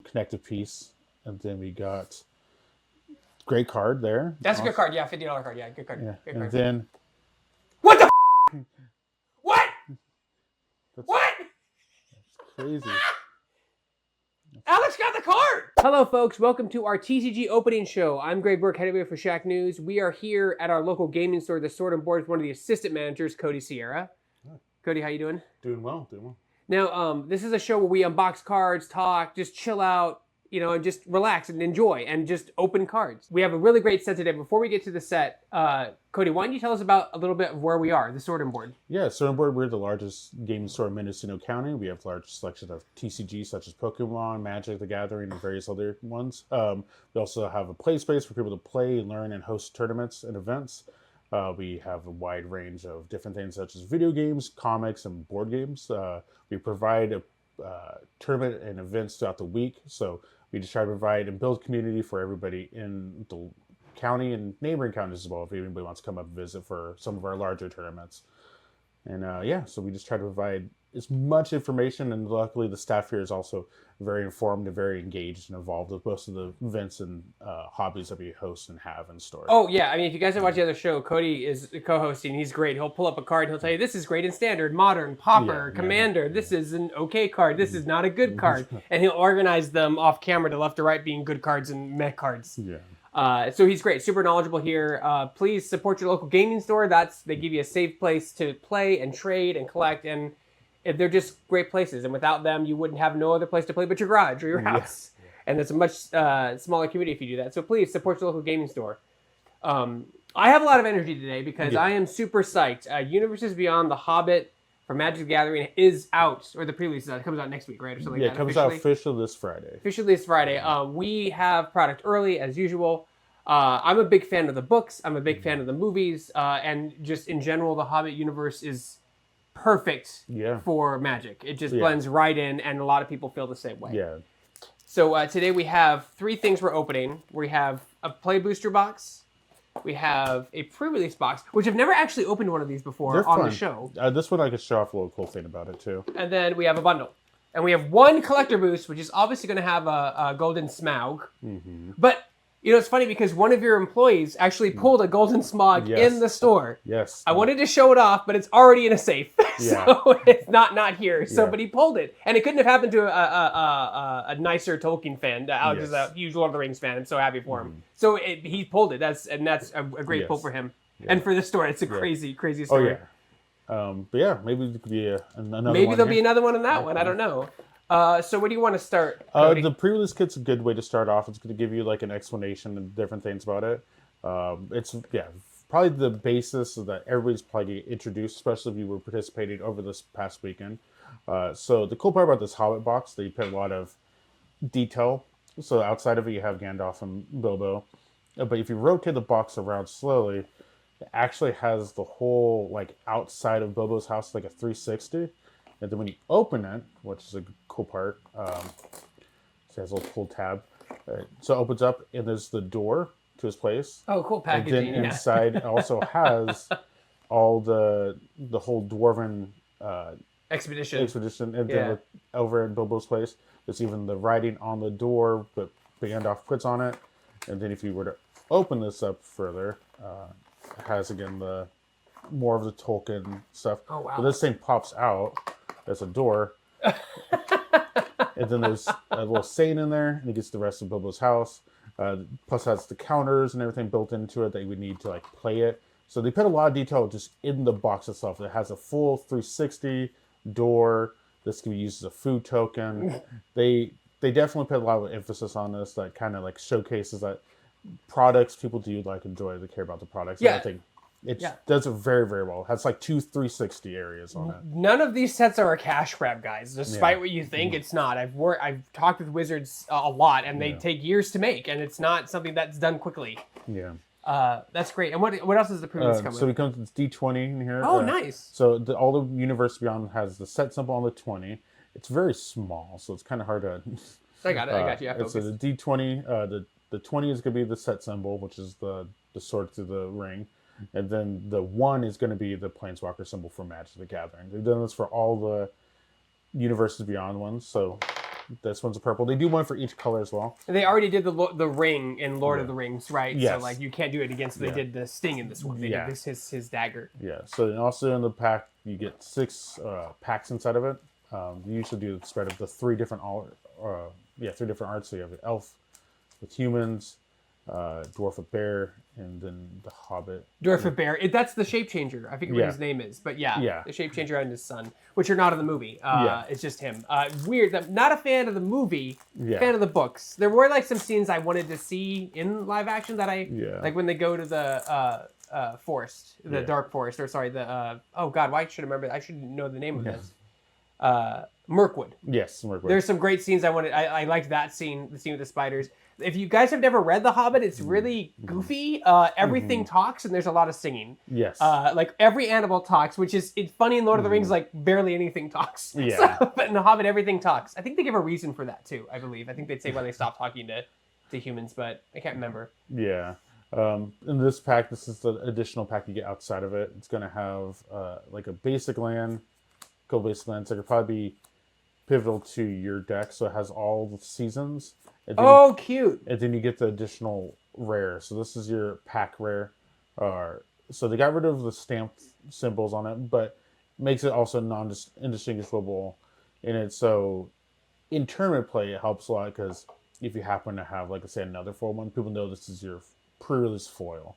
connective piece. And then we got great card there. That's a good card. Yeah, $50 card. Yeah, good card. Yeah. Good And card. then What the What? What? That's crazy. Alex got the card! Hello, folks. Welcome to our TCG opening show. I'm Greg Burke, head of for Shacknews. We are here at our local gaming store, The Sword and Board, with one of the assistant managers, Cody Sierra. Hi. Cody, how you doing? Doing well, doing well. Now, this is a show where we unbox cards, talk, just chill out, and just relax and enjoy and just open cards. We have a really great set today. Before we get to the set, Cody, why don't you tell us about a little bit of where we are, the Sword and Board? Yeah, Sword and Board, we're the largest gaming store in Mendocino County. We have a large selection of TCG such as Pokemon, Magic the Gathering, and various other ones. We also have a play space for people to play, learn, and host tournaments and events. We have a wide range of different things such as video games, comics, and board games. We provide tournament and events throughout the week. So we just try to provide and build community for everybody in the county and neighboring counties as well, if anybody wants to come up and visit for some of our larger tournaments. And so we just try to provide as much information, and luckily the staff here is also very informed and very engaged and involved with most of the events and hobbies that we host and have in store. Oh, yeah. I mean, if you guys have watched the other show, Cody is co-hosting. He's great. He'll pull up a card and he'll tell you, this is great in Standard, Modern, Pauper, Commander. This is an okay card. This is not a good card. And he'll organize them off camera to left to right, being good cards and meh cards. Yeah. So he's great, super knowledgeable here. Please support your local gaming store. They give you a safe place to play and trade and collect, and they're just great places. And without them, you wouldn't have no other place to play but your garage or your house. Yeah. And it's a much smaller community if you do that. So please support your local gaming store. I have a lot of energy today because I am super psyched. Universes Beyond, The Hobbit for Magic the Gathering is out, or the pre-release is out. It comes out next week, right? Or something like that. Yeah, it comes out officially this Friday. Officially this Friday. We have product early, as usual. I'm a big fan of the books. I'm a big fan of the movies. And just in general, the Hobbit universe is perfect for Magic. It just blends right in, and a lot of people feel the same way. Yeah. So today we have three things we're opening. We have a Play Booster box. We have a pre-release box, which I've never actually opened one of these before on the show. This one I could show off a little cool thing about it, too. And then we have a bundle. And we have one collector boost, which is obviously going to have a golden Smaug. Mm-hmm. But it's funny because one of your employees actually pulled a golden Smaug in the store. Yes. I wanted to show it off, but it's already in a safe. So it's not here. So, but he pulled it. And it couldn't have happened to a nicer Tolkien fan. Alex is a huge Lord of the Rings fan. I'm so happy for him. So he pulled it. That's a great pull for him. Yeah. And for the store, it's a crazy story. Oh, yeah. But yeah, maybe there could be another one. Maybe there'll be another one in that one. I don't know. So where do you want to start, Cody? The pre-release kit's a good way to start off. It's going to give you like an explanation and different things about it. It's probably the basis that everybody's probably getting introduced, especially if you were participating over this past weekend. So the cool part about this Hobbit box, they put a lot of detail. So outside of it, you have Gandalf and Bilbo. But if you rotate the box around slowly, it actually has the whole like outside of Bilbo's house, like a 360. And then when you open it, which is a cool part, it has a little pull tab. So it opens up, and there's the door to his place. Oh, cool packaging. And then inside it also has all the whole dwarven expedition. And then over in Bilbo's place, there's even the writing on the door, but Gandalf puts on it. And then if you were to open this up further, it has, again, the more of the Tolkien stuff. Oh, wow. But this thing pops out. There's a door. And then there's a little saying in there, and it gets the rest of Bilbo's house. Plus has the counters and everything built into it that you would need to like play it. So they put a lot of detail just in the box itself. It has a full 360 door. This can be used as a food token. They definitely put a lot of emphasis on this, that kind of like showcases that products people do like enjoy, they care about the products. Yeah. And I think it does it very, very well. It has like 2 360 areas on it. None of these sets are a cash grab, guys. Despite what you think, it's not. I've talked with Wizards a lot, and they take years to make, and it's not something that's done quickly. Yeah. That's great. And what else does the previous come with? So we come to this D20 in here. Oh, nice. So all the Universe Beyond has the set symbol on the 20. It's very small, so it's kind of hard to... I got it. I got you. So the D20, the 20 is going to be the set symbol, which is the sword through the ring. And then the 1 is going to be the Planeswalker symbol for Magic the Gathering. They've done this for all the Universes Beyond ones. So This one's a purple. They do one for each color as well. And they already did the ring in Lord of the Rings, right? Yes. So like you can't do it again. So they did the sting in this one. They did this his dagger. Yeah. So and also in the pack you get 6 packs inside of it. You usually do the spread of the 3 different 3 different arts. So you have the elf with humans, dwarf with bear, and then the hobbit. Dwarf with bear. That's the shape changer. I forget what his name is, but the shape changer and his son, which are not in the movie. It's just him. Weird. I'm not a fan of the movie. Fan of the books. There were like some scenes I wanted to see in live action that I like when they go to the forest, the dark forest, or sorry, the oh god, why should I remember? I should know the name of this. Mirkwood. Yes, Mirkwood. There's some great scenes I wanted. I liked that scene, the scene with the spiders. If you guys have never read The Hobbit, it's really goofy. Everything talks, and there's a lot of singing. Yes. Like every animal talks, which is it's funny in Lord of the Rings. Like barely anything talks. Yeah. So, but in The Hobbit, everything talks. I think they give a reason for that too. I believe. I think they'd say when they stop talking to humans, but I can't remember. Yeah. In this pack, this is the additional pack you get outside of it. It's going to have like a basic land, go basic land. So it could probably be pivotal to your deck. So it has all the seasons. Oh, cute. And then you get the additional rare. So this is your pack rare. So they got rid of the stamped symbols on it, but makes it also indistinguishable in it. So in tournament play, it helps a lot because if you happen to have, like I said, another foil one, people know this is your pre-release foil.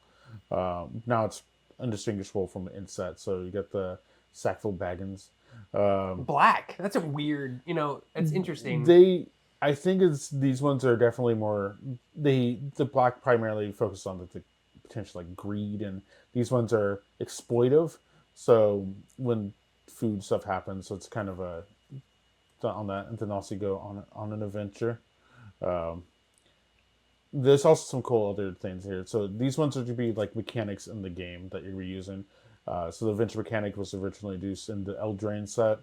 Now it's indistinguishable from the inset. So you get the Sackville Baggins. Black. That's a weird, it's interesting. I think these ones are definitely more, the black primarily focus on the potential like greed, and these ones are exploitive. So when food stuff happens, so it's kind of on that, and then also you go on an adventure. There's also some cool other things here. So these ones are to be like mechanics in the game that you're reusing. So the adventure mechanic was originally introduced in the Eldraine set,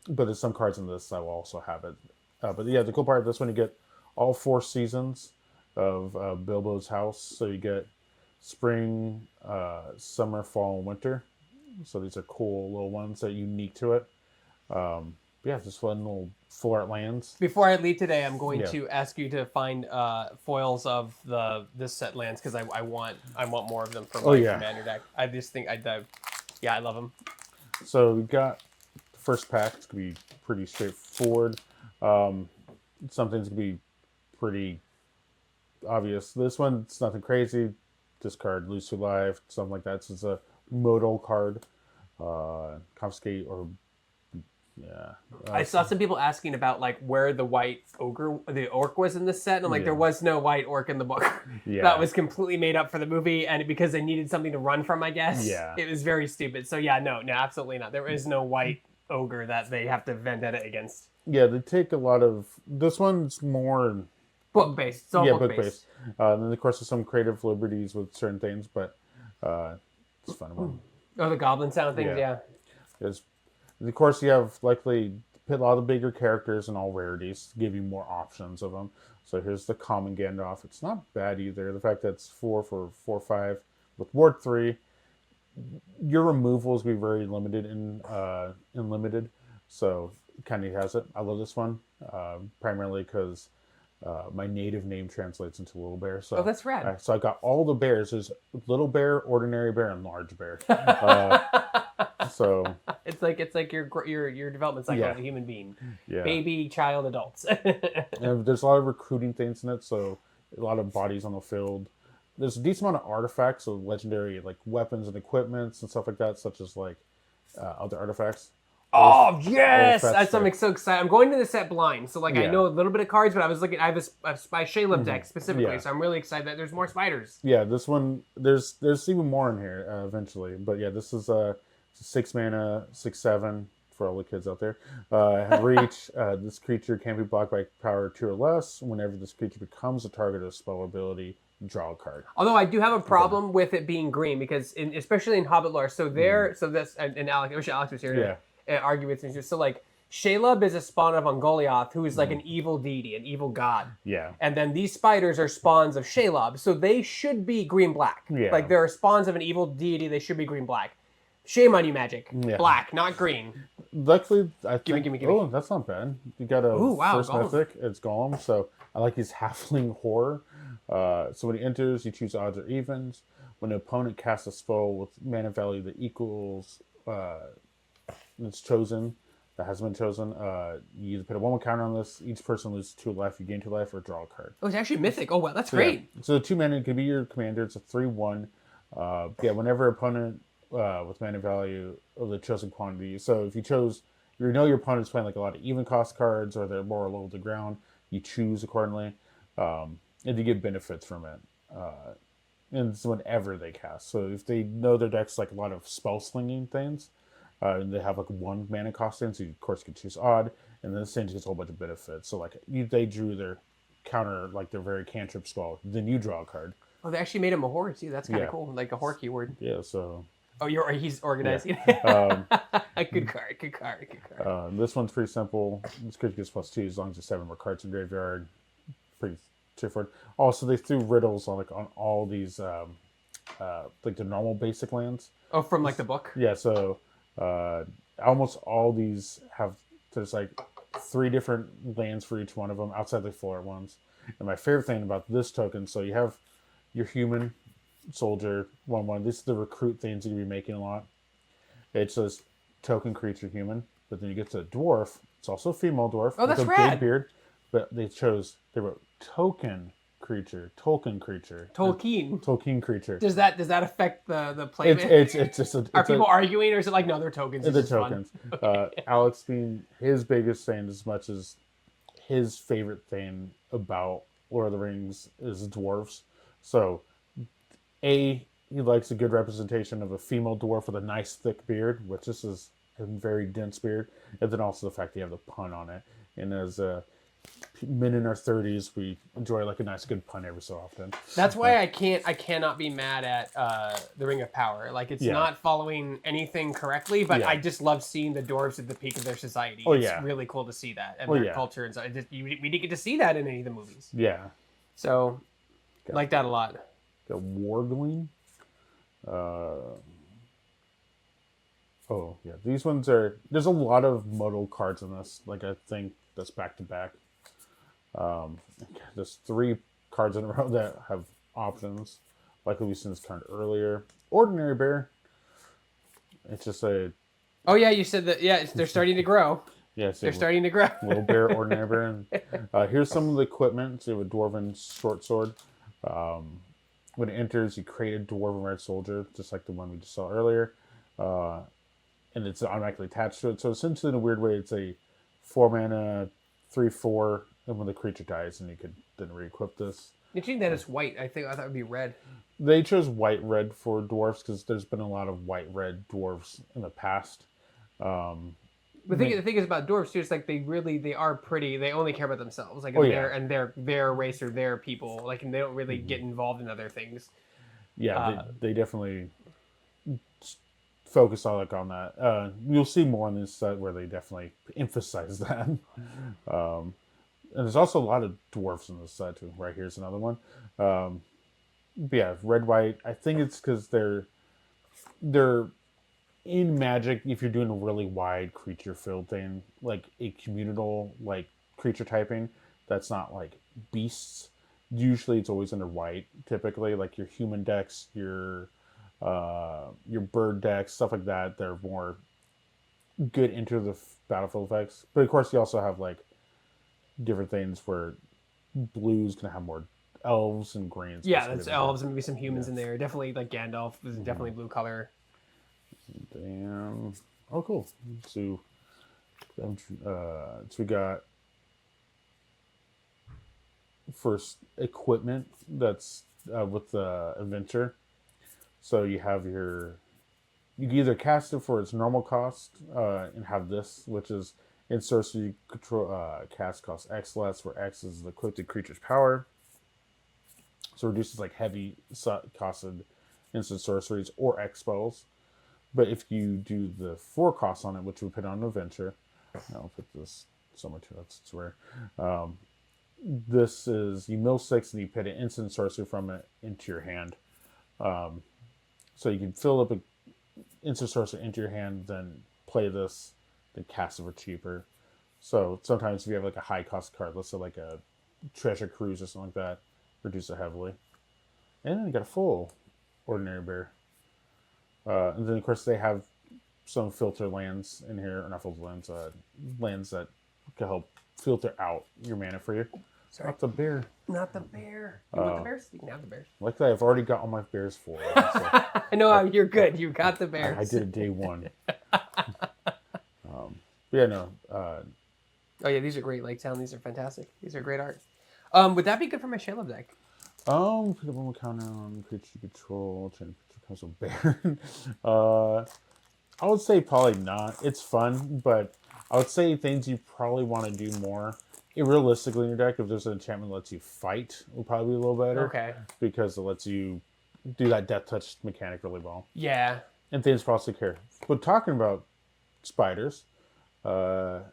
but there's some cards in this that will also have it. But yeah, the cool part of this one, you get all 4 seasons of Bilbo's house. So you get spring, summer, fall, and winter. So these are cool little ones that are unique to it. Yeah, just fun little full art lands. Before I leave today, I'm going to ask you to find foils of this set lands because I want more of them for my commander deck. I just think I love them. So we got the first pack. It's gonna be pretty straightforward. Something's gonna be pretty obvious. This one, it's nothing crazy. Discard, lose to life, something like that. So it's a modal card. Confiscate or I saw some people asking about like where the white the orc was in the set, and I'm like, there was no white orc in the book. That was completely made up for the movie, and because they needed something to run from, I guess. It was very stupid. So no, absolutely not. There is no white ogre that they have to vendetta against. Yeah, they take a lot of. This one's more book based. It's all book based. And then of course there's some creative liberties with certain things, but it's fun one. Oh, the goblin sound things, Of course, you have likely a lot of bigger characters and all rarities to give you more options of them. So here's the common Gandalf. It's not bad either. The fact that it's 4 for 4/5 with Ward 3, your removals will be very limited in limited. So it kind of has it. I love this one primarily because my native name translates into Little Bear. So that's rad. So I got all the bears. There's Little Bear, Ordinary Bear, and Large Bear. So it's like your development cycle as a human being, baby, child, adults. And there's a lot of recruiting things in it, so a lot of bodies on the field. There's a decent amount of artifacts, so legendary like weapons and equipments and stuff like that, such as like other artifacts. Oh yes, I'm so excited. I'm going to the set blind, so like I know a little bit of cards, but I was looking. I have a Shaleb deck specifically, so I'm really excited that there's more spiders. Yeah, this one there's even more in here eventually, but yeah, this is 6 mana, 6/7 for all the kids out there. Have reach. This creature can be blocked by power 2 or less. Whenever this creature becomes a target of spell ability, draw a card. Although I do have a problem with it being green because, especially in Hobbit lore, so this and Alex, I wish Alex was here to argue with me. So like Shaleb is a spawn of Ungoliath, who is like an evil deity, an evil god. Yeah. And then these spiders are spawns of Shaleb, so they should be green-black. Yeah. Like there are spawns of an evil deity, they should be green-black. Shame on you, Magic. Black, not green. Luckily, I think. Gimme. Oh, that's not bad. You got a Ooh, wow, first Golem. mythic. It's Golem. So I like his halfling horror. So when he enters, you choose odds or evens. When an opponent casts a spell with mana value that equals it's chosen, that has been chosen, you either put a 1/1 counter on this. Each person loses 2 life. You gain 2 life, or draw a card. Oh, it's actually mythic. Oh, wow, that's So, great. yeah. So 2 mana could be your commander. It's a 3/1. Whenever opponent with mana value of the chosen quantity. So if you chose, you know your opponent's playing like a lot of even cost cards, or they're more low to the ground. You choose accordingly, and you get benefits from it. And it's whenever they cast. So if they know their deck's like a lot of spell slinging things, and they have like 1 mana cost in, so you of course can choose odd, and then this thing gets a whole bunch of benefits. So like they drew their counter, like their very cantrip spell, then you draw a card. Oh, they actually made him a horror too. That's kind of Yeah. cool, like a horror keyword. Yeah, so Oh, he's organizing. Good card. this one's pretty simple. This creature gets +2 as long as there's 7 more cards in graveyard. Pretty straightforward. Also, they threw riddles on all these like the normal basic lands. Oh, from like the book. Yeah, so almost all these have there's like 3 different lands for each one of them outside the floor ones. And my favorite thing about this token, so you have your human soldier 1/1. This is the recruit things you're gonna be making a lot. It says token creature human, but then you get to a dwarf. It's also a female dwarf Oh, with that's a rad. big beard. But they wrote Tolkien creature. Tolkien. Creature. Does that affect the play? It's just a. Are people arguing, or is it like no, they're tokens? It's the just tokens. Fun. Alex being his biggest fan, as much as his favorite thing about Lord of the Rings is dwarves. So, he likes a good representation of a female dwarf with a nice thick beard, which this is a very dense beard, and then also the fact that you have the pun on it. And as men in our 30s, we enjoy like a nice good pun every so often. That's why I cannot be mad at the Ring of Power. Like it's not following anything correctly, but I just love seeing the dwarves at the peak of their society. It's really cool to see that and their culture and so we didn't get to see that in any of the movies. Yeah. So, like that a lot. The Wargling. These ones are. There's a lot of modal cards in this. Like I think that's back to back. There's 3 cards in a row that have options. Like we've seen this card earlier. Ordinary Bear. It's just a. Oh yeah, you said that. Yeah, they're starting to grow. Yes, they're starting to grow. Little bear, ordinary bear. And, here's some of the equipment. So you have a dwarven short sword. When it enters, you create a dwarven red soldier, just like the one we just saw earlier. And it's automatically attached to it. So essentially, in a weird way, it's a 4 mana, 3/4, and when the creature dies, and you could then re-equip this. Interesting that it's white. I thought it would be red. They chose white-red for dwarves because there's been a lot of white-red dwarves in the past. The thing is about dwarves too. It's like they are pretty. They only care about themselves. Like their race or their people. Like and they don't really get involved in other things. Yeah, they definitely focus on that. You'll see more on this set where they definitely emphasize that. And there's also a lot of dwarfs in this set too. Right here's another one. Red white. I think it's because they're in Magic. If you're doing a really wide creature field thing, like a communal like creature typing, that's not like beasts. Usually, it's always under white. Typically, like your human decks, your bird decks, stuff like that. They're more good into the battlefield effects. But of course, you also have like different things where blues can have more elves and greens. Yeah, that's elves and maybe some humans in there. Definitely like Gandalf is definitely blue color. Damn. Oh, cool. So we got first equipment that's with the adventure. So you have you can either cast it for its normal cost and have this, which is in sorcery control cast costs X less, where X is the equipped creature's power. So it reduces like heavy costed instant sorceries or X spells. But if you do the 4 costs on it, which we put on adventure, I'll put this somewhere too. That's rare. This is you mill 6 and you put an instant sorcery from it into your hand. So you can fill up an instant sorcery into your hand, then play this, then cast it for cheaper. So sometimes if you have like a high cost card, let's say like a Treasure Cruise or something like that, reduce it heavily. And then you got a full ordinary bear. And then of course they have some filter lands in here, or not filter lands, lands that can help filter out your mana for you. Sorry. Not the bear. Not the bear. You want the bears? You can have the bears. Like that, I've already got all my bears for. So I know how you're good. You got the bears. I did it day one. Yeah, no. Oh yeah, these are great. Lake Town. These are fantastic. These are great art. Would that be good for my Shaleb deck? Pick up one counter on creature you control. Change creature comes with bear. I would say probably not. It's fun, but I would say things you probably want to do more. Realistically, in your deck, if there's an enchantment that lets you fight, will probably be a little better. Okay. Because it lets you do that death touch mechanic really well. Yeah. And things possibly care. But talking about spiders, here's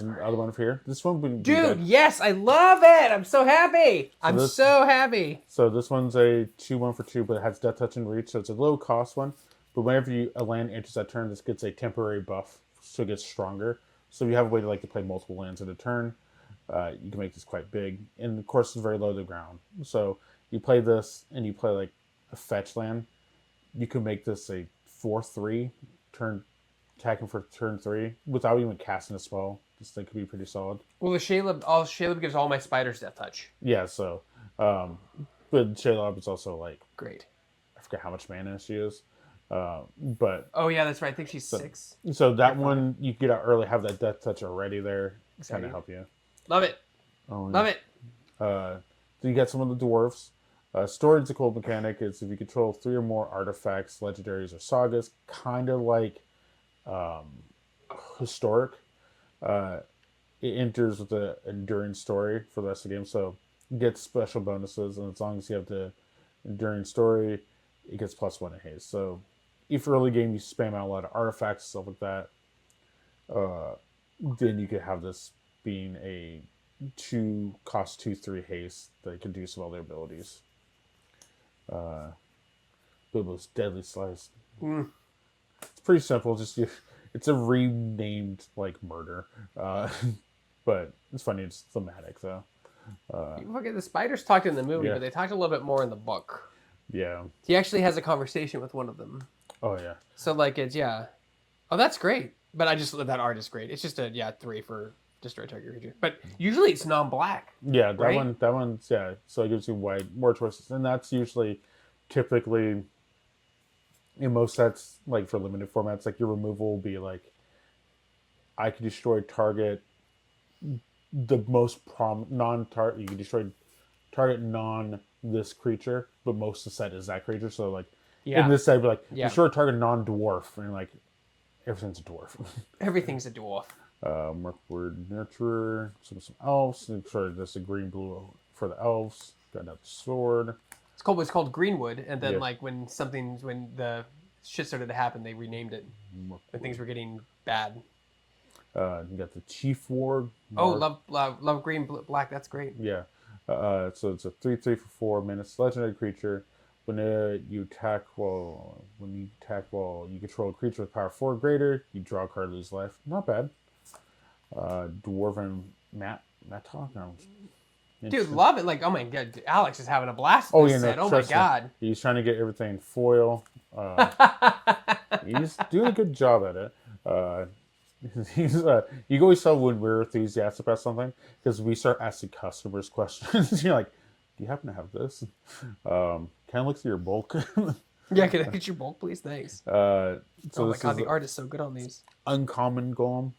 another one here. This one would be Dude, yes, I love it. I'm so happy. I'm so happy. So this one's a 2/1 for 2, but it has death touch and reach, so it's a low cost one. But whenever a land enters that turn, this gets a temporary buff, so it gets stronger. So if you have a way to play multiple lands in a turn, you can make this quite big. And of course, it's very low to the ground. So you play this, and you play like a fetch land. You can make this a 4/3 turn, attacking for turn 3 without even casting a spell. This thing could be pretty solid. Well, Shaleb gives all my spiders death touch. Yeah. So, but Shelob is also like Great. I forget how much mana she is. But oh yeah, that's right. I think she's 6. So that one you get out early, have that death touch already there, kind of help you. Love it. Love it. Then you got some of the dwarves. Storage is a cool mechanic. It's if you control 3 or more artifacts, legendaries, or sagas, kind of like historic. It enters with an enduring story for the rest of the game, so you get special bonuses, and as long as you have the enduring story, it gets +1 in haste. So if early game you spam out a lot of artifacts, stuff like that, then you could have this being a cost 2/3 haste that can do some other abilities. Bilbo's Deadly Slice. It's pretty simple. It's a renamed like murder, but it's funny. It's thematic though. Look at the spiders talked in the movie, but they talked a little bit more in the book. Yeah. He actually has a conversation with one of them. Oh yeah. So like it's Oh, that's great. But that art is great. It's just a 3 for destroy target creature. But usually it's non-black. Yeah, that right? one's so it gives you more choices. And that's usually typically in most sets, like for limited formats, like your removal will be like I can destroy target the most non-target you can destroy target this creature, but most of the set is that creature. So like in this set, it'd be like destroy target non-dwarf, and like everything's a dwarf. Everything's a dwarf. Merkward Nurturer, some elves. Sorry, this is green blue for the elves. Got another sword. It's called Greenwood, and then like when the shit started to happen, they renamed it when things were getting bad. You got the Chief Ward. Love green black. That's great. Yeah. So it's a 3/3 for 4 minutes. Legendary creature. When you attack while you control a creature with power 4 or greater, you draw a card, lose life. Not bad. Dwarven Mattock. Dude, love it. Like, oh my god, Alex is having a blast with this set. Oh my god. He's trying to get everything foil. He's doing a good job at it. You always tell when we're enthusiastic about something because we start asking customers questions. You're like, do you happen to have this? Can I look through your bulk? Yeah, can I get your bulk, please? Thanks. Oh my god, the art is so good on these. Uncommon Golem.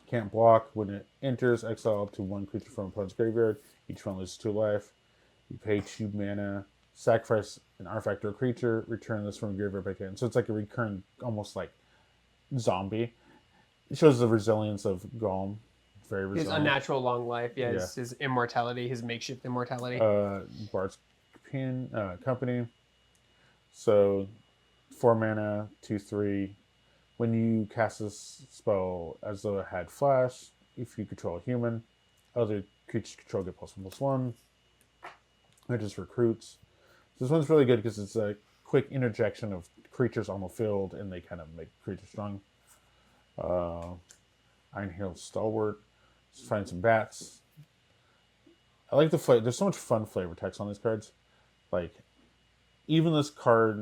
Can't block. When it enters, exile up to 1 creature from opponent's graveyard. Each one loses 2 life. You pay 2 mana, sacrifice an artifact or a creature, return this from graveyard back in. So it's like a recurring, almost like zombie. It shows the resilience of Golem. Very resilient. His unnatural long life, his immortality, his makeshift immortality. Bard's Company. So 4 mana, 2/3. When you cast this spell as though it had flash, if you control a human, other creatures control get +1/+1. It just recruits. This one's really good because it's a quick interjection of creatures on the field, and they kind of make creatures strong. Uh, Iron Hill Stalwart. Let's find some bats. I like the flavor. There's so much fun flavor text on these cards. Like, even this card,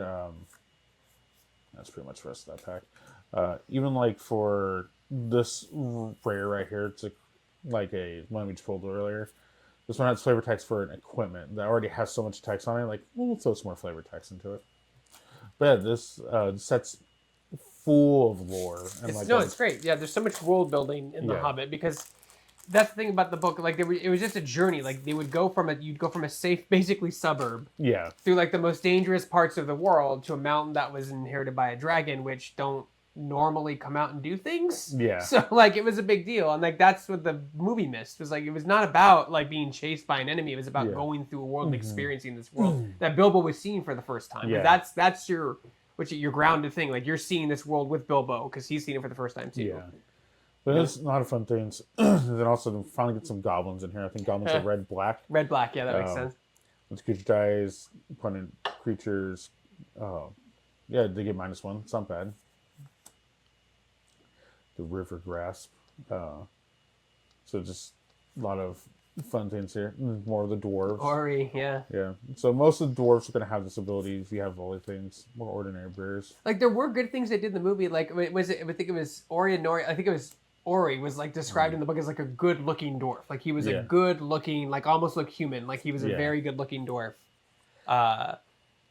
that's pretty much the rest of that pack. Even like for this rare right here, it's like a one we just pulled earlier. This one has flavor text for an equipment that already has so much text on it. Like, we'll throw some more flavor text into it. But yeah, this set's full of lore. And It's great. Yeah, there's so much world building in The Hobbit because that's the thing about the book. Like, it was just a journey. Like, you'd go from a safe, basically suburb, through like the most dangerous parts of the world to a mountain that was inherited by a dragon, which don't normally come out and do things. Yeah. So like, it was a big deal, and like that's what the movie missed. Was like, it was not about like being chased by an enemy. It was about going through a world and experiencing this world that Bilbo was seeing for the first time. Yeah. That's your grounded thing. Like, you're seeing this world with Bilbo because he's seen it for the first time too. Yeah. But there's a lot of fun things. Then also finally get some goblins in here. I think goblins are red-black. Red-black, yeah, that makes sense. When the creature dies, opponent creatures, they get -1. It's not bad. The River Grasp. So just a lot of fun things here. More of the dwarves. Ori, yeah. Yeah. So most of the dwarves are going to have this ability if you have all the things. More ordinary bears. Like, there were good things they did in the movie. Like, I think it was Ori and Nori. I think it was Ori was like described in the book as like a good-looking dwarf. Like, he was a good-looking, like almost looked human. Like, he was a very good-looking dwarf.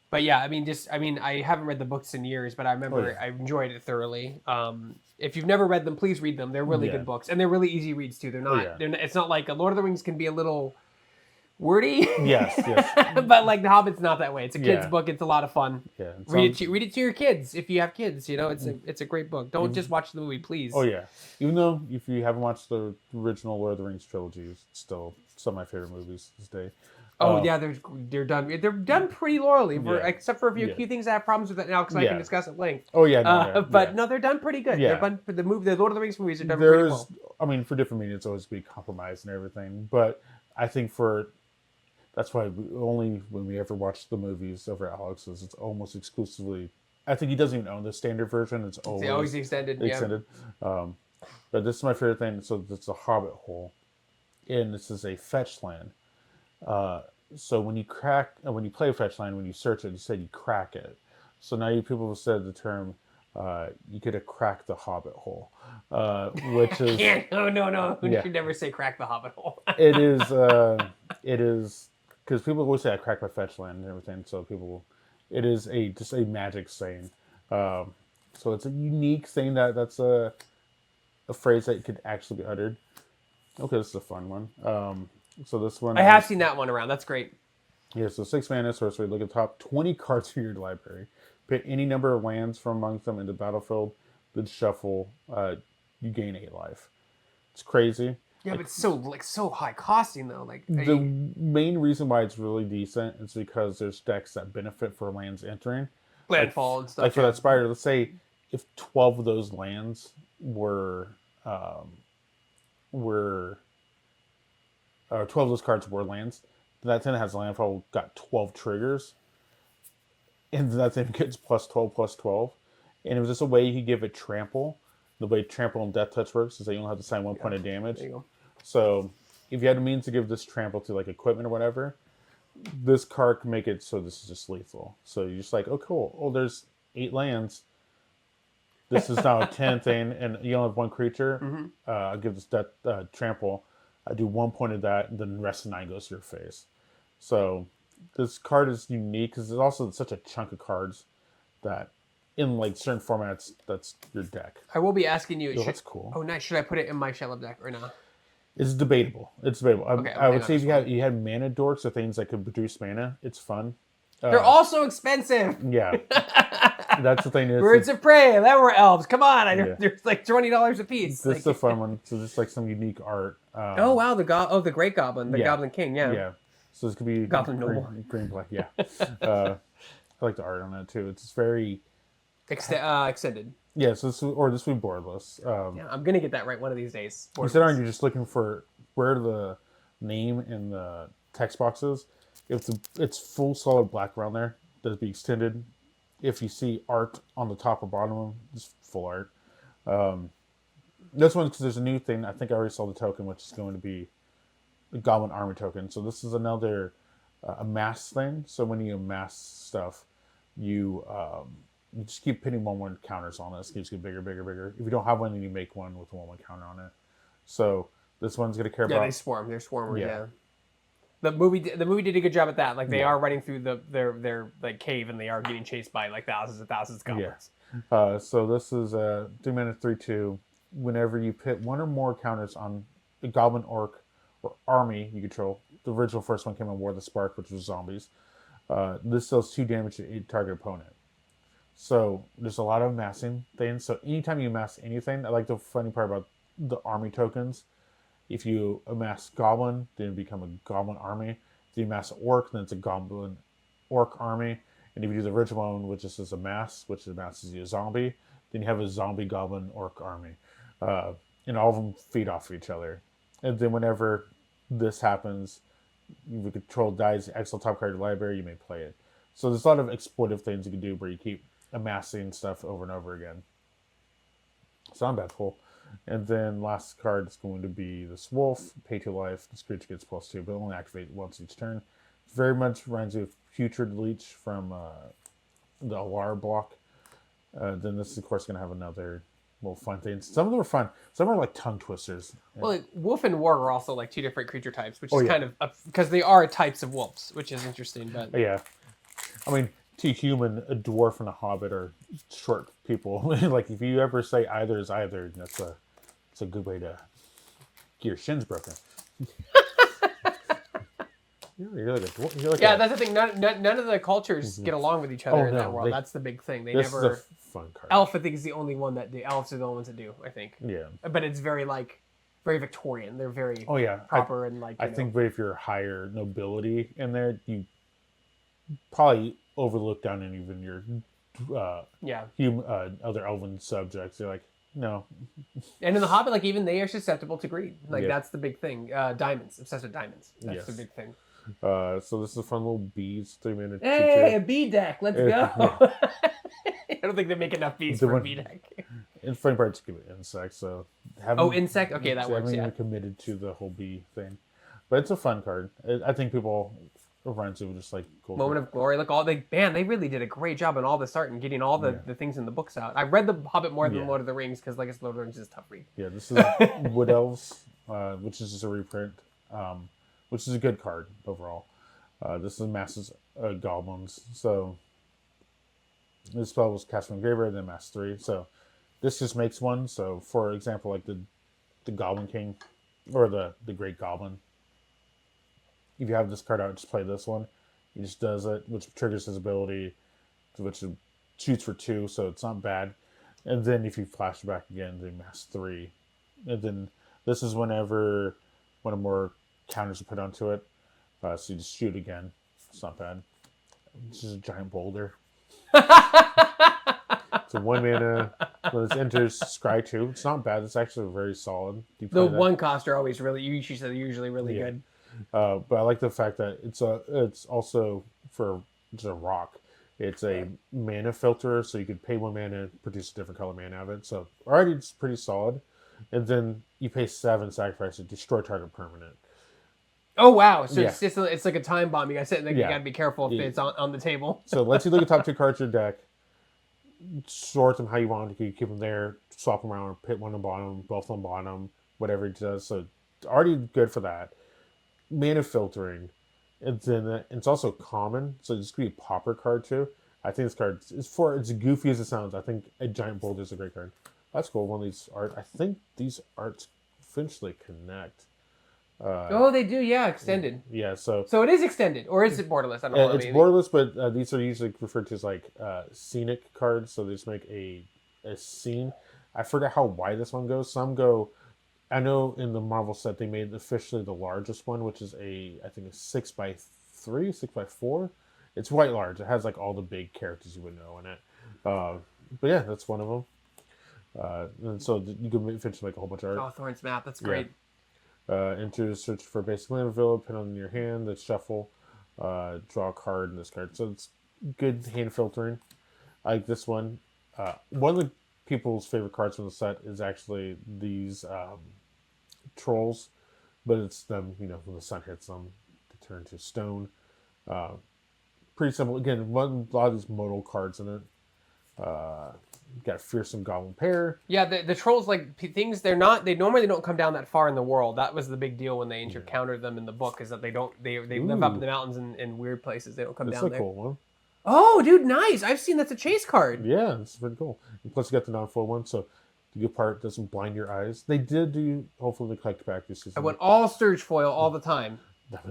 But yeah, I haven't read the books in years, but I remember I enjoyed it thoroughly. If you've never read them, please read them. They're really good books, and they're really easy reads too. They're not. It's not like a Lord of the Rings can be a little wordy. Yes. But like The Hobbit's not that way. It's a kid's book. It's a lot of fun. Yeah. Read it to your kids if you have kids. You know, it's a great book. Don't just watch the movie, please. Oh yeah. Even though if you haven't watched the original Lord of the Rings trilogy, it's still some of my favorite movies this day. Oh yeah, they're done. They're done pretty loyally, except for a few things I have problems with it now because I can discuss at length. Oh yeah, but no, they're done pretty good. Yeah. The Lord of the Rings movies are done pretty well. I mean, for different media, it's always be compromised and everything. But I think that's why only when we ever watch the movies over at Alex's, it's almost exclusively. I think he doesn't even own the standard version. It's always extended. But this is my favorite thing. So it's a Hobbit hole, and this is a fetch land. So when you play a fetch land, when you search it, you said you crack it. So now people have said the term, you could have cracked the Hobbit hole, which is no. You should never say crack the Hobbit hole. It is because people always say I cracked my fetch land and everything. So it is just a magic saying. So it's a unique thing that's a phrase that could actually be uttered. Okay, this is a fun one. So this one... I have seen that one around. That's great. Yeah, so 6 mana sorcery. Look at the top 20 cards from your library. Pick any number of lands from amongst them in the battlefield. Then shuffle. You gain 8 life. It's crazy. Yeah, but it's so high costing though. Like, the main reason why it's really decent is because there's decks that benefit for lands entering. Landfall and stuff. Like for that spider, let's say if 12 of those lands were 12 of those cards were lands, that thing that has landfall got 12 triggers, and that thing gets +12/+12. And it was just a way you could give it trample. The way trample and death touch works is that you only have to sign 1 point of damage. There you go. So if you had a means to give this trample to like equipment or whatever, this card can make it so this is just lethal. So you're just like, oh cool, oh there's 8 lands. This is now a 10 thing, and you only have 1 creature. I'll give this death trample. I do 1 point of that, and then the rest of the 9 goes to your face. So this card is unique because it's also such a chunk of cards that in like certain formats, that's your deck. I will be asking you. That's cool. Oh, nice. Should I put it in my Shell deck or not? It's debatable. Okay, I would say if you had mana dorks or things that could produce mana, it's fun. They're also expensive. Yeah. That's the thing. Birds of Prey, that were elves. Come on, they're like $20 a piece. This is a fun one. So just like some unique art. Oh wow, the Great Goblin, the Goblin King. Yeah. So this could be Goblin Noble, green black. Yeah. I like the art on that too. It's very extended. Yeah. So this would be boardless. I'm gonna get that right one of these days. Instead, aren't you just looking for where the name and the text box is? If it's full solid black around there, that'd be extended. If you see art on the top or bottom of them, it's full art. This one, because there's a new thing. I think I already saw the token, which is going to be the Goblin Army token. So this is another amass thing. So when you amass stuff, you just keep pinning 1/1 counters on it. It keeps getting bigger, bigger, bigger. If you don't have one, then you make one with a 1/1 counter on it. So this one's going to care about... Yeah, they swarm. They're swarmers, yeah. The movie did a good job at that. Like, they are running through their like cave, and they are getting chased by like thousands and thousands of goblins. Yeah. So this is 3 mana 3/2. Whenever you put one or more counters on a goblin, orc, or army you control, the original first one came on War of the Spark, which was zombies. This deals 2 damage to each target opponent. So there's a lot of massing things. So anytime you mass anything, I like the funny part about the army tokens. If you amass goblin, then it become a goblin army. If you amass orc, then it's a goblin orc army. And if you do the original one, which is a mass, which amasses you a zombie, then you have a zombie goblin orc army. And all of them feed off of each other. And then whenever this happens, if the control dies, exile top card of your library, you may play it. So there's a lot of exploitive things you can do where you keep amassing stuff over and over again. So not bad, cool. And then last card is going to be this wolf. Pay 2 life. This creature gets +2, but only activate once each turn. Very much reminds me of Putrid Leech from the Alar block. Then this is, of course, going to have another little fun things. Some of them are fun. Some are like tongue twisters. Well, like, wolf and warg are also like 2 different creature types, which is kind of because they are types of wolves, which is interesting. But yeah, I mean, to human, a dwarf and a hobbit are short people. Like, if you ever say either is either, that's a good way to get your shins broken. You're like a dwarf. You're like that's the thing. None of the cultures get along with each other in that world. That's the big thing. This is a fun card. Elf, I think, is the only one that elves are the only ones that do. I think. Yeah. But it's very Victorian. They're very proper and like. I think, but if you're higher nobility in there, you probably overlook down on even your other elven subjects. You're like, no. And in the Hobbit, like, even they are susceptible to greed. Like, that's the big thing. Diamonds, obsessed with diamonds. That's the big thing. So this is a fun little bees 3 minute. Hey, a bee deck. Let's go. I don't think they make enough bees for a bee deck. And funny part's give it insect. So insect. Okay, that works. I haven't even committed to the whole bee thing, but it's a fun card. I think people run to just like cool. Moment of Glory. Look, they really did a great job on all this art and getting all the things in the books out. I read the Hobbit more than Lord of the Rings because, like, Lord of the Rings is a tough read. Yeah, this is Wood Elves, which is just a reprint, which is a good card overall. This is masses goblins. So this spell was cast from Graveyard, then mass 3. So this just makes one. So for example, like the Goblin King or the Great Goblin. If you have this card out, just play this one. He just does it, which triggers his ability, which shoots for 2, so it's not bad. And then if you flash back again, then mass 3. And then this is whenever one or more counters are put onto it. So you just shoot again. It's not bad. It's just a giant boulder. It's a 1 mana. When it enters, scry 2. It's not bad. It's actually very solid. The one cost are always usually really good. But I like the fact that it's also for just a rock. It's a mana filter, so you could pay 1 mana and produce a different color mana out of it. So already it's pretty solid. And then you pay 7 sacrifice to destroy target permanent. Oh wow! So it's like a time bomb. You gotta sit there. You gotta be careful if it's on the table. So let's you look at top 2 cards of your deck. Sort them how you want. You keep them there, swap them around, put one on bottom, both on bottom, whatever it does. So it's already good for that. Mana filtering, and then it's also common, so it's gonna be a popper card too. I think this card is it's goofy as it sounds. I think a giant boulder is a great card. That's cool. One of these I think these arts eventually connect. They do, extended. Yeah, so it is extended, or is it borderless? I don't know. It's borderless, but these are usually referred to as like scenic cards. So they just make a scene. I forget how wide this one goes. Some go. I know in the Marvel set they made officially the largest one, which is I think a 6x3, 6x4. It's quite large. It has like all the big characters you would know in it. But yeah, that's one of them. And so you can eventually make a whole bunch of art. Oh, Thorn's Map, that's great. Enter search for basic land villa, put on your hand, then shuffle, draw a card in this card. So it's good hand filtering. I like this one. One of the people's favorite cards from the set is actually these trolls, but it's them, when the sun hits them, they turn to stone. Uh, Pretty simple. Again, a lot of these modal cards in it. Got a fearsome goblin pair. Yeah, the trolls things. They normally don't come down that far in the world. That was the big deal when they encountered them in the book. Is that they live up in the mountains in weird places. They don't come down there. That's a cool one. Oh, dude, nice! I've seen that's a chase card. Yeah, it's pretty cool. And plus, you got the non-foil one, so the good part doesn't blind your eyes. They did do hopefully the collect back this season. I went all Surge foil all the time.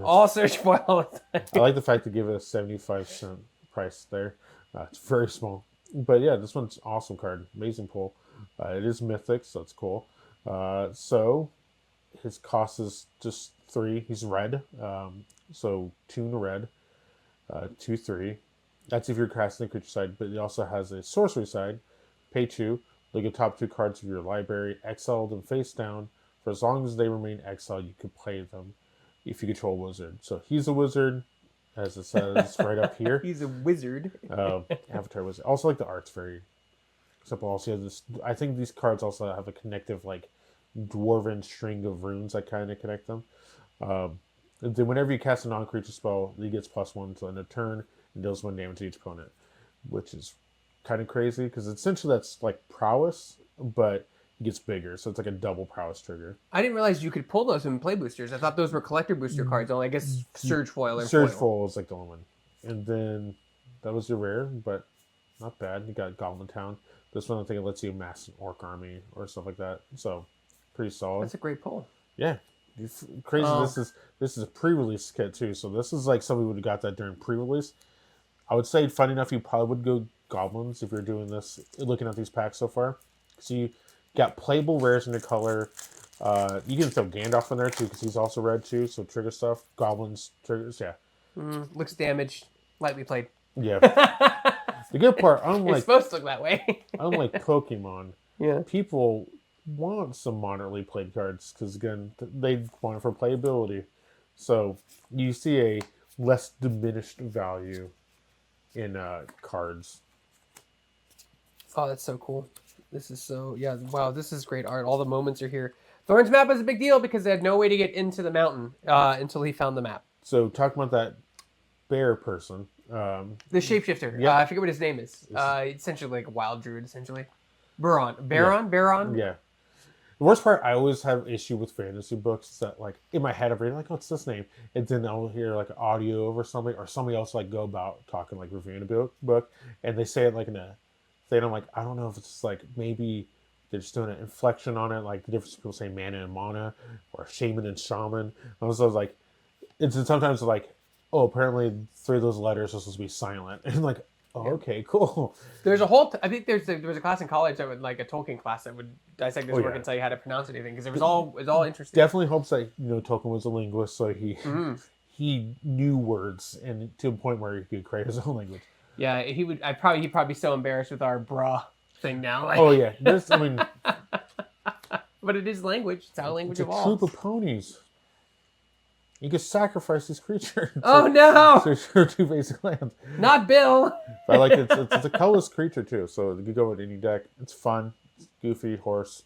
All Surge foil all the time. I like the fact they give it a 75-cent price there. It's very small. But yeah, this one's an awesome card. Amazing pull. It is mythic, so it's cool. So his cost is just 3. He's red. So 2 in the red. 2/3. That's if you're casting the creature side, but it also has a sorcery side. Pay 2. Look at top 2 cards of your library, exile them face down. For as long as they remain exiled, you can play them if you control a wizard. So he's a wizard, as it says right up here. He's a wizard. Avatar wizard. Also, like the art's very simple. Also, has this. I think these cards also have a connective, dwarven string of runes that kind of connect them. And then whenever you cast a non-creature spell, he gets +1 to end a turn and deals 1 damage to each opponent, which is kind of crazy because essentially that's like prowess, but it gets bigger, so it's like a double prowess trigger. I didn't realize you could pull those in play boosters. I thought those were collector booster cards. Only I guess Surge foil or Surge foil. foil is like the only one, and then that was your rare, but not bad. You got Goblin Town. This one I think it lets you mass an orc army or stuff like that. So pretty solid. That's a great pull. Yeah. Crazy. This is a pre-release kit too, so this is like somebody would have got that during pre-release. I would say, funny enough, you probably would go goblins if you're doing this, looking at these packs so far. So you got playable rares in the color. You can throw Gandalf in there too because he's also red too, so trigger stuff. Goblins, triggers, yeah. Looks damaged, lightly played. Yeah. The good part, It's supposed to look that way. unlike Pokemon, Yeah. people want some moderately played cards because, again, they want it for playability. So you see a less diminished value in cards. Oh, that's so cool. This is wow, this is great art. All the moments are here. Thorn's map was a big deal because they had no way to get into the mountain until he found the map. So talking about that bear person. The shapeshifter. Yeah. I forget what his name is. Essentially like a wild druid, essentially. Baron? Yeah. The worst part, I always have issue with fantasy books that, in my head, I'm reading, what's this name? And then I'll hear, audio over somebody, or somebody else, go about talking, reviewing a book, and they say it, in a thing. I'm like, I don't know if it's, maybe they're just doing an inflection on it, the difference between people saying mana and mana, or shaman and shaman. And so I was like, it's sometimes oh, apparently 3 of those letters are supposed to be silent. And okay, cool. There's a whole. I think there was a class in college that would a Tolkien class that would dissect this work and tell you how to pronounce anything because it was all interesting. Definitely helps that Tolkien was a linguist, so he knew words and to a point where he could create his own language. Yeah, he'd probably be so embarrassed with our bruh thing now. Oh yeah, but it is language. It's how language it's a evolves. troop of ponies. You can sacrifice this creature. Oh no! For 2 basic lands. Not Bill. But it's a colorless creature too, so you can go with any deck. It's fun. It's goofy horse.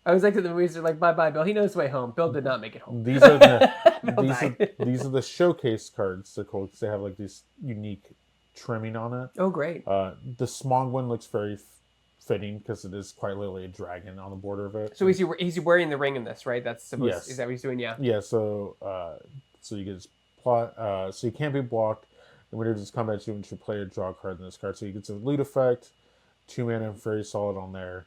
I was to the movies. They're like, bye, Bill. He knows his way home. Bill did not make it home. These are the showcase cards. They're cool because they have this unique trimming on it. Oh, great. The Smaug one looks very fitting because it is quite literally a dragon on the border of it. So he's wearing the ring in this, right? That's supposed. Yes. Is that what he's doing? Yeah. Yeah. So you get his plot. So you can't be blocked. And whenever this combat, you should play a draw card in this card. So you get a loot effect, 2 mana, very solid on there.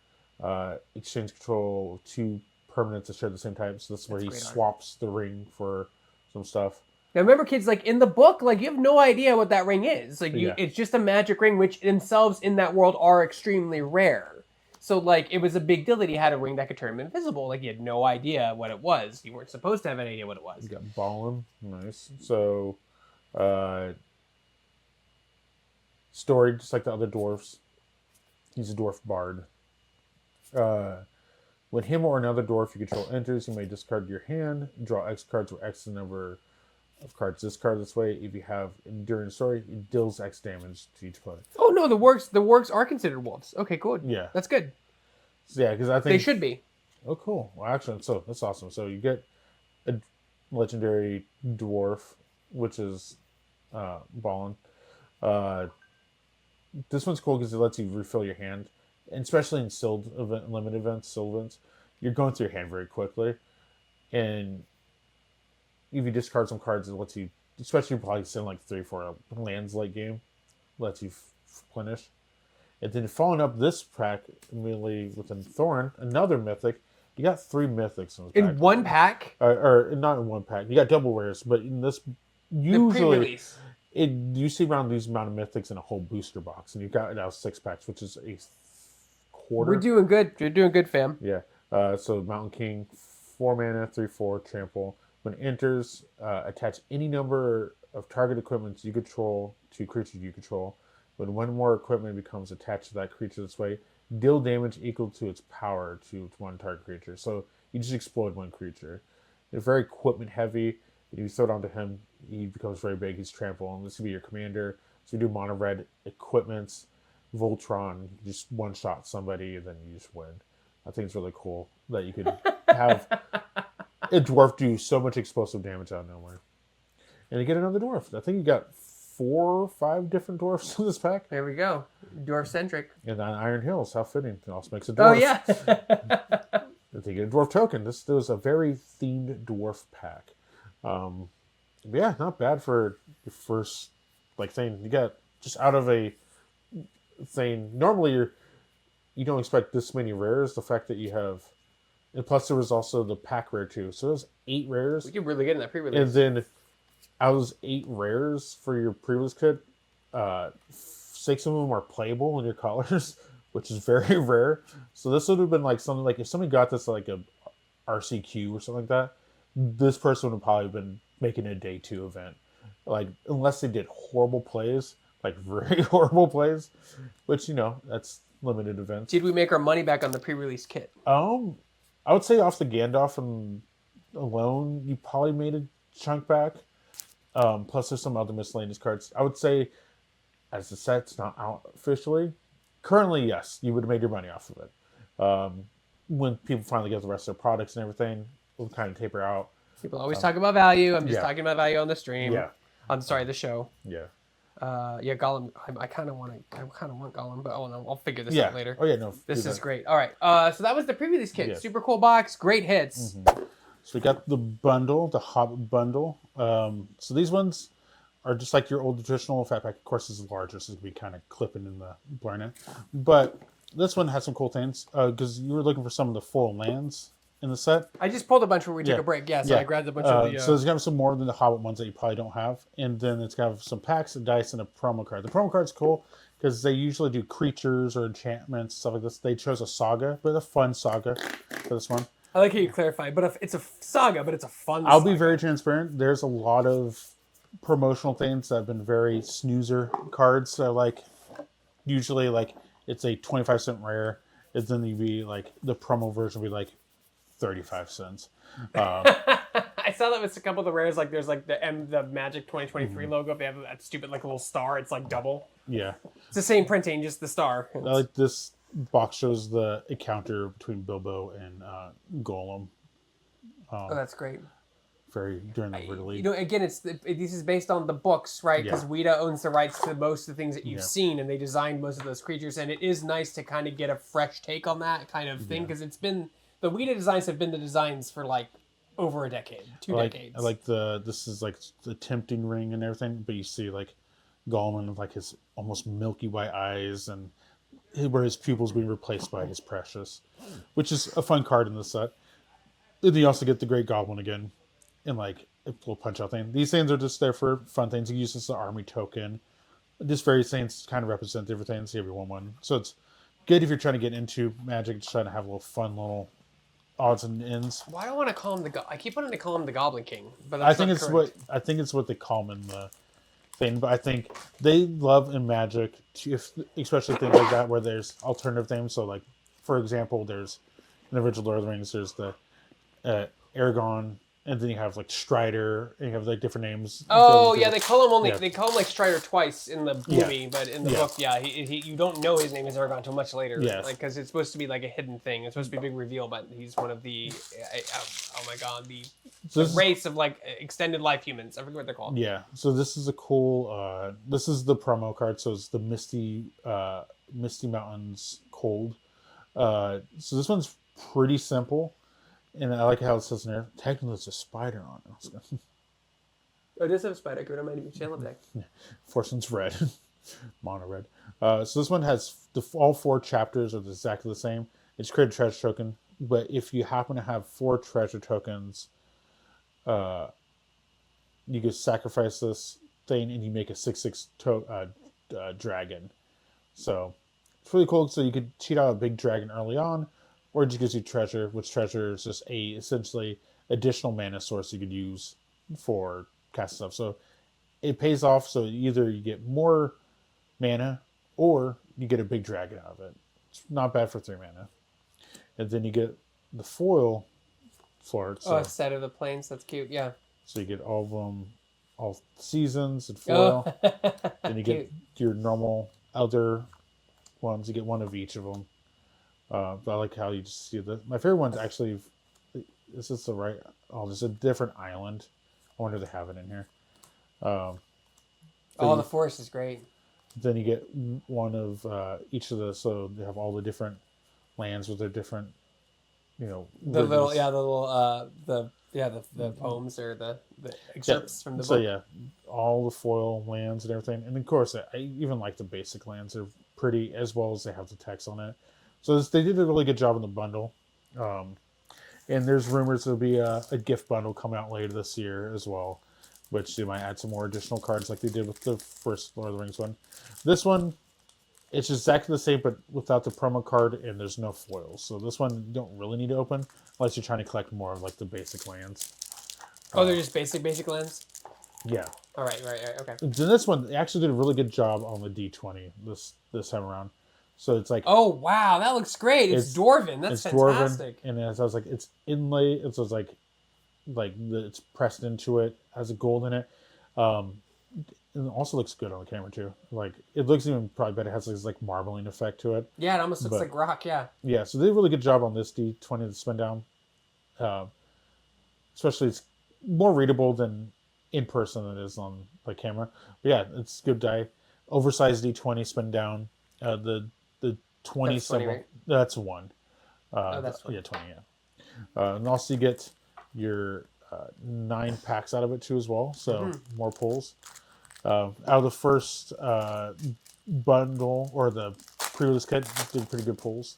Exchange control 2 permanents that share the same type. So this is where he swaps the ring for some stuff. Now remember, kids, in the book, you have no idea what that ring is. It's just a magic ring, which themselves in that world are extremely rare. So, it was a big deal that he had a ring that could turn him invisible. You had no idea what it was. You weren't supposed to have any idea what it was. You got Ballin. Nice. So, story, just like the other dwarfs. He's a dwarf bard. When him or another dwarf you control enters, you may discard your hand, draw X cards where X is the number of cards discarded this way. If you have Enduring Story, it deals X damage to each opponent. Oh no, the works are considered wolves. Okay, cool. Yeah. That's good. So, yeah, because I They think should be. oh, cool. Well, actually, so that's awesome. So you get a legendary dwarf, which is ballin. Uh, this one's cool because it lets you refill your hand, and especially in sealed event, limited events, sealed events, you're going through your hand very quickly, and if you discard some cards, it lets you, especially probably send like 3-4 lands late game, lets you replenish. And then following up this pack immediately within Thorn, another mythic. You got 3 mythics in this pack. In one pack? Or not in one pack. You got double rares, but in this The usually pre-release. you see around these amount of mythics in a whole booster box, and you've got now 6 packs, which is a quarter. We're doing good. You're doing good, fam. Yeah. So Mountain King, 4 mana, 3/4 trample. When it enters, attach any number of target equipment you control to creatures you control. When one more equipment becomes attached to that creature this way, deal damage equal to its power to one target creature. So you just explode one creature. They're very equipment heavy. If you throw it onto him, he becomes very big. He's trample, and this could be your commander. So you do mono red equipments, Voltron, you just one shot somebody, and then you just win. I think it's really cool that you could have a dwarf do so much explosive damage out of nowhere. And you get another dwarf. I think you got 4 or 5 different dwarfs in this pack. There we go. Dwarf centric. And on Iron Hills, how fitting. It also makes a Oh dwarf. yeah. If you get a dwarf token, this was a very themed dwarf pack. Yeah, not bad for your first thing. You got just out of a thing. Normally you don't expect this many rares. The fact that you have, and plus there was also the pack rare too. So it was 8 rares. We did really good in that pre-release. And then out of those 8 rares for your pre-release kit, 6 of them are playable in your colors, which is very rare. So this would have been like something like if somebody got this like a RCQ or something like that, this person would have probably been making a day 2 event. Like unless they did horrible plays, like very horrible plays, which that's limited events. Did we make our money back on the pre-release kit? I would say off the Gandalf and alone, you probably made a chunk back. Plus, there's some other miscellaneous cards. I would say, as the set's not out officially, currently, yes, you would have made your money off of it. When people finally get the rest of their products and everything, we'll kind of taper out. People always talk about value. I'm just yeah. talking about value on the stream. Yeah. I'm sorry, the show. Yeah. Yeah, Gollum. I kind of want Gollum, but I'll figure this Yeah. out later. Oh yeah, no. This do is that. great. All right. So that was the pre-release kit. Yeah. Super cool box. Great hits. Mm-hmm. So we got the bundle, the Hobbit bundle. So these ones are just like your old traditional fat pack. Of course, this is larger, so it's going to be kind of clipping in the blurring. But this one has some cool things because you were looking for some of the full lands in the set. I just pulled a bunch where we took Yeah. a break. Yeah, so I grabbed a bunch of the... So there's going to be some more than the Hobbit ones that you probably don't have. And then it's going to have some packs of dice and a promo card. The promo card's cool because they usually do creatures or enchantments, stuff like this. They chose a saga, but a fun saga for this one. I like how you clarified, but it's a saga, but it's a fun I'll saga. be very transparent. There's a lot of promotional things that have been very snoozer cards. So usually it's a 25-cent rare. And then you'd be the promo version would be 35 cents. I saw that with a couple of the rares. There's the Magic 2023 logo. They have that stupid little star. It's double. Yeah. It's the same printing, just the star. I like this box shows the encounter between Bilbo and Gollum. Oh, that's great. During the release. Again, this is based on the books, right? Because Yeah. Weta owns the rights to most of the things that you've Yeah. seen, and they designed most of those creatures. And it is nice to kind of get a fresh take on that kind of thing, because it's been the Weta designs have been the designs for over a decade, 2 decades. I like this is the tempting ring and everything, but you see Gollum with his almost milky white eyes and where his pupils being replaced by his precious, which is a fun card in the set. And you also get the Great Goblin again, and a little punch out thing. These things are just there for fun things. You use this as an army token. Just various things kind of represent different things. Every one. So it's good if you're trying to get into Magic, just trying to have a little fun little odds and ends. Why do I want to call him I keep wanting to call him the Goblin King, but I think it's what they call him in the thing. But I think they love in Magic, especially things like that where there's alternative things. So for example, there's in the original Lord of the Rings, there's the Aragorn and then you have like Strider, and you have like different names. Oh yeah, they call him Yeah. they call him like Strider twice in the movie, but in the Yeah. book, yeah, he you don't know his name is Aragorn until much later. Yes. Like because it's supposed to be like a hidden thing. It's supposed to be a big reveal, but he's one of the oh my god, the race of like extended life humans. I forget what they're called. Yeah. So this is a cool. This is the promo card. So it's the Misty Mountains Cold. So this one's pretty simple, and I like how it says in there. Technically, it's a spider on it. Oh, it does have a spider. Good on my channel deck. Fortune's red, mono red. So this one has all 4 chapters are exactly the same. It's create a treasure token, but if you happen to have 4 treasure tokens, you can sacrifice this thing and you make a 6/6 dragon. So it's really cool. So you could cheat out a big dragon early on, or it just gives you treasure, which treasure is just a essentially additional mana source you could use for casting stuff. So it pays off. So either you get more mana or you get a big dragon out of it. It's not bad for 3 mana. And then you get the foil for it. So, a set of the planes. That's cute. Yeah. So you get all of them, all seasons and foil. Then you get your normal other ones. You get one of each of them. But I like how you just see the. My favorite one's actually. Is this the right? Oh, there's a different island. I wonder if they have it in here. The forest is great. Then you get one of each of the. So they have all the different lands with their different. The poems or the excerpts from the book. So yeah, all the foil lands and everything, and of course I even like the basic lands. They're pretty, as well as they have the text on it. So they did a really good job in the bundle. And there's rumors there'll be a gift bundle come out later this year as well, which they might add some more additional cards like they did with the first Lord of the Rings one. This one, it's exactly the same, but without the promo card, and there's no foils. So this one you don't really need to open unless you're trying to collect more of like the basic lands. Oh, they're just basic lands? Yeah. All right, okay. Then this one, they actually did a really good job on the D20 this time around. So it's like, oh wow, that looks great. It's dwarven. That's fantastic. Dwarven, and as I was like, it's inlay. It's like it's pressed into it, has a gold in it. And it also looks good on the camera too. Like it looks even probably better. It has this like marbling effect to it. Yeah, it almost looks like rock. Yeah. Yeah, so they did a really good job on this D20 to spin down. Especially it's more readable than in person than it is on like camera. But yeah, it's good die. Oversized D20 spin down. The 20 that's 20, right? That's 1. That's 1. Yeah, 20. Yeah. And also you get your 9 packs out of it too as well. So more pulls. Out of the first bundle or the pre-release kit, did pretty good pulls.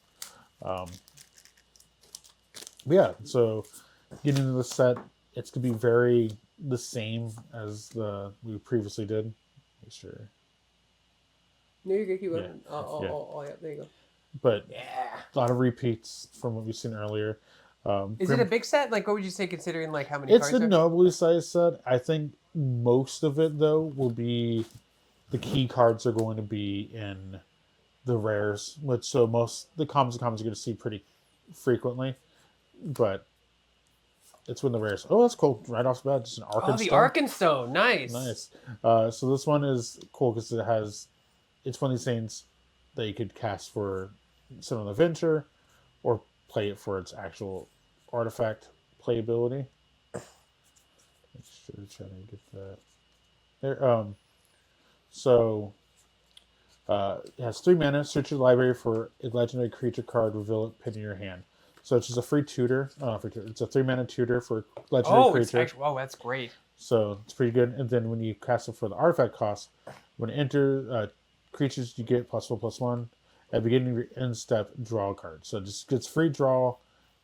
But yeah, so getting into the set, it's gonna be very the same as we previously did. Make sure. No, you're good. Keep going. Yeah. Oh, yeah, there you go. But a lot of repeats from what we've seen earlier. Is it a big set? Like, what would you say considering like how many it's cards a nobly sized set. I think most of it though will be the key cards are going to be in the rares, which so most the commons you're going to see pretty frequently, but it's when the rares. Oh, that's cool! Right off the bat, just an Arkenstone. Oh, the Arkenstone, nice. So this one is cool because it's one of these things that you could cast for some of the venture, or play it for its actual artifact playability. Make sure to try to get that there. It has 3 mana. Search your library for a legendary creature card. Reveal it. Pin in your hand. So it's just a free tutor. It's a 3 mana tutor for legendary creature. That's great. So it's pretty good. And then when you cast it for the artifact cost, when it enters creatures, you get +1/+1. At the beginning of your end step, draw a card. So it just gets free draw.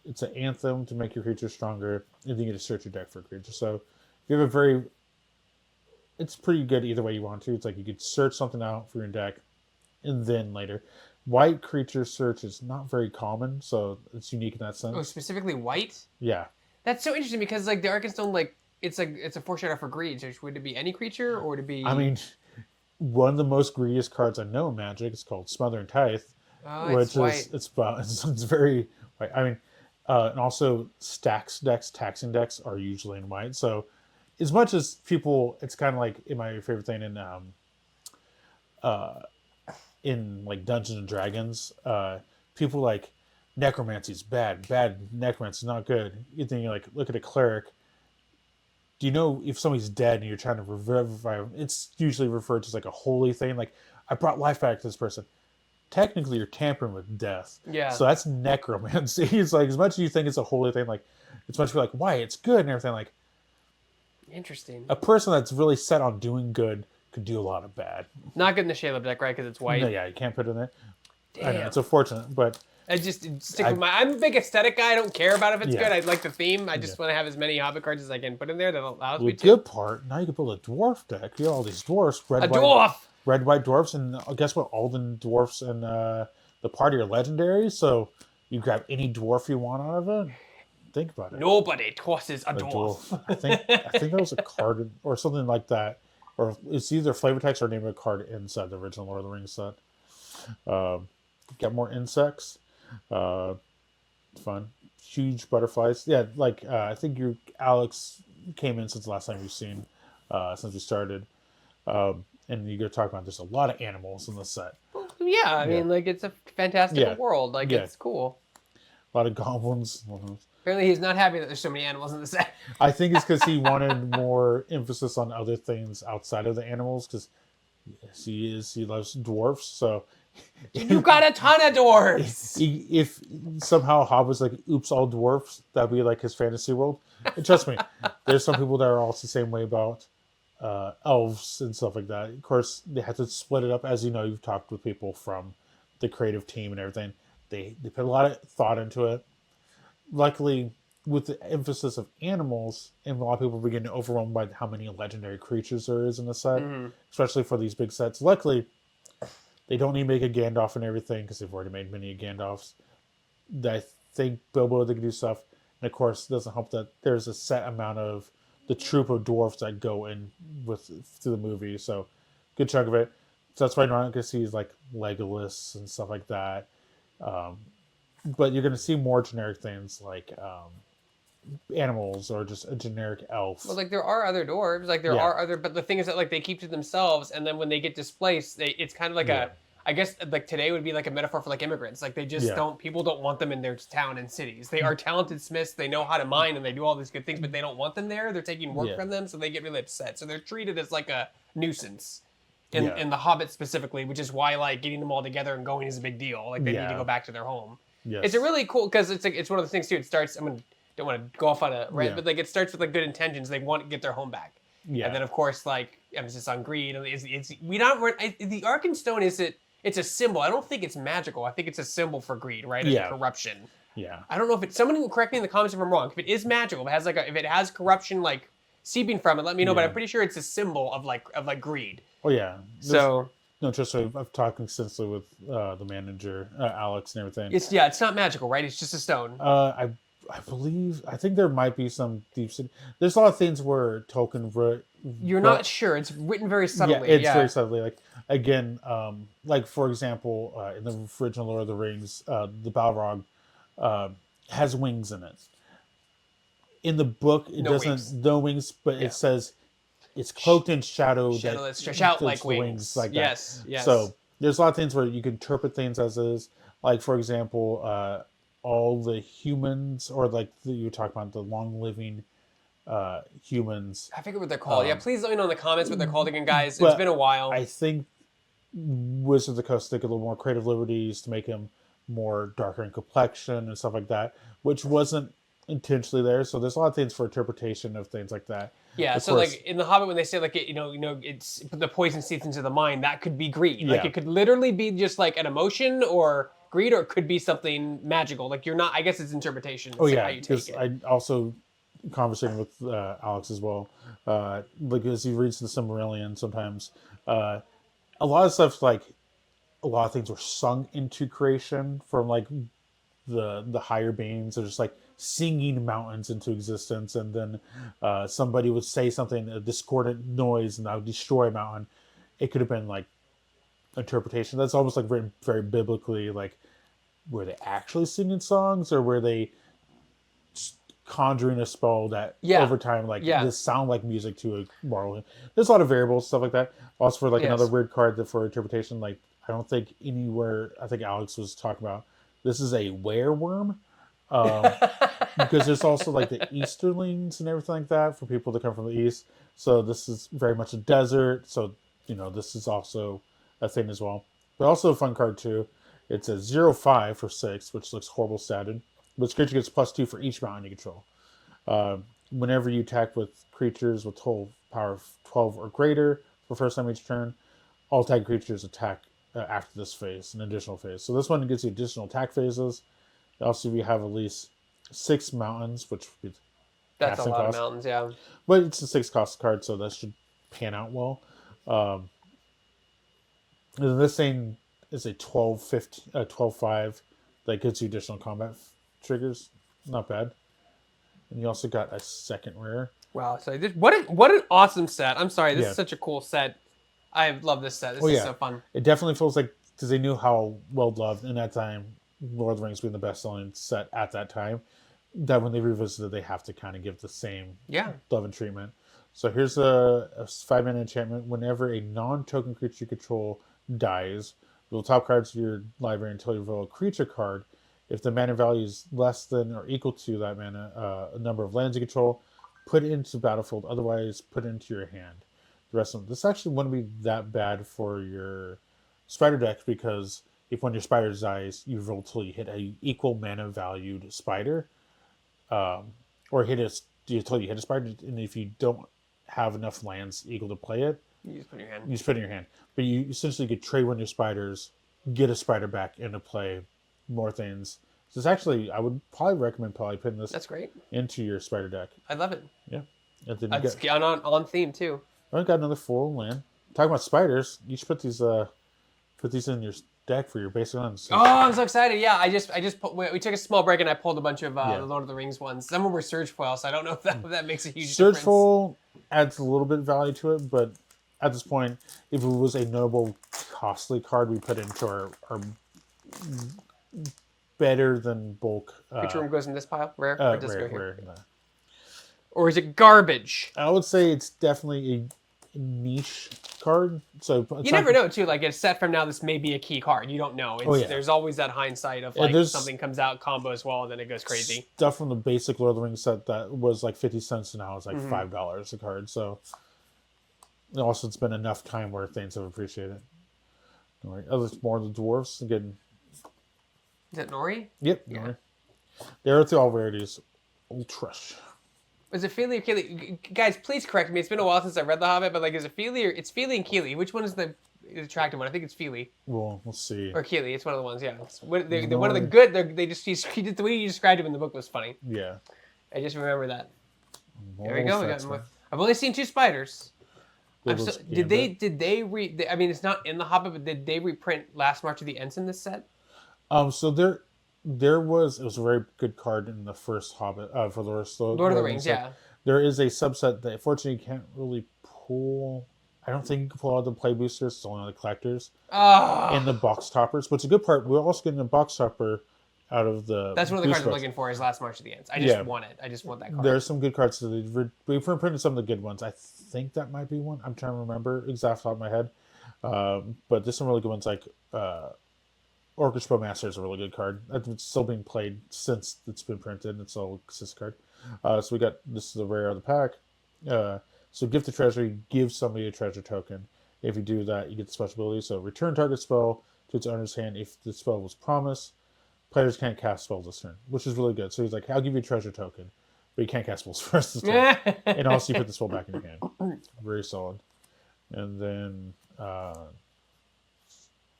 It's an anthem to make your creature stronger. And then you get to search your deck for a creature. So you have it's pretty good either way you want to. It's like you could search something out for your deck, and then later. White creature search is not very common, so it's unique in that sense. Oh, specifically white? Yeah. That's so interesting because like the Arkenstone, like it's a foreshadow for greed. So would it be any creature or would it be? I mean, one of the most greediest cards I know in Magic is called Smother and Tithe, which is white. It's very white. I mean, And also stacks decks, taxing decks are usually in white. So as much as people, it's kind of like in my favorite thing in like Dungeons and Dragons, people like necromancy is bad necromancy is not good. You think you like look at a cleric. Do you know if somebody's dead and you're trying to revive them? It's usually referred to as like a holy thing. Like I brought life back to this person. Technically, you're tampering with death. Yeah. So that's necromancy. It's like as much as you think it's a holy thing, like it's much like why it's good and everything. Like Interesting. a person that's really set on doing good could do a lot of bad. Not good in the Shaleb deck, right? Because it's white. No, yeah, you can't put it in there. Damn. I know it's unfortunate, but I just stick with my. I'm a big aesthetic guy. I don't care about if it's Yeah. good. I like the theme. I just want to have as many Hobbit cards as I can put in there that allows me the to. good part now you can build a dwarf deck. You have all these dwarfs, red white dwarfs, and guess what? All the dwarfs in the party are legendary. So you grab any dwarf you want out of it. Think about it. Nobody tosses a dwarf. I think that was a card or something like that, or it's either flavor text or name of a card inside the original Lord of the Rings set. Got more insects. Fun, huge butterflies. Yeah, like I think Alex came in since the last time you've seen, since we started, and you go talk about there's a lot of animals in the set. Yeah, I mean, like it's a fantastical world. Like it's cool. A lot of goblins. Apparently, he's not happy that there's so many animals in the set. I think it's because he wanted more emphasis on other things outside of the animals. Because he loves dwarfs. So You got a ton of dwarves. if somehow Hobbit was like, oops, all dwarfs, that'd be like his fantasy world. And trust me, there's some people that are also the same way about elves and stuff like that. Of course, they had to split it up. As you know, you've talked with people from the creative team and everything. They put a lot of thought into it. Luckily, with the emphasis of animals, and a lot of people begin to overwhelmed by how many legendary creatures there is in the set, especially for these big sets. Luckily, they don't need to make a Gandalf and everything because they've already made many Gandalfs. I think Bilbo, they can do stuff. And of course, it doesn't help that there's a set amount of the troop of dwarfs that go in through the movie. So, good chunk of it. So that's why you're not going to see like Legolas and stuff like that. But you're going to see more generic things like animals or just a generic elf. Well, like there are other dwarves, like there are other, but the thing is that like they keep to themselves, and then when they get displaced, it's kind of like I guess like today would be like a metaphor for like immigrants. Like they just people don't want them in their town and cities. They are talented smiths, they know how to mine, and they do all these good things, but they don't want them there. They're taking work from them, so they get really upset. So they're treated as like a nuisance. In the Hobbit specifically, which is why like getting them all together and going is a big deal. Like they need to go back to their home. Yes. It's a really cool because it's one of the things too. It starts. Don't want to go off on a rant, but like it starts with like good intentions. They want to get their home back, and then of course like emphasis on greed. And the Arkenstone it's a symbol. I don't think it's magical. I think it's a symbol for greed, right? And corruption. Yeah. I don't know if it's someone will correct me in the comments if I'm wrong. If it is magical, if it has corruption like seeping from it, let me know. But I'm pretty sure it's a symbol of like greed. Oh yeah. So. No, just so I've talked extensively with the manager, Alex, and everything. It's not magical, right? It's just a stone. I think there might be some deep. There's a lot of things where Tolkien wrote. You're not sure. It's written very subtly. Yeah, it's very subtly. Like again, like for example, in the original Lord of the Rings, the Balrog has wings in it. In the book, it doesn't. No wings, but it says it's cloaked in shadow. That stretch out like wings. Like that. Yes. So there's a lot of things where you can interpret things as is. Like for example, all the humans, or like you were talking about the long living humans. I forget what they're called. Please let me know in the comments what they're called again, guys. It's been a while. I think Wizards of the Coast took a little more creative liberties to make him more darker in complexion and stuff like that, which wasn't intentionally there. So there's a lot of things for interpretation of things like that. Yeah, of so course, like in The Hobbit, when they say like it's the poison seeps into the mind, that could be greed. Like it could literally be just like an emotion or greed, or it could be something magical. Like you're not. I guess it's interpretation. Oh yeah, how you take it. I also conversating with Alex as well, because he reads the Silmarillion sometimes. A lot of stuff, like a lot of things were sung into creation from like the higher beings. They're just like singing mountains into existence, and then somebody would say something, a discordant noise, and that would destroy a mountain. It could have been like interpretation. That's almost like written very biblically. Like, were they actually singing songs, or were they conjuring a spell that Yeah. over time, like Yeah. this sound like music to a mortal. There's a lot of variables, stuff like that. Also for like Yes. another weird card that for interpretation, like I don't think anywhere. I think Alex was talking about this is a wereworm. Because there's also like the Easterlings and everything like that for people that come from the East. So this is very much a desert. So, this is also a thing as well. But also a fun card too. It's a 0/5 for 6, which looks horrible statted. But this creature gets +2 for each mountain you control. Whenever you attack with creatures with total power of 12 or greater for first time each turn, all attack creatures attack after this phase, an additional phase. So this one gives you additional attack phases. Also, we have at least 6 mountains, which would be That's a casting lot cost. of mountains, yeah. But it's a 6 cost card, so that should pan out well. And this thing is a 12/5 that gives you additional combat triggers. Not bad. And you also got a second rare. Wow. So what an awesome set. I'm sorry. This Yeah. is such a cool set. I love this set. This is so fun. It definitely feels like, because they knew how well loved in that time, Lord of the Rings being the best selling set at that time, that when they revisited, they have to kind of give the same love and treatment. So here's a 5-mana enchantment. Whenever a non-token creature you control dies, reveal top cards of your library until you reveal a creature card. If the mana value is less than or equal to that mana, a number of lands you control, put it into the battlefield. Otherwise, put it into your hand. The rest of them. This actually wouldn't be that bad for your spider deck, because if one of your spiders dies, you roll till you hit a equal mana valued spider, or hit until you hit a spider. And if you don't have enough lands equal to play it, You just put it in your hand. you just put it in your hand. But you essentially could trade one of your spiders, get a spider back into play, more things. So it's actually, I would probably recommend putting this That's great. into your spider deck. I love it. Yeah. And then It's on theme too. I got another 4 land. Talking about spiders, you should put these in your deck for your basic lands. Oh, I'm so excited! Yeah, we took a small break and I pulled a bunch of the Lord of the Rings ones. Some were Surge Foil, so I don't know if that makes a huge Surge difference. Foil adds a little bit of value to it, but at this point, if it was a notable costly card, we put into our better than bulk. Creature room goes in this pile, rare, or does it go here? Rare. Or is it garbage? I would say it's definitely a niche card. So You never know too. Like a set from now, this may be a key card. You don't know. There's always that hindsight of like something comes out combo as well, and then it goes crazy. Stuff from the basic Lord of the Rings set that was like 50 cents, and now it's like $5 a card. So also, it's been enough time where things have appreciated. All right, more of the dwarves again. Is that Nori? Yep. Yeah. Nori. They're through all rarities. Ultrash. Is it Feely or Keely? Guys, please correct me. It's been a while since I read The Hobbit, but like, is it Feely or it's Feely and Keely? Which one is the attractive one? I think it's Feely. Well, we'll see. Or Keely. It's one of the ones. Yeah. They're one of the good. The way you described him in the book was funny. Yeah. I just remember that. More There we go. I've only seen 2 spiders. Did they I mean, it's not in The Hobbit, but did they reprint Last March of the Ents in this set? So it was a very good card in the first Hobbit for the Lord of the Rings. Yeah. There is a subset that unfortunately you can't really pull. I don't think you can pull out the play boosters. It's only on the collectors and the box toppers. But it's a good part. We're also getting a box topper out of the. That's one of the cards I'm looking for is Last March of the Ents. I just want it. I just want that card. There's some good cards. So we printed some of the good ones. I think that might be one. I'm trying to remember exactly off the top of my head. But there's some really good ones like Orchestra Master is a really good card. It's still being played since it's been printed. It's all a consistent card. So we got, this is the rare of the pack. So gift the treasure, give somebody a treasure token. If you do that, you get the special ability. So return target spell to its owner's hand if the spell was promised. Players can't cast spells this turn, which is really good. So he's like, I'll give you a treasure token, but you can't cast spells for the rest of the turn. And also you put the spell back in your hand. Very solid. And then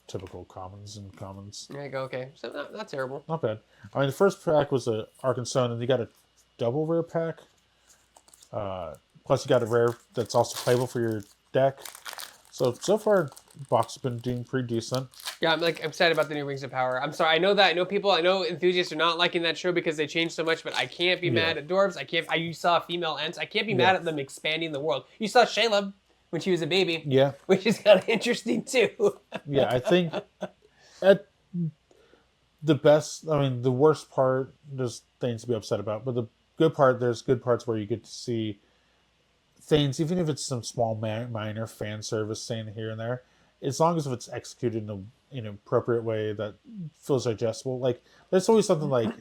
typical commons. There you go. Okay, so not terrible. Not bad. I mean, the first pack was a Ark and Stone, and you got a double rare pack. Plus, you got a rare that's also playable for your deck. So far, box has been doing pretty decent. Yeah, I'm excited about the new Rings of Power. I'm sorry. I know enthusiasts are not liking that show because they changed so much, but I can't be mad at dwarves. You saw female Ents. I can't be mad at them expanding the world. You saw Shelob when she was a baby. Yeah. Which is kind of interesting too. Yeah, I think at the best, I mean, the worst part, there's things to be upset about, but the there's good parts where you get to see things, even if it's some small minor fan service thing here and there, as long as if it's executed in an appropriate way that feels digestible. Like there's always something like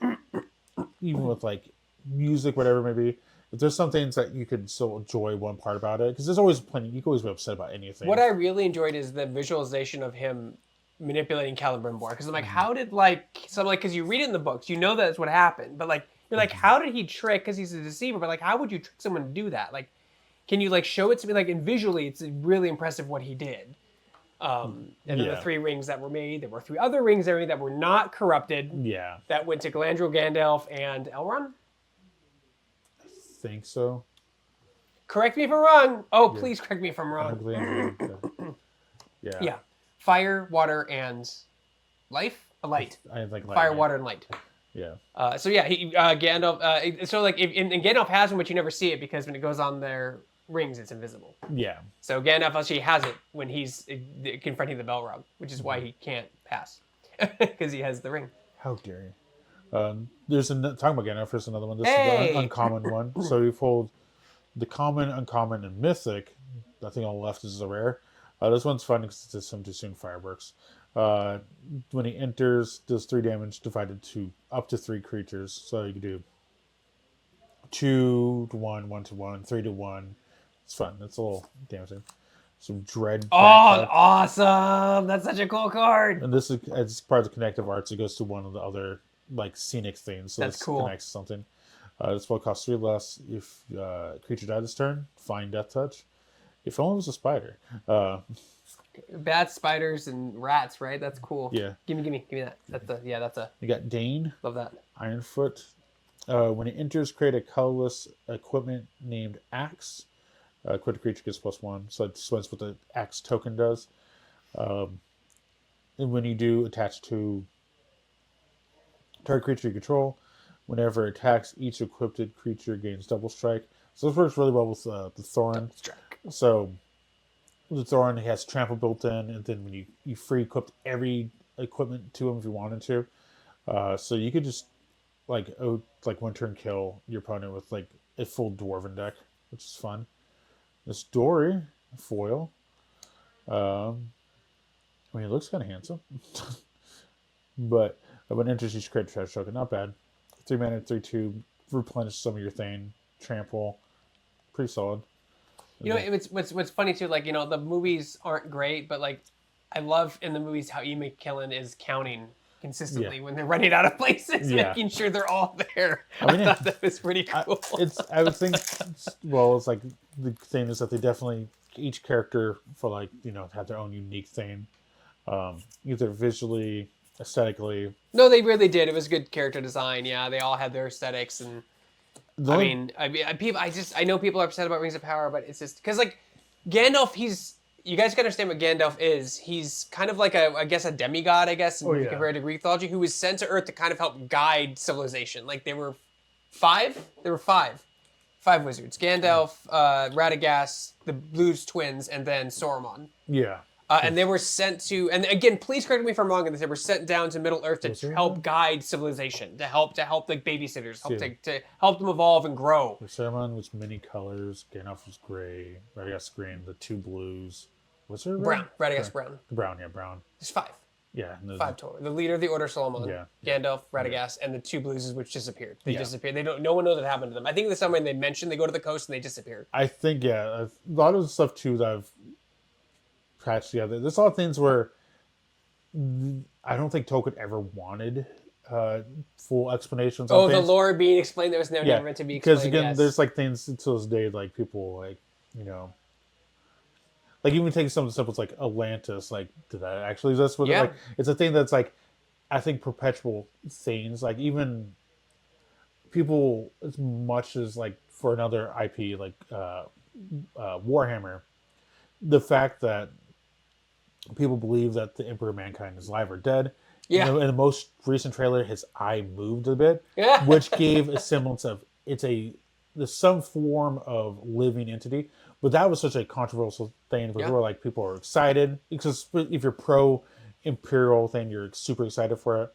even with like music, whatever it may be. If there's some things that you could still enjoy one part about it, because there's always plenty. You can always be upset about anything. What I really enjoyed is the visualization of him manipulating Celebrimbor, because I'm like, how did because you read it in the books, you know that's what happened, but like you're like, how did he trick? Because he's a deceiver, but like, how would you trick someone to do that? Like, can you like show it to me? Like, and visually, it's really impressive what he did. And then the 3 rings that were made, there were 3 other rings there that were not corrupted. Yeah, that went to Galadriel, Gandalf, and Elrond. I think so. Correct me if I'm wrong. Oh, please correct me if I'm wrong. Yeah. Fire, water, and life? Light. I think fire, water, and light. Yeah. So yeah, Gandalf. So like, and Gandalf has one, but you never see it because when it goes on their rings, it's invisible. Yeah. So Gandalf actually has it when he's confronting the Balrog, which is why he can't pass because he has the ring. How dare you? There's talking about Gandalf. There's another one. This is the uncommon one. So we pulled the common, uncommon, and mythic. I think on the left is the rare. This one's fun because it's him to soon fireworks. When he enters, does 3 damage divided to up to 3 creatures. So you can do 2 to 1, 1 to 1, 3 to 1. It's fun. It's a little damaging. Some dread. Oh, awesome! That's such a cool card. And this is as part of the connective arts. It goes to one of the other like scenic things. So that's this cool. Connects to something. This spell costs 3 less if creature died this turn. Flying Death Touch. If only it was a spider. Bats, spiders, and rats, right? That's cool. Yeah. Give me that. That's a. You got Dane. Love that. Ironfoot. When it enters, create a colorless equipment named Axe. Equipped creature gets +1. So that's what the Axe token does. And when you do, attach to target creature you control. Whenever it attacks, each equipped creature gains double strike. So this works really well with the Thorin. So the Thorin has trample built in, and then when you free equipped every equipment to him if you wanted to. So you could just like one turn kill your opponent with like a full dwarven deck, which is fun. This Dory foil. I mean, it looks kind of handsome, but when it enters, you create a treasure token. Not bad. 3 mana, 3/2, replenish some of your thing. Trample, pretty solid. You know, what's funny too. Like, you know, the movies aren't great, but like, I love in the movies how Ian McKellen is counting consistently when they're running out of places, making sure they're all there. I thought that was pretty cool. I would think. Well, it's like the thing is that they definitely each character for like have their own unique thing, either visually, aesthetically. No, they really did. It was good character design. Yeah, they all had their aesthetics, and I know people are upset about Rings of Power, but it's just because like Gandalf, you guys can understand what Gandalf is. He's kind of like a demigod, compared to Greek mythology, who was sent to Earth to kind of help guide civilization. Like there were five wizards: Gandalf, Radagast, the Blues twins, and then Sauron. Yeah. And they were sent to, and again, please correct me if I'm wrong in this. They were sent down to Middle Earth to help guide civilization, to help like babysitters, to help them evolve and grow. The Saruman was many colors. Gandalf was gray. Radagast green. The 2 blues. Was there brown? Radagast brown. Brown. There's 5. Yeah. 5 total. The leader of the Order Solomon. Yeah. Gandalf, Radagast, and the 2 blues which disappeared. They disappeared. No one knows what happened to them. I think there's someone they mentioned they go to the coast and they disappeared. I think a lot of the stuff too that I've patched together. There's a lot of things where I don't think Tolkien ever wanted full explanations. Oh, the lore being explained that was never meant to be explained. Because again, there's like things to this day, like people like like even taking something simple as like Atlantis, like did that actually exist? With it? Like it's a thing that's like I think perpetual things. Like even people as much as like for another IP like Warhammer, the fact that people believe that the Emperor of Mankind is alive or dead. Yeah. In the most recent trailer, his eye moved a bit, which gave a semblance of there's some form of living entity. But that was such a controversial thing where people are excited because if you're pro Imperial thing, you're super excited for it.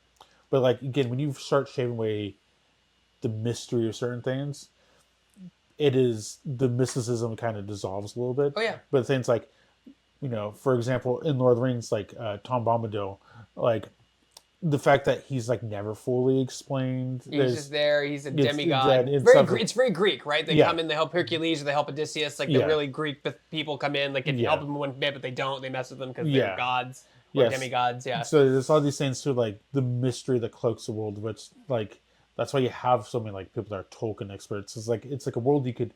But like again, when you start shaving away the mystery of certain things, it is the mysticism kind of dissolves a little bit. Oh yeah. But things like, for example, in Lord of the Rings, like Tom Bombadil, like the fact that he's like never fully explained. He's just there. He's a It's- demigod. yeah, it's very, something- it's very Greek, right? They Yeah. come in, they help Hercules, or they help Odysseus. Like Yeah. the really Greek people come in, like if you Yeah. help them one bit, but they don't, they mess with them because Yeah. they're gods or Yes. demigods. Yeah. So there's all these things too, like the mystery that cloaks the world, which like that's why you have so many like people that are Tolkien experts. It's like a world you could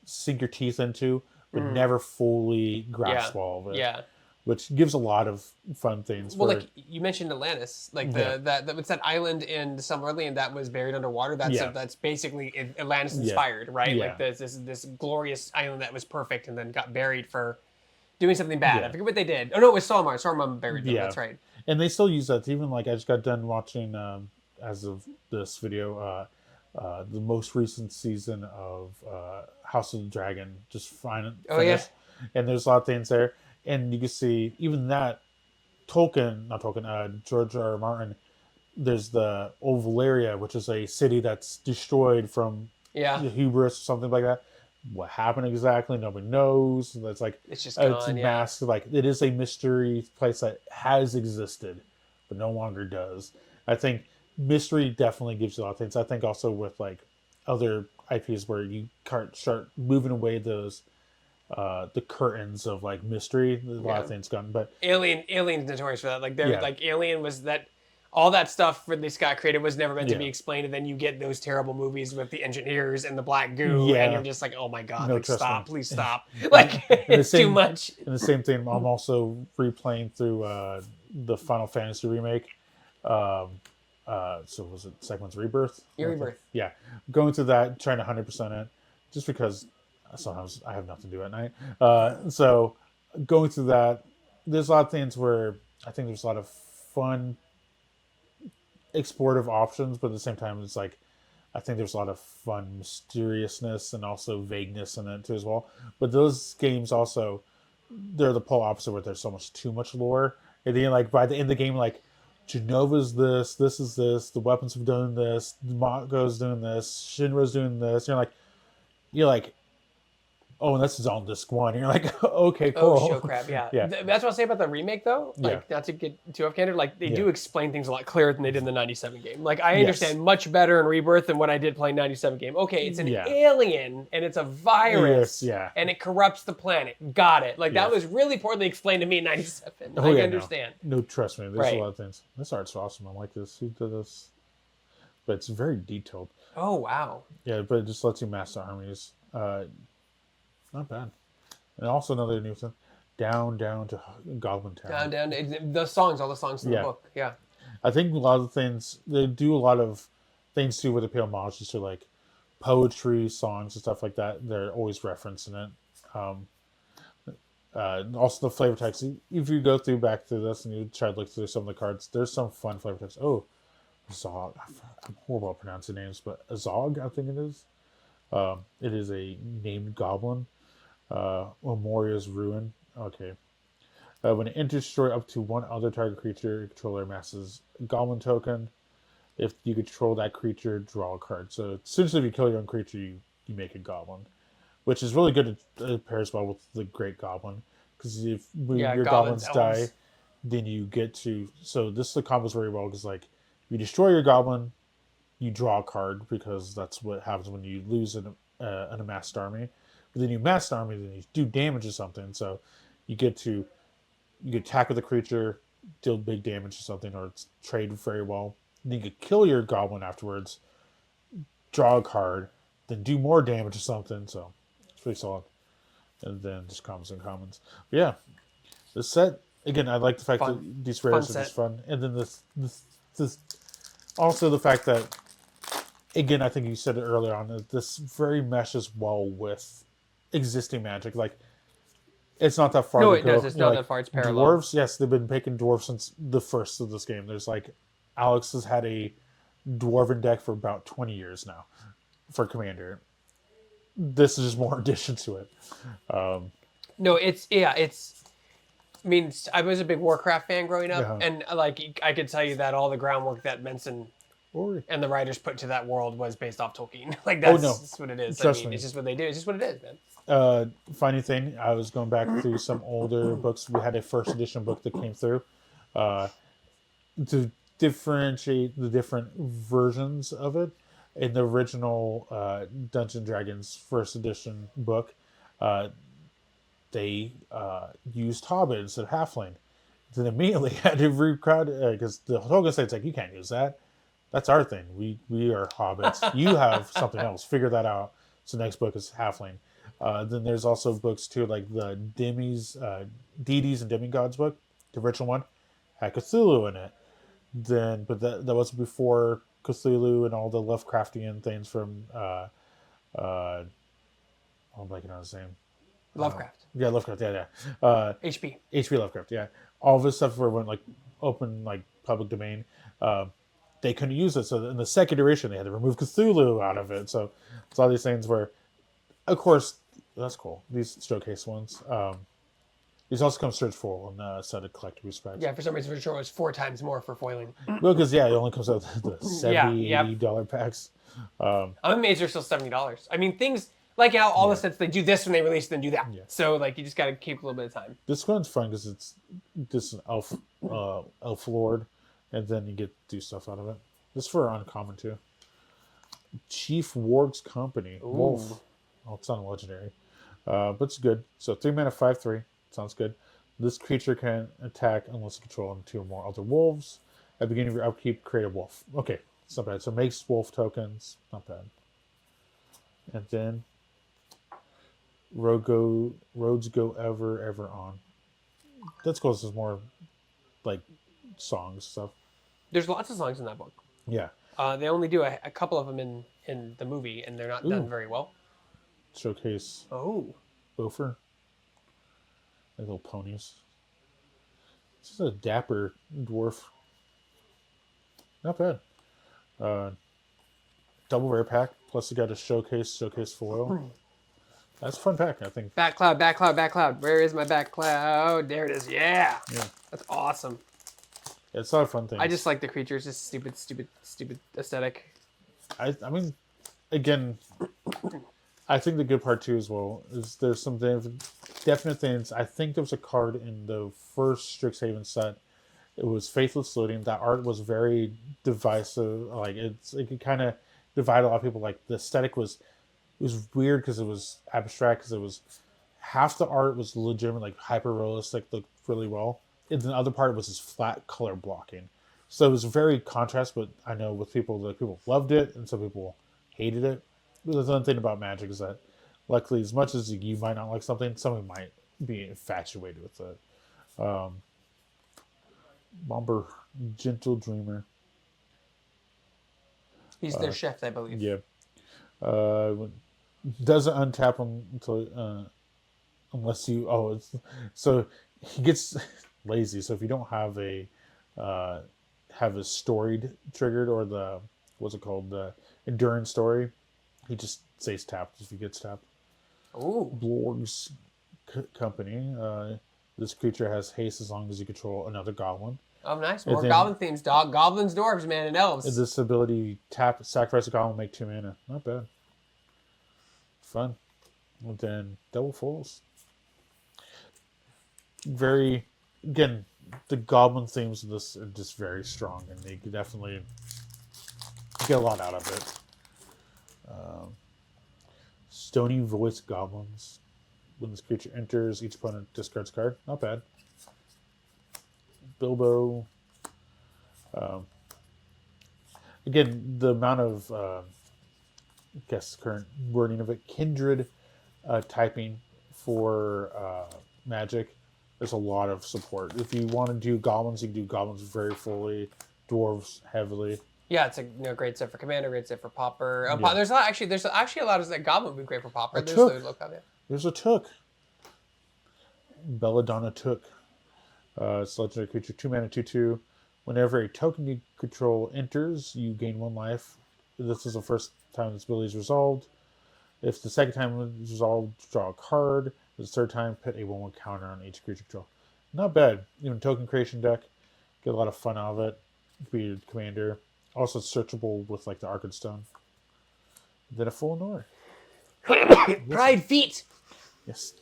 sink your teeth into, but never fully grasp all of it. Yeah. Which gives a lot of fun things. Well, where- like you mentioned Atlantis, like Yeah. that what's that island in Silmarillion that was buried underwater? That's basically Atlantis inspired, right? Yeah. Like this glorious island that was perfect and then got buried for doing something bad. Yeah. I forget what they did. Oh no, it was Saruman. Saruman buried them. Yeah. That's right. And they still use that. Even like I just got done watching, as of this video, the most recent season of House of the Dragon. Just finished. Oh, yeah. And there's a lot of things there, and you can see even that George R. R. Martin. There's the Old Valyria, which is a city that's destroyed from Yeah. the hubris or something like that. What happened exactly? Nobody knows. It's like It's just it's gone. Yeah. masked. Like it is a mystery place that has existed, but no longer does. I think mystery definitely gives you a lot of things. I think also with like other IPs where you start moving away those the curtains of like mystery. There's a lot of things gone, but Alien's notorious for that. Like they're Yeah. like Alien was that. All that stuff Ridley Scott created was never meant to Yeah. be explained, and then you get those terrible movies with the engineers and the black goo, Yeah. and you're just like, oh my god, No, like trust stop, me. please stop. Like it's too much. And the same thing, I'm also replaying through the Final Fantasy remake. So was it second one's Rebirth? Rebirth. Yeah, going through that, trying to 100% it, just because sometimes I have nothing to do at night. So going through that, there's a lot of things where I think there's a lot of fun explorative options, but at the same time, it's like I think there's a lot of fun mysteriousness and also vagueness in it too as well. But those games also, they're the polar opposite where there's so much too much lore. And then like by the end of the game, like Genova's this is this, the weapons have done this, Mako's doing this, Shinra's doing this. You're like, oh, and this is on disc one. And you're like, okay, cool. Oh, show crap, yeah. Yeah. That's what I'll say about the remake, though. Like, not to get too off candid, like they do explain things a lot clearer than they did in the '97 game. Like, I understand much better in Rebirth than what I did playing '97 game. Okay, it's an alien and it's a virus, and it corrupts the planet. Got it. Like that was really poorly explained to me in '97. I understand. No, trust me. There's a lot of things. This art's awesome. I like this. Who did this? But it's very detailed. Oh wow. Yeah, but it just lets you master armies. Not bad. And also another new thing, down to Goblin Town. Down to all the songs in the book. Yeah. I think a lot of things, they do a lot of things too where they pay homages to like poetry, songs, and stuff like that. They're always referencing it. Also the flavor text. If you go back through this and you try to look through some of the cards, there's some fun flavor text. Oh, Zog. I'm horrible at pronouncing names, but Azog, I think it is. It is a named goblin. Moria's Ruin. Okay. When it enters destroy up to one other target creature, your controller amasses a goblin token. If you control that creature, draw a card. So essentially, if you kill your own creature, you make a goblin, which is really good. It pairs well with the Great Goblin, because if your goblins die, then you get to. So this combos very well because like you destroy your goblin, you draw a card because that's what happens when you lose an amassed army. But then you mass army, then you do damage to something. So you get attack with the creature, deal big damage to something, or it's trade very well. Then you could kill your goblin afterwards, draw a card, then do more damage to something. So it's pretty solid. And then just commons and commons. But yeah, the set again. I like the fact that these rares are just fun, and then this also the fact that again, I think you said it earlier on that this very meshes well with existing Magic. Like, it's not that far. No, to it go. does. It's not that far. It's parallel. Dwarves, yes, they've been picking dwarves since the first of this game. There's like, Alex has had a dwarven deck for about 20 years now for Commander. This is just more addition to it. No, it's. I mean, I was a big Warcraft fan growing up, and like I could tell you that all the groundwork that Benson Ori. And the writers put to that world was based off Tolkien. Like Oh, that's no. just what it is. Trust me. It's just what they do. It's just what it is, man. Funny thing, I was going back through some older books. We had a first edition book that came through uh, to differentiate the different versions of it. In the original Dungeons Dragons first edition book, they used Hobbit instead of Halfling. Then immediately had to recrowd because the Tolkien state's like, you can't use that. That's our thing. We are hobbits. You have something else. Figure that out. So next book is Halfling. Then there's also books too, like the Deities and Demigods book. The original one had Cthulhu in it. But that was before Cthulhu and all the Lovecraftian things from. I'm blanking on his name. Lovecraft. Yeah, Lovecraft. Yeah. HP. H.P. Lovecraft. Yeah, all this stuff went like open, like public domain. They couldn't use it, so in the second iteration, they had to remove Cthulhu out of it. So it's all these things where, of course, that's cool. These showcase ones. These also come searchable in a set of collectible specs. Yeah, for some reason, for sure, it was 4 times more for foiling. Well, because it only comes out the $70, Yeah, $80 packs. I'm amazed they're still $70. I mean, things like how all the sets they do this when they release, then do that. Yeah. So like you just got to keep a little bit of time. This one's fun because it's just an elf lord, and then you get to do stuff out of it. This is for uncommon too. Chief Warg's Company. Ooh. Wolf. Oh, it's not legendary. But it's good. So 3 mana, 5/3. Sounds good. This creature can attack unless you control 2 or more other wolves. At the beginning of your upkeep, create a wolf. Okay, it's not bad. So makes wolf tokens. Not bad. And then roads go ever on. That's cool. This is more like songs stuff. There's lots of songs in that book. Yeah. They only do a couple of them in the movie, and they're not done very well. Showcase Oh. Bofer. Like little ponies. This is a dapper dwarf. Not bad. Double rare pack. Plus you got a showcase foil. That's a fun pack, I think. Back cloud. Where is my back cloud? There it is. Yeah. That's awesome. Yeah, it's a lot of fun things. I just like the creatures. Just stupid aesthetic. I mean, again, I think the good part too as well is there's some definite things. I think there was a card in the first Strixhaven set. It was Faithless Looting. That art was very divisive. Like it could kind of divide a lot of people. Like the aesthetic was weird because it was abstract. Because it was half the art was legitimate, like hyper realistic, looked really well, and the other part was just flat color blocking. So it was very contrast. But I know with people loved it and some people hated it. The other thing about Magic is that, luckily, as much as you might not like something, someone might be infatuated with it. Bomber, Gentle Dreamer. He's their chef, I believe. Yeah. Doesn't untap him until unless you. So he gets lazy. So if you don't have a storied triggered or the the endurance story, he just stays tapped if he gets tapped. Ooh. Blorg's Company. This creature has haste as long as you control another goblin. Oh, nice. More goblin themes, dog. Goblins, dwarves, man, and elves. This ability, sacrifice a goblin, make 2 mana. Not bad. Fun. And then double foils. Again, the goblin themes of this are just very strong, and they could definitely get a lot out of it. Stony Voice Goblins. When this creature enters, each opponent discards a card. Not bad. Bilbo. Again, the amount of, current wording of it. Kindred typing for Magic. There's a lot of support. If you want to do goblins, you can do goblins very fully. Dwarves heavily. Yeah, it's a great set for Commander, great set for Pauper. There's actually a lot of that Goblin would be great for Pauper. There's a Took. Belladonna Took. It's a legendary creature, 2 mana, 2/2. Whenever a token you control enters, you gain 1 life. This is the first time this ability is resolved. If the second time it's resolved, draw a card. The third time, put a 1/1 counter on each creature control. Not bad. Even token creation deck, get a lot of fun out of it. Be a commander. Also searchable with like the Arkenstone. Then a full Nord. Pride feet. Yes.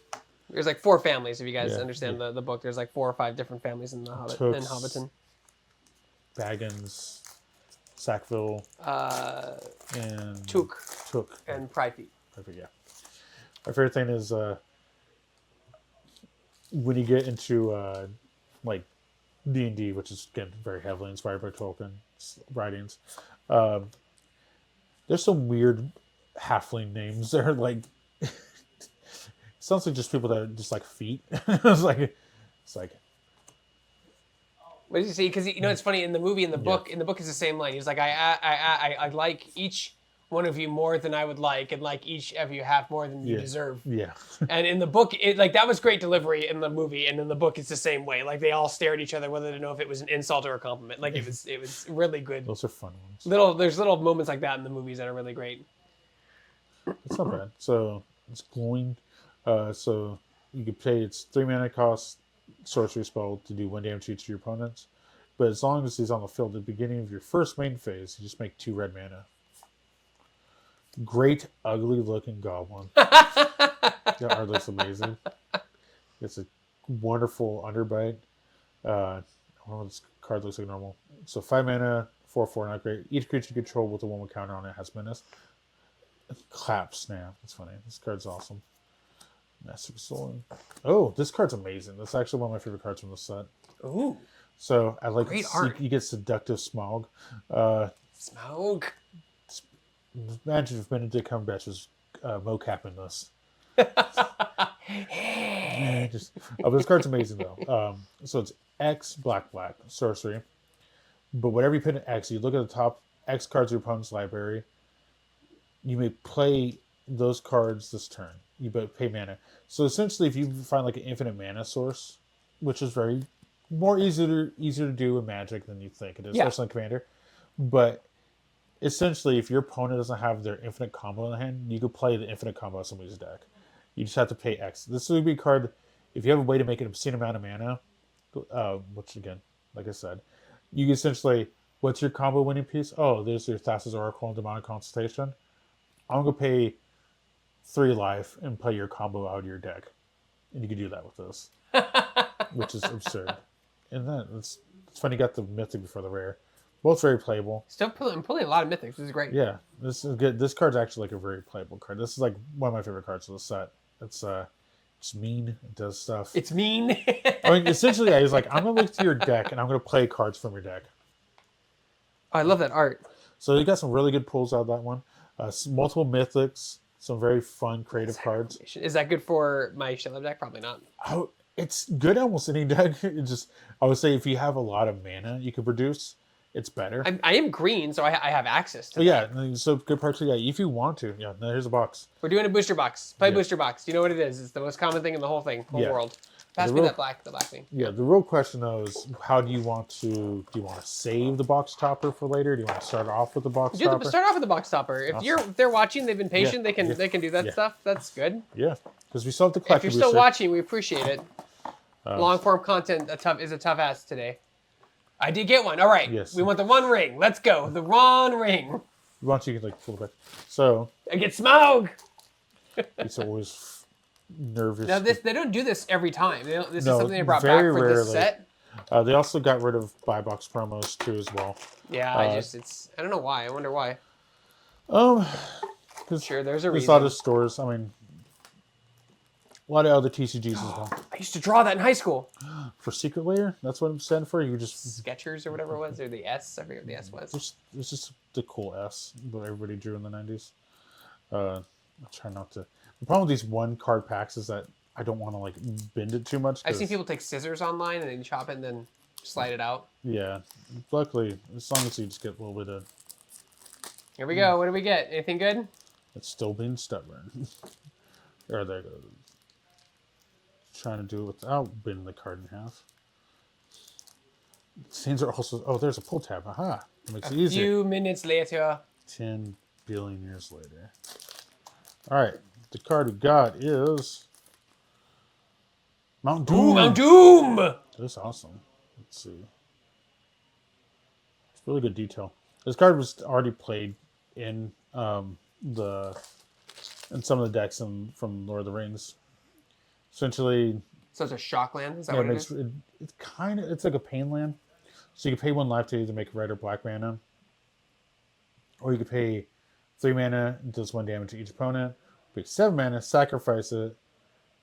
There's like 4 families, if you guys Yeah, understand the book. There's like 4 or 5 different families in the Hobbit Tooks. in Hobbiton. Baggins, Sackville, and Took and Pride feet. Perfect, yeah. My favorite thing is when you get into like D&D, which is again very heavily inspired by Tolkien's writings. There's some weird halfling names that are like sounds like just people that are just like feet. it's like What did you say? Because it's funny in the movie, in the book it's the same line. He's like, I like each one of you more than I would like, and like each of you have more than you deserve. Yeah. And in the book, that was great delivery in the movie, and in the book, it's the same way. Like they all stare at each other, whether to know if it was an insult or a compliment. Like it was really good. Those are fun ones. There's little moments like that in the movies that are really great. It's not bad. So it's glowing. So you could pay its 3 mana cost sorcery spell to do 1 damage to each of your opponents. But as long as he's on the field at the beginning of your first main phase, you just make 2 red mana. Great, ugly looking goblin. That art looks amazing. It's a wonderful underbite. This card looks like normal. So 5 mana, 4/4, not great. Each creature you control with a 1/1 counter on it has menace. Clap snap. That's funny. This card's awesome. Master of Soul. Oh, this card's amazing. That's actually one of my favorite cards from the set. Ooh. So I like Great art. You get Seductive Smaug. Smaug. Imagine if Benedict Cumberbatch was mocapping this. This card's amazing though. So it's X black sorcery. But whatever you put in X, you look at the top X cards of your opponent's library. You may play those cards this turn. You pay mana. So essentially, if you find like an infinite mana source, which is very more easier to do in Magic than you think it is, especially in Commander. But essentially, if your opponent doesn't have their infinite combo in the hand, you could play the infinite combo of somebody's deck. You just have to pay X. This would be a card, if you have a way to make an obscene amount of mana, which again, like I said, you can essentially, what's your combo winning piece? Oh, there's your Thassa's Oracle and Demonic Consultation. I'm going to pay 3 life and play your combo out of your deck. And you can do that with this, which is absurd. And then it's funny, you got the Mythic before the Rare. Both very playable. I'm pulling a lot of Mythics. This is great. Yeah, this is good. This card's actually like a very playable card. This is like one of my favorite cards of the set. It's mean. It does stuff. It's mean. I mean, essentially, I was like, I'm going to look to your deck and I'm going to play cards from your deck. Oh, I love that art. So you got some really good pulls out of that one. Multiple Mythics. Some very fun, creative cards. Is that good for my Shellac deck? Probably not. Oh, it's good almost any deck. I would say if you have a lot of mana you can produce, it's better. I am green, so I have access to that. So good parts of if you want to. Yeah, here's a box. We're doing a booster box. Play booster box. Do you know what it is? It's the most common thing in the whole world. Pass me the black thing. Yeah, the real question though is how do you want to save the box topper for later? Do you want to start off with the box topper? Start off with the box topper. If they're watching, they've been patient, they can do that stuff. That's good. Yeah. Because we still have the collector If you're still watching, we appreciate it. Long form content is a tough ask today. I did get one. All right. Yes. We want the one ring. Let's go. The one ring. Once you can pull it back. So I get Smaug. It's always nervous. Now they don't do this every time. This is something they brought back for rarely. this set. They also got rid of buy box promos too as well. Yeah, I don't know why. I wonder why. Because sure, there's a there's reason. a lot of stores. I mean, a lot of other TCGs as well. I used to draw that in high school. For Secret Layer, that's what I'm saying for. You just Sketchers or whatever it was, or the S. I forget what the S was. It's just the cool S that everybody drew in the 90s. I'll try not to. The problem with these one card packs is that I don't want to like bend it too much. I've seen people take scissors online and then chop it and then slide it out. Yeah, luckily, as long as you just get a little bit of. Here we go. What do we get? Anything good? It's still being stubborn. There it goes. Trying to do it without bending the card in half. Scenes are also. Oh, there's a pull tab. Aha! That makes it easier. A few minutes later. 10 billion years later. All right, the card we got is Mount Doom. Ooh, Mount Doom! That's awesome. Let's see. It's really good detail. This card was already played in the in some of the decks from Lord of the Rings. Essentially, So it's a shock land. Is that yeah, what it is? it's kind of it's like a pain land. So you can pay 1 life to either make red or black mana, or you could pay 3 mana and does 1 damage to each opponent. Pay 7 mana, sacrifice it,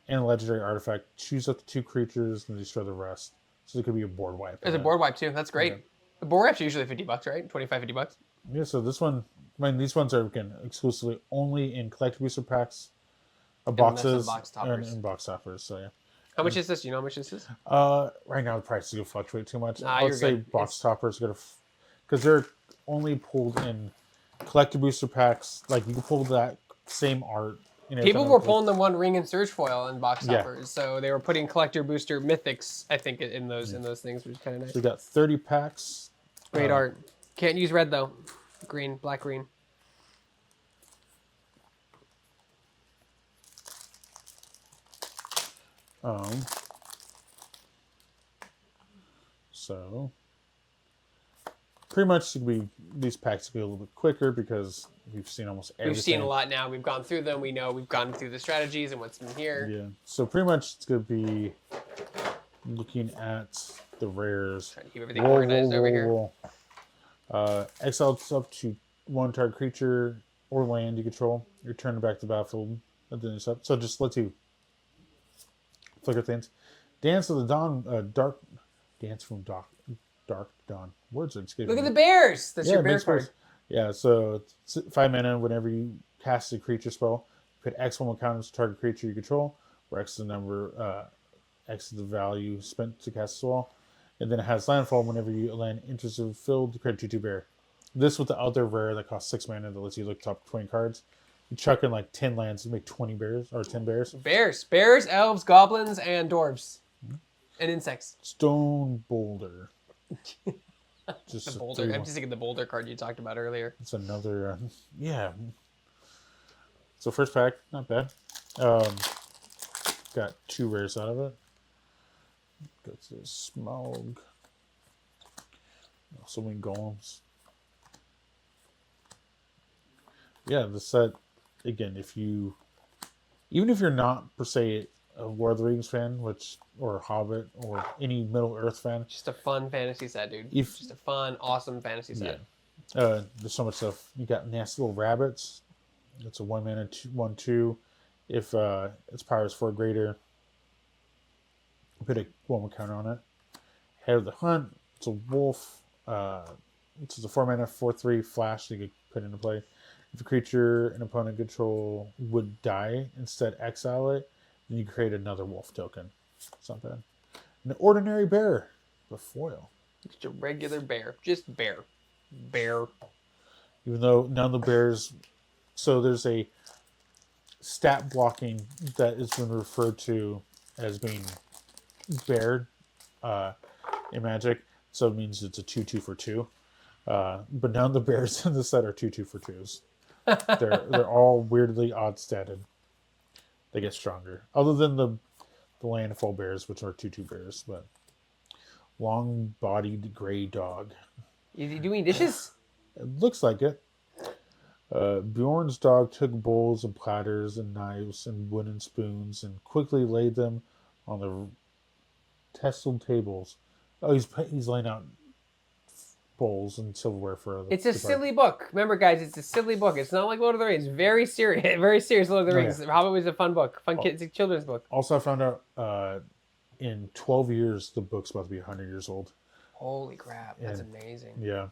and a legendary artifact. Choose up to 2 creatures and destroy the rest. So it could be a board wipe. It's a board wipe too. That's great. Yeah. The board wipe's usually $50, right? 25, $50. Yeah, so this one, I mean, these ones are again exclusively only in collector booster packs, boxes, box toppers. and box toppers. So yeah. How much is this? Do you know how much this is? Right now the prices will fluctuate too much. Nah, I would say good. box toppers gonna, because they're only pulled in collector booster packs. Like you can pull that same art. People were pulling the One Ring and Surge foil in box Yeah. toppers, so they were putting collector booster mythics, I think, in those things, which is kind of nice. So we got 30 packs. Great art. Can't use red though. Green, black, green. So pretty much these packs will be a little bit quicker because we've seen almost everything. We've seen a lot now. We've gone through them. We know we've gone through the strategies and what's in here. Yeah. So pretty much it's gonna be looking at the rares. Trying to keep everything organized over here. Exile up to 1 target creature or land you control. Return it back to the battlefield. So just lets you flicker things. Dance of the Dawn, dark dance from dark dawn. Words are escaping Look at me. the bears. That's Yeah, your it bear makes card. sense. Yeah, so it's 5 mana. Whenever you cast a creature spell, put X one counters to target creature you control, where X is the number, X is the value spent to cast a spell. And then it has landfall whenever you land enters a field to create 2/2 bear. This with the other rare that costs 6 mana that lets you look top 20 cards. You chuck in like 10 lands to make 20 bears or 10 bears. Bears, elves, goblins, and dwarves, and insects. Stone Boulder. Just The boulder. I'm just thinking the boulder card you talked about earlier. It's another, yeah. So first pack, not bad. Got 2 rares out of it. Got the Smaug. So many golems. Yeah, the set, again, even if you're not per se a Lord of the Rings fan, or Hobbit, or any Middle Earth fan. Just a fun fantasy set, dude. Just a fun, awesome fantasy set. Yeah. There's so much stuff. You got nasty little rabbits. It's a 1 mana 1/2. If its power is 4 greater, put a 1 counter on it. Head of the Hunt. It's a wolf. It's a 4 mana 4/3 flash that you could put into play. If a creature an opponent control would die, instead exile it, then you create another wolf token. It's not bad. An ordinary bear, the foil. Just a regular bear. Just bear. Bear. Even though none of the bears, so there's a stat blocking that has been referred to as being bear in Magic. So it means it's a 2/2 for 2. But none of the bears in the set are 2/2 for 2s. They're all weirdly odd statted. They get stronger, other than the landfall bears, which are 2/2 bears. But long-bodied gray dog. Is he doing dishes? It looks like it. Bjorn's dog took bowls and platters and knives and wooden spoons and quickly laid them on the tesseled tables. Oh, he's laying out bowls and silverware for It's a silly book. Remember, guys, it's a silly book. It's not like Lord of the Rings. Very serious, very serious Lord of the Rings. Hobbit was a fun book, kids, children's book. Also, I found out in 12 years the book's about to be 100 years old. Holy crap, that's amazing. Yeah.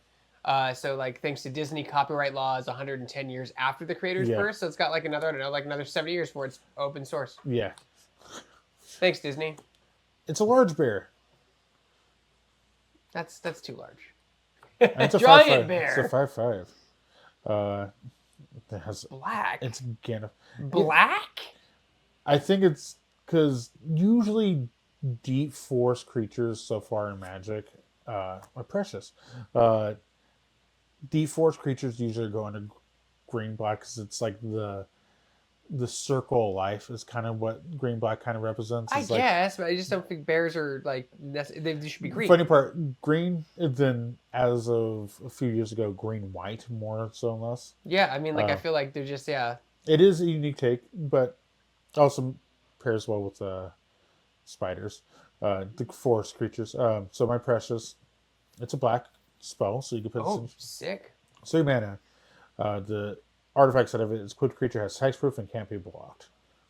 So, like, thanks to Disney, copyright law is 110 years after the creator's birth. So it's got like another 70 years before it's open source. Yeah. Thanks, Disney. It's a large bear. That's too large. It's a Giant 5/5. bear. It's a 5/5. It has Black. It's Gandalf. Black? I think it's because usually deep forest creatures so far in Magic are precious. Deep forest creatures usually go into green black because it's like the circle of life is kind of what green black kind of represents. I It's like guess, but I just don't think bears are like they should be green. funny part, green. And then as of a few years ago, green white more so and less. Yeah, I mean, like I Uh, feel like they're just it is a unique take, but also pairs well with spiders, the forest creatures. So my precious, it's a black spell, so you can put this Oh, in sick. 3 mana. The artifact side of it is equipped creature has hexproof and can't be blocked,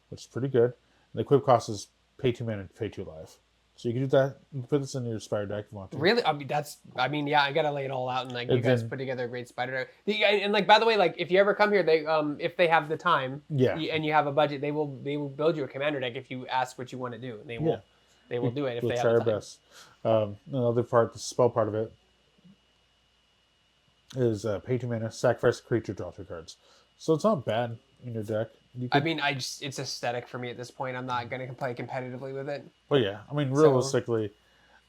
which is pretty good. And the equip cost is pay 2 mana, pay 2 life. So you can do that. You can put this in your spider deck if you want to. Really? I mean, yeah, I gotta lay it all out, and like you And guys then- put together a great spider deck. And like, by the way, like if you ever come here, they if they have the time, Yeah. and you have a budget, they will build you a commander deck if you ask what you want to do, and they will do it if We'll they try have our the time. best. Another part, the spell part of it, is pay 2 mana, sacrifice a creature, draw 2 cards. So it's not bad in your deck. You I could, mean, it's aesthetic for me at this point. I'm not gonna play competitively with it. well, yeah. I mean, realistically,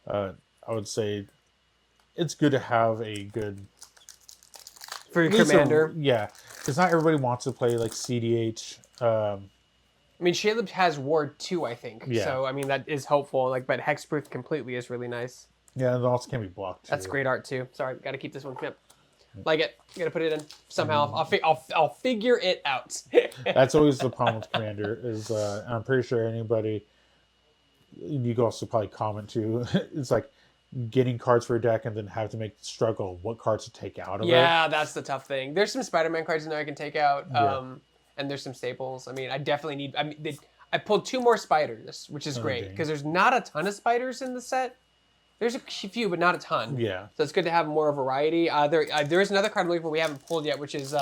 I would say it's good to have a good For your at least commander, yeah, because not everybody wants to play like CDH. I mean, Caleb has Ward 2, I think. Yeah. So I mean, that is helpful. Like, but Hexproof completely is really nice. Yeah, and it also can be blocked. Too. That's great art too. Sorry, got to keep this one. Yep. Like it. Gotta put it in somehow. I'll figure it out. That's always the problem with Commander. Is I'm pretty sure anybody. You can also probably comment too. It's like getting cards for your deck and then have to make the struggle of what cards to take out of it. Yeah, that's the tough thing. There's some Spider-Man cards in there I can take out. Yeah. And there's some staples. I mean, I definitely need. I mean, I pulled 2 more spiders, which is great dang. because there's not a ton of spiders in the set. There's a few, but not a ton. Yeah. So it's good to have more variety. There is another card I believe we haven't pulled yet, which is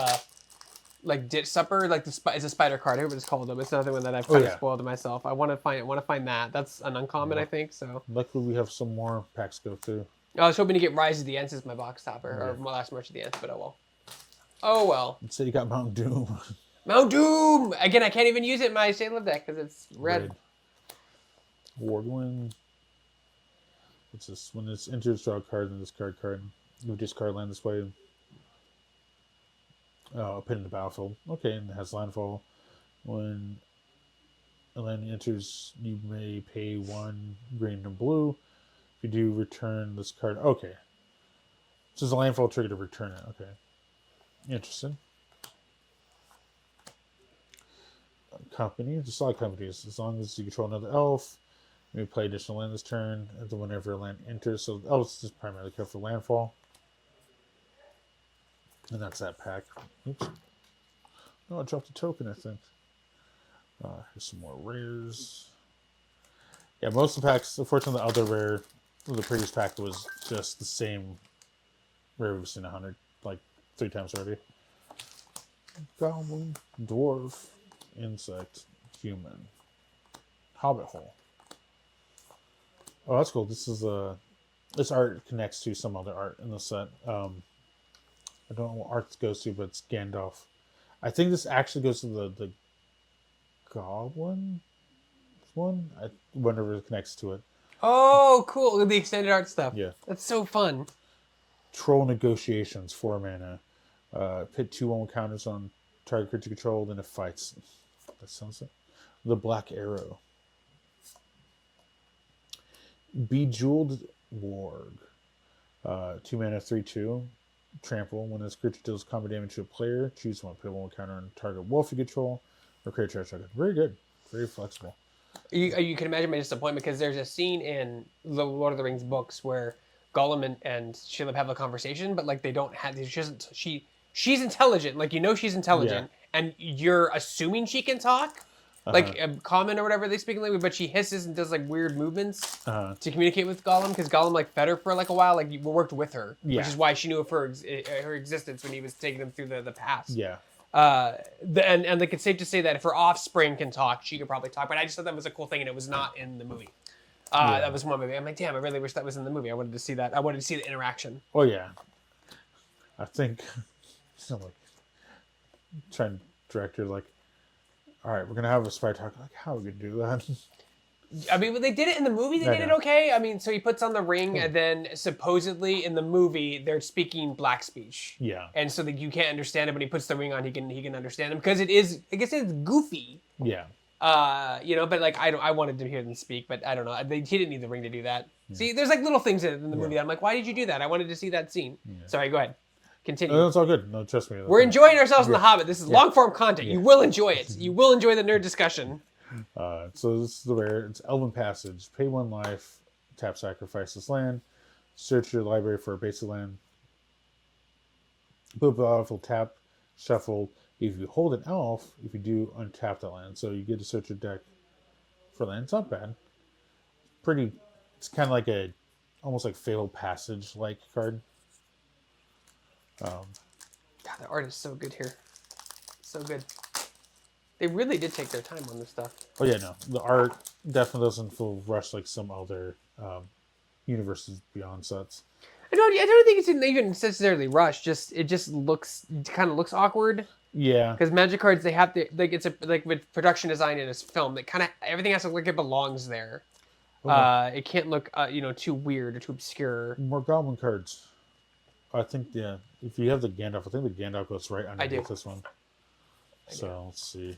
like Ditch Supper. Like it's a spider card. Everybody's called them. It's another one that I've kind of spoiled myself. I want to find that. That's an uncommon, I think. So Luckily, we have some more packs to go through. I was hoping to get Rise of the Ents as my box topper or my last March of the Ents, but oh well. Oh well. So you got Mount Doom. Mount Doom! Again, I can't even use it in my State Live deck because it's red. Wardwind. What's this? When it's enters, draw a card, then discard card. Move discard land this way. Oh, put in the battlefield. Okay, and it has landfall. When a land enters, you may pay 1 green and blue. If you do, return this card. Okay. So it's a landfall trigger to return it. Okay. Interesting. Company, just like companies. As long as you control another elf, you may play additional land this turn. And then whenever a land enters, so elves just primarily care for landfall. And that's that pack. Oops. Oh, I dropped a token, I think. Here's some more rares. Yeah, most of the packs, unfortunately, the other rare, the previous pack was just the same rare we've seen 100, like 3 times already. Goblin, dwarf, insect, human, hobbit hole. Oh, that's cool. This is this art connects to some other art in the set. I don't know what art this goes to, but it's Gandalf. I think this actually goes to the goblin one. Whenever it connects to it. Oh, cool. The extended art stuff. Yeah. That's so fun. Troll Negotiations, 4 mana. Pit 2/1 counters on target creature control, then it fights. That sounds like the Black Arrow. Bejeweled Warg. 2 mana, 3/2. Trample. When this creature deals combat damage to a player, choose one. Put 1 counter on target wolf you control, or create trash target. Very good. Very flexible. You can imagine my disappointment because there's a scene in the Lord of the Rings books where Gollum and Shelob have a conversation, but like they don't have. She's intelligent, like she's intelligent, and you're assuming she can talk, like common or whatever they speak in language, but she hisses and does like weird movements to communicate with Gollum because Gollum like fed her for like a while, like worked with her, which is why she knew of her existence when he was taking them through the past. Yeah. And like it's safe to say that if her offspring can talk, she could probably talk. But I just thought that was a cool thing, and it was not in the movie. That was one movie. I'm like, damn, I really wish that was in the movie. I wanted to see that. I wanted to see the interaction. Oh yeah. I think I'm like trying to direct her like, all right, we're gonna have a spy talk. Like, how are we gonna do that? I mean, when they did it in the movie, they did it okay. I mean, so he puts on the ring, and then supposedly in the movie they're speaking black speech. Yeah. And so that you can't understand it. When he puts the ring on, he can understand them because it is. I guess it's goofy. Yeah. But like I wanted to hear them speak, but I don't know. He didn't need the ring to do that. Yeah. See, there's like little things in the movie that I'm like, why did you do that? I wanted to see that scene. Yeah. Sorry, go ahead. Continue. No, it's all good. No, trust me. We're enjoying ourselves in The Hobbit. This is long form content. You will enjoy it. You will enjoy the nerd discussion. So this is the rare. It's Elven Passage. Pay 1 life. Tap, sacrifice this land. Search your library for a basic land. Put battlefield, tap, shuffle. If you hold an elf, if you do, untap that land. So you get to search your deck for land. It's not bad. Pretty. It's kind of like almost like Fatal Passage like card. God, the art is so good here. So good. They really did take their time on this stuff. Oh yeah, no, the art definitely doesn't feel rushed like some other universes beyond sets. I don't think it's even necessarily rushed. It just kind of looks awkward. Yeah. Because Magic cards, they have to with production design in this film, that kind of everything has to look like it belongs there. It can't look too weird or too obscure. More goblin cards. I think if you have the Gandalf, I think the Gandalf goes right underneath this one. So let's see.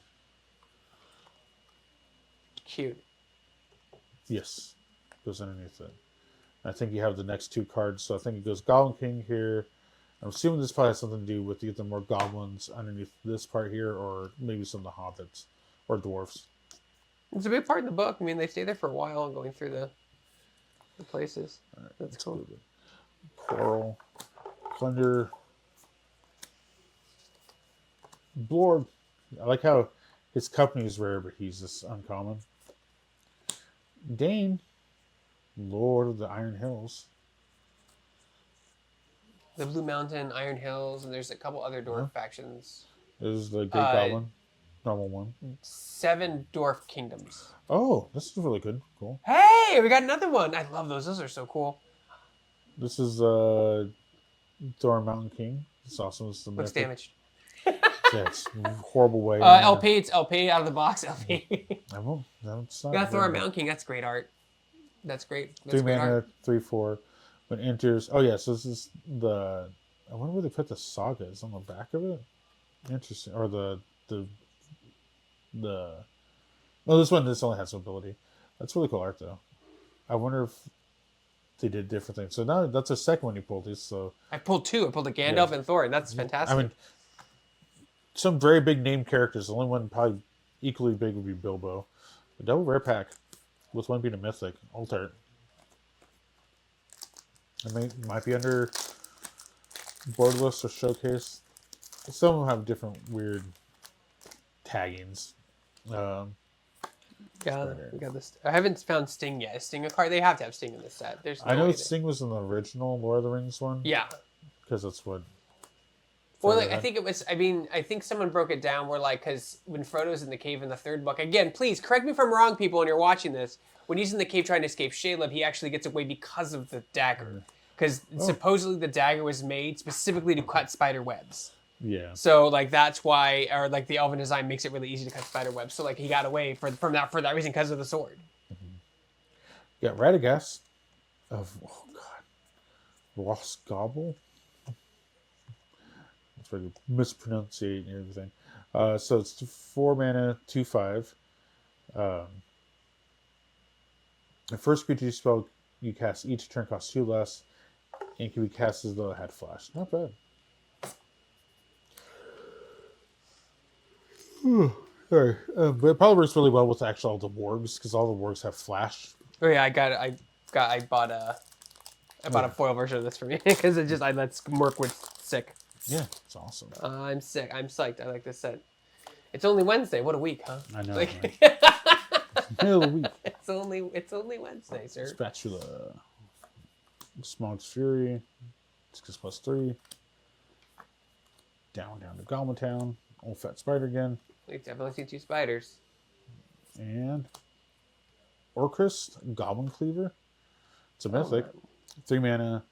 Cute. Yes, goes underneath it. I think you have the next 2 cards, so I think it goes Goblin King here. I'm assuming this probably has something to do with either more goblins underneath this part here, or maybe some of the hobbits or dwarfs. It's a big part in the book. I mean, they stay there for a while going through the places. Right, that's cool. Coral, Plunder, Blorb. I like how his company is rare, but he's just uncommon. Dane, Lord of the Iron Hills. The Blue Mountain, Iron Hills, and there's a couple other dwarf factions. There's the Great Goblin, normal one. 7 dwarf kingdoms. Oh, this is really good. Cool. Hey, we got another one. I love those. Those are so cool. This is Thorn Mountain King. It's awesome. This is looks damaged. Yeah, it's a horrible way. LP, it's LP out of the box. LP. I won't. That's not. Got Thorn Mountain King. That's great art. That's great. That's 3 great mana, art. 3/4. When enters. Oh yeah, so this is the. I wonder where they put the sagas on the back of it. Interesting. Or the. Oh, this only has ability. That's really cool art though. I wonder if they did different things. So now that's the second one you pulled. These so. I pulled 2. I pulled a Gandalf and Thorin. That's fantastic. I mean, some very big name characters. The only one probably equally big would be Bilbo. A double rare pack, with one being a mythic. Altar. It might be under board list or showcase. Some of them have different weird taggings. Yeah, we got this. I haven't found Sting yet. Is Sting a card? They have to have Sting in this set. There's no I know way Sting was in the original Lord of the Rings one. Yeah. Because that's what. Well, like, I think it was. I mean, I think someone broke it down where, like, because when Frodo's in the cave in the 3rd book, again, please correct me if I'm wrong, people, when you're watching this. When he's in the cave trying to escape Shelob, he actually gets away because of the dagger. Because supposedly the dagger was made specifically to cut spider webs. Yeah. So, like, that's why, or like the elven design makes it really easy to cut spider webs. So, like, he got away from that for that reason because of the sword. Mm-hmm. Got Radagast of Lost Gobble. That's where you mispronunciate and everything. So it's 4 mana, 2/5. The first creature you spell you cast each turn costs 2 less, and can be cast as though it had flash. Not bad. Sorry, but it probably works really well with actual all the wargs because all the wargs have flash. Oh yeah, I bought a foil version of this for me because it just lets work with sick. Yeah, it's awesome. I'm sick. I'm psyched. I like this set. It's only Wednesday. What a week, huh? I know. Like, Middle of the week. It's only Wednesday, sir. Spatula. Smaug's Fury. 6 + 3. Down to Goblin Town. Old Fat Spider again. We've definitely seen 2 spiders. And Orchrist, Goblin Cleaver. It's a mythic. 3 mana.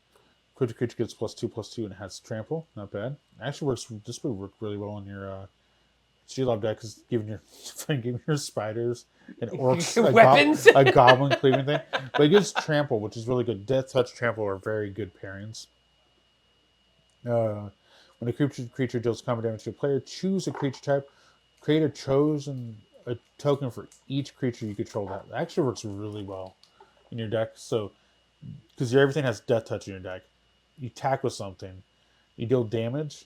Creature gets +2/+2 and it has trample. Not bad. Actually works. This would work really well on your Shelob deck is giving your spiders and orcs Weapons? a goblin cleaving thing. But it gives trample, which is really good. Death touch trample are very good pairings. When a creature deals combat damage to a player, choose a creature type. Create a token for each creature you control. That actually works really well in your deck. So, because everything has death touch in your deck, you attack with something, you deal damage,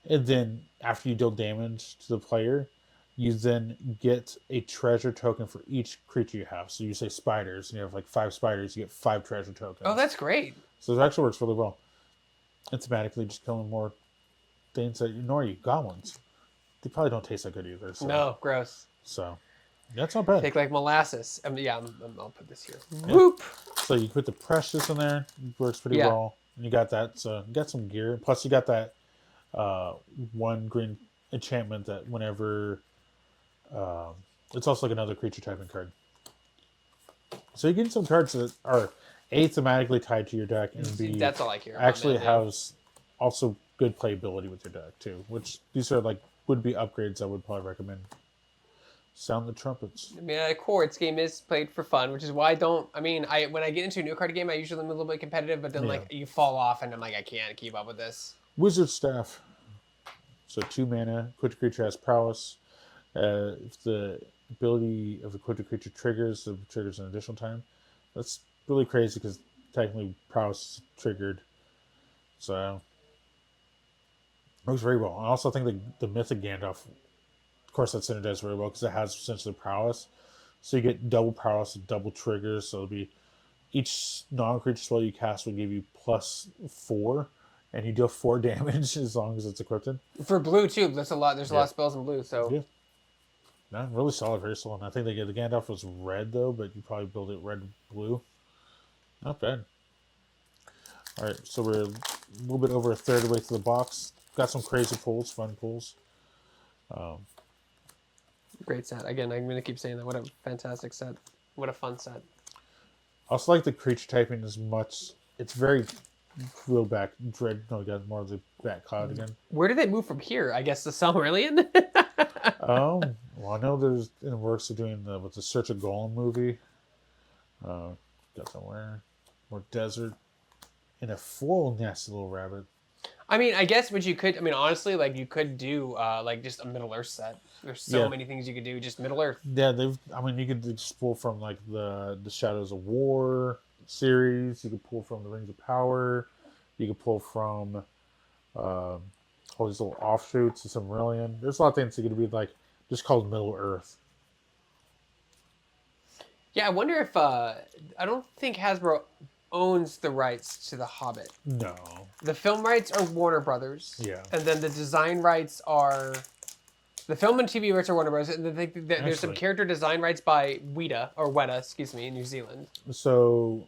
and then after you deal damage to the player, you then get a treasure token for each creature you have. So you say spiders, and you have like 5 spiders, you get 5 treasure tokens. Oh, that's great. So it actually works really well. And thematically, just killing more things that annoy you. Goblins. They probably don't taste that good either. So. No, gross. So, that's not bad. Take like molasses. I'll put this here. Yeah. Whoop. So you put the precious in there. It works pretty well. And you got that. So you got some gear. Plus you got that 1 green enchantment that whenever... it's also like another creature typing card. So you're getting some cards that are A, thematically tied to your deck, and B, that's all I care about, actually man, has also good playability with your deck too. Which these are like would be upgrades I would probably recommend. Sound the trumpets. I mean, at a core, its game is played for fun, which is why when I get into a new card game, I usually am a little bit competitive, but then like you fall off, and I'm like, I can't keep up with this. Wizard Staff. So 2 mana. Creature has prowess. If the ability of the creature triggers, it triggers an additional time. That's really crazy because technically prowess is triggered. So it works very well. I also think the Mythic Gandalf, of course, that synergizes very well because it has essentially prowess. So you get double prowess and double triggers. So it'll be each non-creature spell you cast will give you +4, and you deal 4 damage as long as it's equipped. For blue too, there's a lot of spells in blue. So yeah. No, really solid, very solid. I think the Gandalf was red though, but you probably build it red-blue. Not bad. All right, so we're a little bit over a third of the way to the box. Got some crazy pulls, fun pulls. Great set. Again, I'm gonna keep saying that. What a fantastic set. What a fun set. I also like the creature typing as much. It's very real back. Dread. No, we got more of the back cloud again. Where do they move from here? I guess the Silmarillion. Well, I know there's in the works of doing with the Search of Golem movie. Got somewhere more desert and a full nasty little rabbit. I mean, I guess what you could. I mean, honestly, like you could do like just a Middle Earth set. There's so many things you could do. Just Middle Earth. Yeah, you could just pull from like the Shadows of War series. You could pull from the Rings of Power. You could pull from all these little offshoots of Silmarillion. There's a lot of things that could be like just called Middle Earth. Yeah, I wonder if I don't think Hasbro owns the rights to The Hobbit. No. The film rights are Warner Brothers. Yeah. And then the design rights are... The film and TV rights are Warner Brothers. And then there's some character design rights by Weta, in New Zealand. So,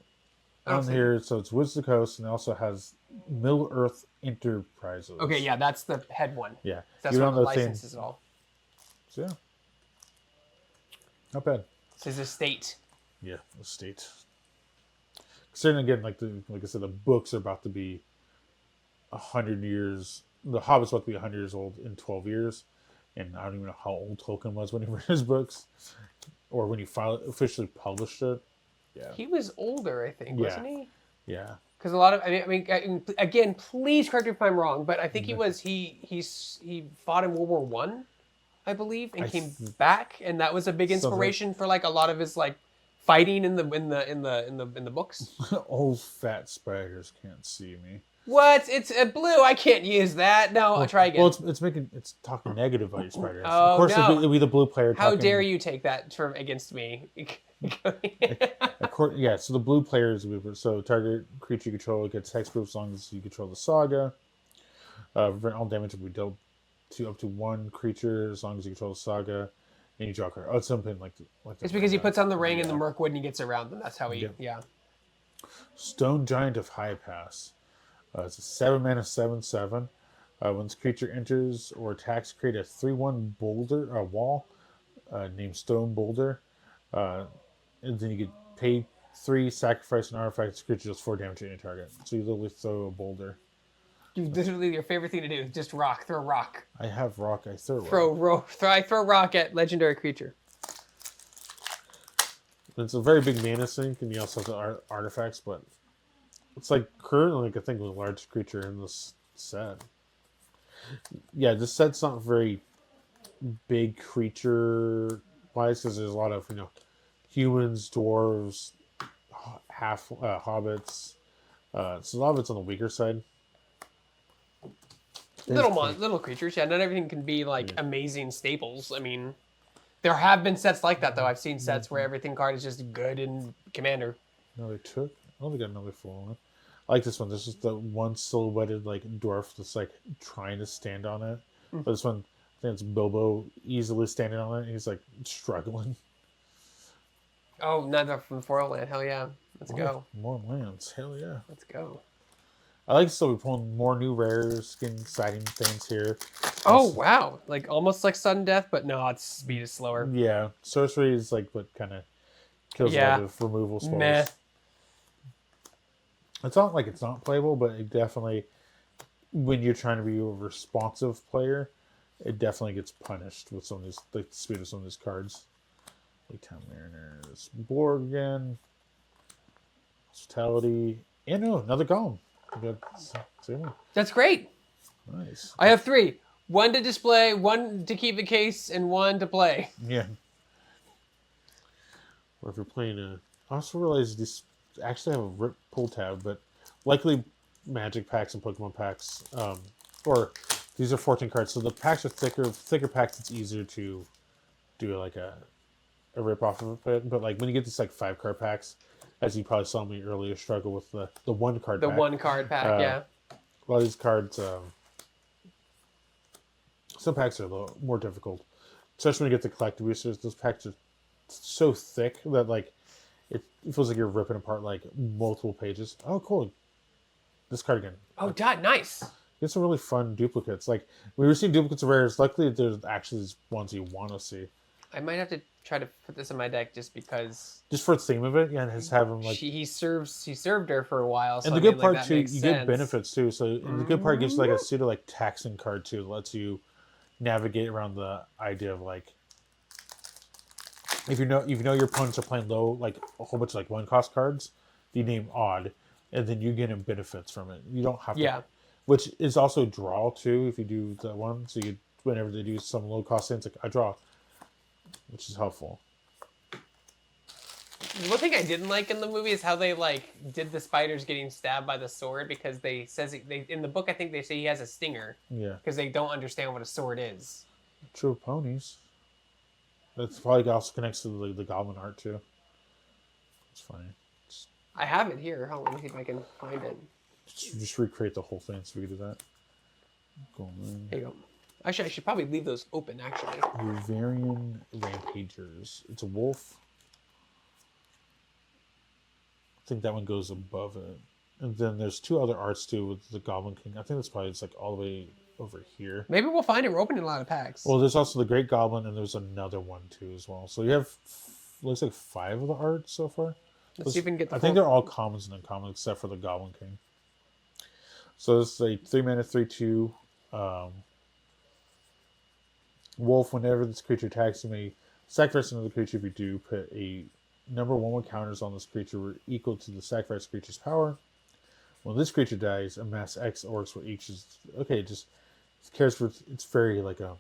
on here, so it's Wizards of the Coast, and it also has Middle Earth Enterprises. Okay, yeah, that's the head one. Yeah. That's one of the licenses at all. So, yeah. Not bad. This is estate. Yeah, estate. Considering again, like I said, the books are about to be 100 years. The Hobbit's about to be 100 years old in 12 years, and I don't even know how old Tolkien was when he wrote his books, or when he officially published it. Yeah, he was older, I think, wasn't he? Yeah. Because a lot of, I mean, again, please correct me if I'm wrong, but I think he fought in World War One, I believe, and came back, and that was a big inspiration for like a lot of his like fighting in the books. Old fat spiders can't see me. What? It's blue. I can't use that. No, I'll try again. Well, it's talking negative about your spiders. Oh, of course, no. it'll be the blue player. How dare you take that term against me? Yeah, so the blue player is so target creature you control gets hexproof as long as you control the saga. All damage will be dealt to up to 1 creature as long as you control the saga. And you draw a card. Oh, it's something like it's because he puts on the ring and the Merkwood and he gets around them. That's how he. Yeah. Stone Giant of High Pass. It's a 7-mana 7/7. When this creature enters or attacks, create a 3/1 boulder wall named Stone Boulder. And then you could pay 3, sacrifice an artifact. This creature does 4 damage to any target. So you literally throw a boulder. Literally, your favorite thing to do is just rock. Throw rock. I have rock. I throw rock. Throw rock at legendary creature. It's a very big mana sink, and you also have the artifacts, but it's like currently, like, I think, the largest creature in this set. Yeah, this set's not very big creature wise because there's a lot of humans, dwarves, half hobbits. So a lot of it's on the weaker side. Little creatures. Yeah, not everything can be like amazing staples. I mean, there have been sets like that though. I've seen sets where everything card is just good in Commander. Another took. Oh, we got another full one. I like this one. This is the one silhouetted like dwarf that's like trying to stand on it. But this one, I think it's Bilbo easily standing on it. He's like struggling. Oh, another from Foil Land. Hell yeah. Let's go. More lands. Hell yeah. Let's go. I like so we're pulling more new rares, getting exciting things here. Oh, wow. Like almost like sudden death, but no, its speed is slower. Yeah. Sorcery is like what kind of kills a lot of removal spells. Meh. It's not like it's not playable, but it definitely, when you're trying to be a responsive player, it definitely gets punished with some of these, like the speed of some of these cards. Like Town Mariners, Borgen, Hospitality, and another Golem. That's great. Nice. I have 3. 1 to display, 1 to keep the case, and 1 to play. Yeah. Or if you're playing I also realize these actually have a rip pull tab, but likely Magic packs and Pokemon packs, or these are 14 cards, so the packs are thicker packs. It's easier to do like a rip off of it. But like when you get these like 5 card packs, as you probably saw me earlier, struggle with the 1 card. The pack. 1 card pack, yeah. A lot of these cards, some packs are a little more difficult, especially when you get the collector boosters. Those packs are so thick that like it feels like you're ripping apart like multiple pages. Oh, cool! This card again. Oh, nice. Get some really fun duplicates. Like we were seeing duplicates of rares. Luckily, there's actually these ones you want to see. I might have to try to put this in my deck just because. Just for the theme of it, yeah, and just have him like. He served her for a while. So and the good part like, too, you get benefits too. So and the good part gives like a pseudo like taxing card too, that lets you navigate around the idea of like. If you know your opponents are playing low, like a whole bunch of like 1-cost cards, you name odd, and then you get benefits from it. You don't have to. Yeah. Which is also draw too if you do that one. So you whenever they do some low cost things, like I draw, which is helpful. One thing I didn't like in the movie is how they like did the spiders getting stabbed by the sword because they in the book I think they say he has a stinger. Yeah. Because they don't understand what a sword is. True ponies. That's probably also connects to the goblin art too. It's funny. I have it here. Hold on, let me see if I can find it. Just recreate the whole thing so we can do that. There you go. Actually, I should probably leave those open, actually. Ravarian Rampagers. It's a wolf. I think that one goes above it. And then there's 2 other arts too with the Goblin King. I think that's probably just like all the way over here. Maybe we'll find it. We're opening a lot of packs. Well, there's also the Great Goblin, and there's another one too as well. So you have looks like 5 of the arts so far. Let's see if we can get. I think they're all commons and uncommons except for the Goblin King. So this is a 3-mana 3/2 wolf. Whenever this creature attacks, you may sacrifice another creature. If you do, put a number 1/1 counters on this creature equal to the sacrificed creature's power. When this creature dies, amass X orcs for each is okay. Just cares for it's very like a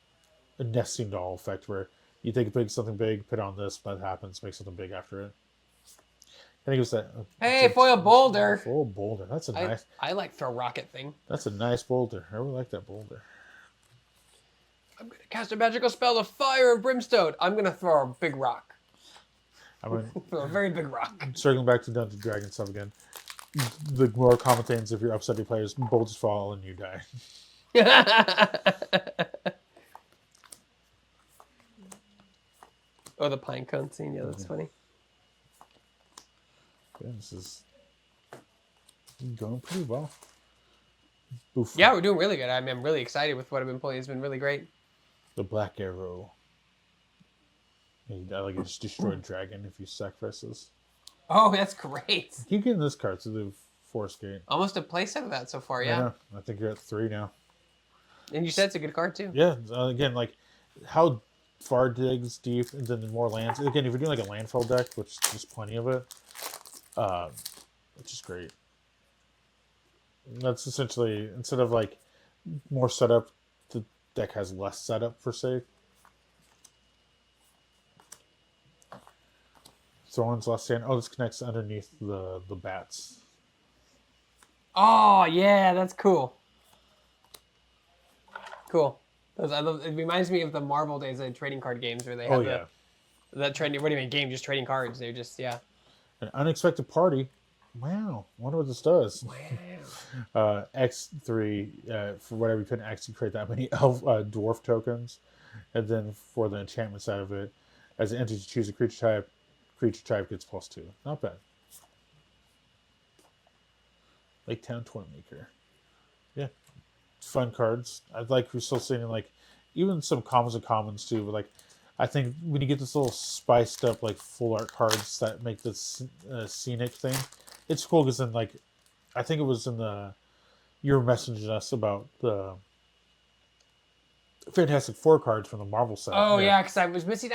nesting doll effect where you take something big, put on this, that happens, make something big after it. I think it was that. Hey, foil boulder. Foil boulder. That's a nice. I like throw rocket thing. That's a nice boulder. I really like that boulder. I'm gonna cast a magical spell of fire and brimstone. I'm gonna throw a big rock. I mean, throw a very big rock. Circling back to Dungeons & Dragons stuff again. The more common things if you're upsetting players, boulders fall and you die. Oh, the pine cone scene. Yeah, that's funny. Yeah, this is going pretty well. Oof. Yeah, we're doing really good. I'm really excited with what I've been playing. It's been really great. The Black Arrow. I like it. Just destroy dragon if you sacrifice this. Oh, that's great. Keep getting this card. So the Forest Gate. Almost a playset of that so far, I yeah. know. I think you're at 3 now. And you said it's a good card too. Yeah. Again, like how far digs deep and then more lands. Again, if you're doing like a landfill deck, which there's plenty of it, which is great. That's essentially instead of like more setup, the deck has less setup per se. Thorns Last Stand. Oh, this connects underneath the bats. Oh yeah, that's cool. Cool. I love, it reminds me of the Marvel days of trading card games where they had that trading. What do you mean game? Just trading cards. They're just An unexpected party. Wow. Wonder what this does. Wow. X3 for whatever you put in X, you create that many elf dwarf tokens, and then for the enchantment side of it, as an entity, choose a creature type. Creature type gets +2. Not bad. Lake Town Toymaker. Yeah. Fun cards. I'd like we're still seeing like even some commons and commons too, but like I think when you get this little spiced up like full art cards that make this scenic thing, it's cool because then like I think it was in the you were messaging us about the Fantastic Four cards from the Marvel set. Oh yeah, because I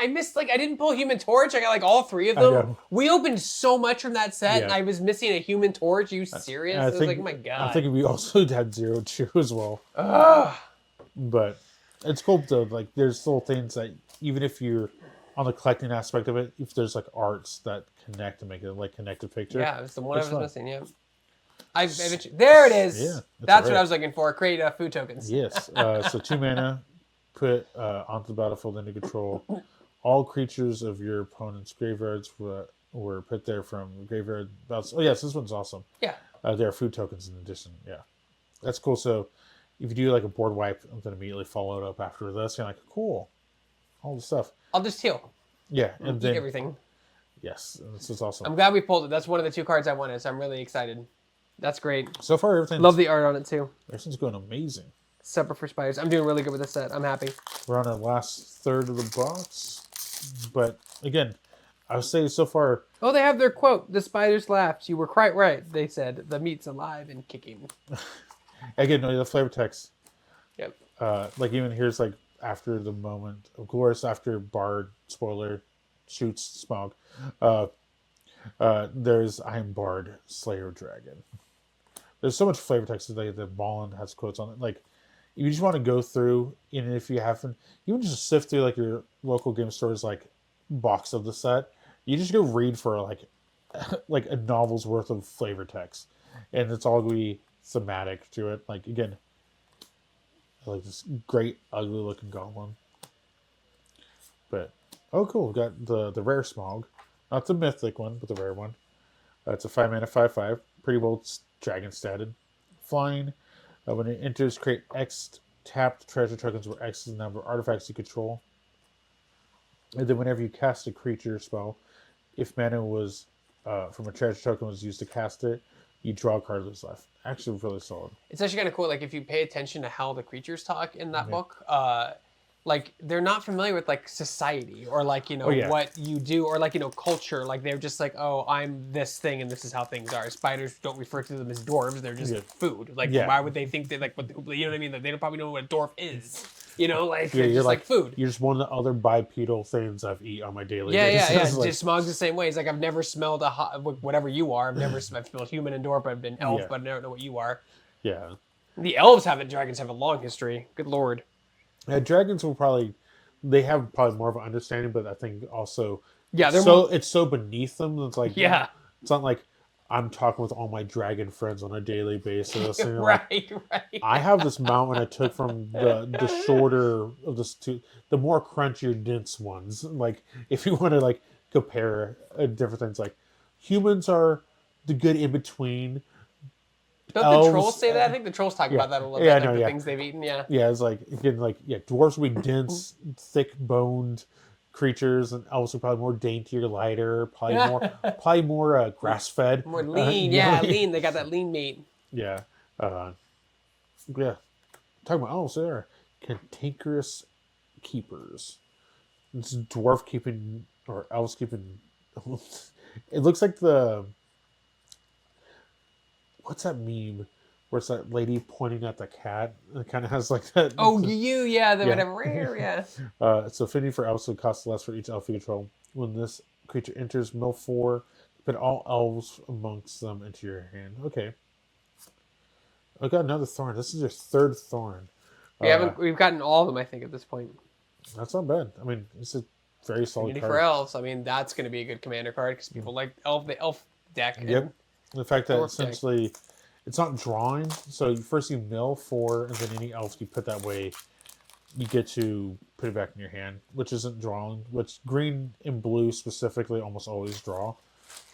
missed like I didn't pull Human Torch. I got like all 3 of I them. know. We opened so much from that set, and Yeah. I was missing a Human Torch. Are you serious? I was like, oh my god. I think we also had Zero Two as well. Ugh. But it's cool though. Like there's little things that even if you're on the collecting aspect of it, if there's like arts that connect and make it like connected picture. Yeah, it's the one I It's was fun. missing. Yeah. I eventually, there it is. Yeah, that's right. what I was looking for. Create food tokens. Yes. So 2 mana, put onto the battlefield into control. All creatures of your opponent's graveyards were put there from graveyard. Oh yes, this one's awesome. Yeah. There are food tokens in addition. Yeah, that's cool. So if you do like a board wipe, I'm gonna immediately follow it up after this. You're like, cool, all the stuff. I'll just heal. Yeah, and Eat then everything. yes, this is awesome. I'm glad we pulled it. That's one of the 2 cards I wanted, so I'm really excited. That's great. So far, everything's Love the art on it too. everything's going amazing. Separate for spiders. I'm doing really good with this set. I'm happy. We're on the last third of the box, but again, I would say so far. Oh, they have their quote. The spiders laughed. You were quite right. They said the meat's alive and kicking. Again, no, the flavor text. Yep. Like even here's like after the moment, of course, after Bard spoiler shoots Smaug. There's I am Bard, Slayer Dragon. There's so much flavor text that the Ballin has quotes on it. Like, you just want to go through, and if you haven't, you can just sift through like your local game store's like box of the set. You just go read for like like a novel's worth of flavor text, and it's all gonna be thematic to it. Like again, I like this great ugly looking goblin. But oh cool, we got the rare Smaug, not the mythic one, but the rare one. It's a 5 mana 5/5, pretty well dragon statted, flying. When it enters, create X tapped treasure tokens where X is the number of artifacts you control. And then whenever you cast a creature spell, if mana was from a treasure token was used to cast it, you draw a card that's left. Actually, really solid. It's actually kind of cool. Like if you pay attention to how the creatures talk in that book, like they're not familiar with like society or like what you do or like culture. Like they're just like, oh, I'm this thing and this is how things are. Spiders don't refer to them as dwarves; they're just food. Like why would they think that like what you know what I mean? Like, they don't probably know what a dwarf is. Like they're just like food. You're just one of the other bipedal things I've eaten on my daily basis. basis. Yeah. Just Smaug's the same way. He's like, I've never smelled whatever you are. I've smelled human and dwarf. I've been elf, but I don't know what you are. Yeah. The elves dragons have a long history. Good lord. Yeah, dragons will probably, they have probably more of an understanding, but I think also, it's so beneath them. It's like, it's not like I'm talking with all my dragon friends on a daily basis. And right. I have this mountain I took from the shorter of the more crunchier, dense ones. Like, if you want to like compare different things, like humans are the good in between. Don't the trolls say that? I think the trolls talk about that a little bit. Like the things they've eaten. Yeah. Yeah, it's like again, dwarves will be dense, thick-boned creatures, and elves are probably more daintier, lighter, probably more grass-fed, more lean. Lean. They got that lean meat. Yeah. Talking about elves, they are cantankerous keepers. It's dwarf keeping or elves keeping. It looks like what's that meme where it's that lady pointing at the cat? It kind of has like that. Oh, yeah, the Yeah. whatever, rare, yeah. It's affinity for elves, so it costs less for each elf you control. When this creature enters mill 4, put all elves amongst them into your hand. Okay. I got another thorn. This is your third thorn. We've gotten all of them, I think, at this point. That's not bad. I mean, it's a very solid Affinity card. for elves. I mean, that's going to be a good commander card because people like the elf deck. Yep. The fact that Dwarf essentially it's not drawing, so first you mill 4, and then any elf you put that way, you get to put it back in your hand, which isn't drawing. Which green and blue specifically almost always draw,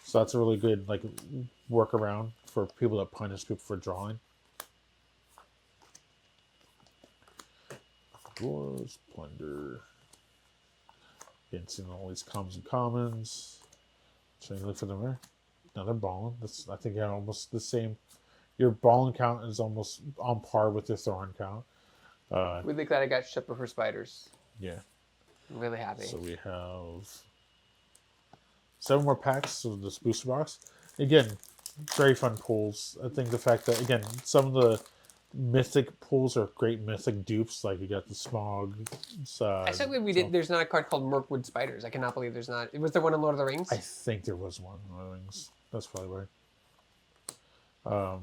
so that's a really good like workaround for people that punish people for drawing. Dwarves, Plunder. Again, seeing all these commons and commons. Trying to look for them there. Now they're balling. I think you're almost the same. Your balling count is almost on par with your thorn count. Really glad I got Shipper for spiders. Yeah. I'm really happy. So we have 7 more packs of this booster box. Again, very fun pulls. I think the fact that, again, some of the mythic pulls are great mythic dupes. Like you got the Smaug. I said there's not a card called Mirkwood Spiders. I cannot believe there's not. Was there one in Lord of the Rings? I think there was one in Lord of the Rings. That's probably right.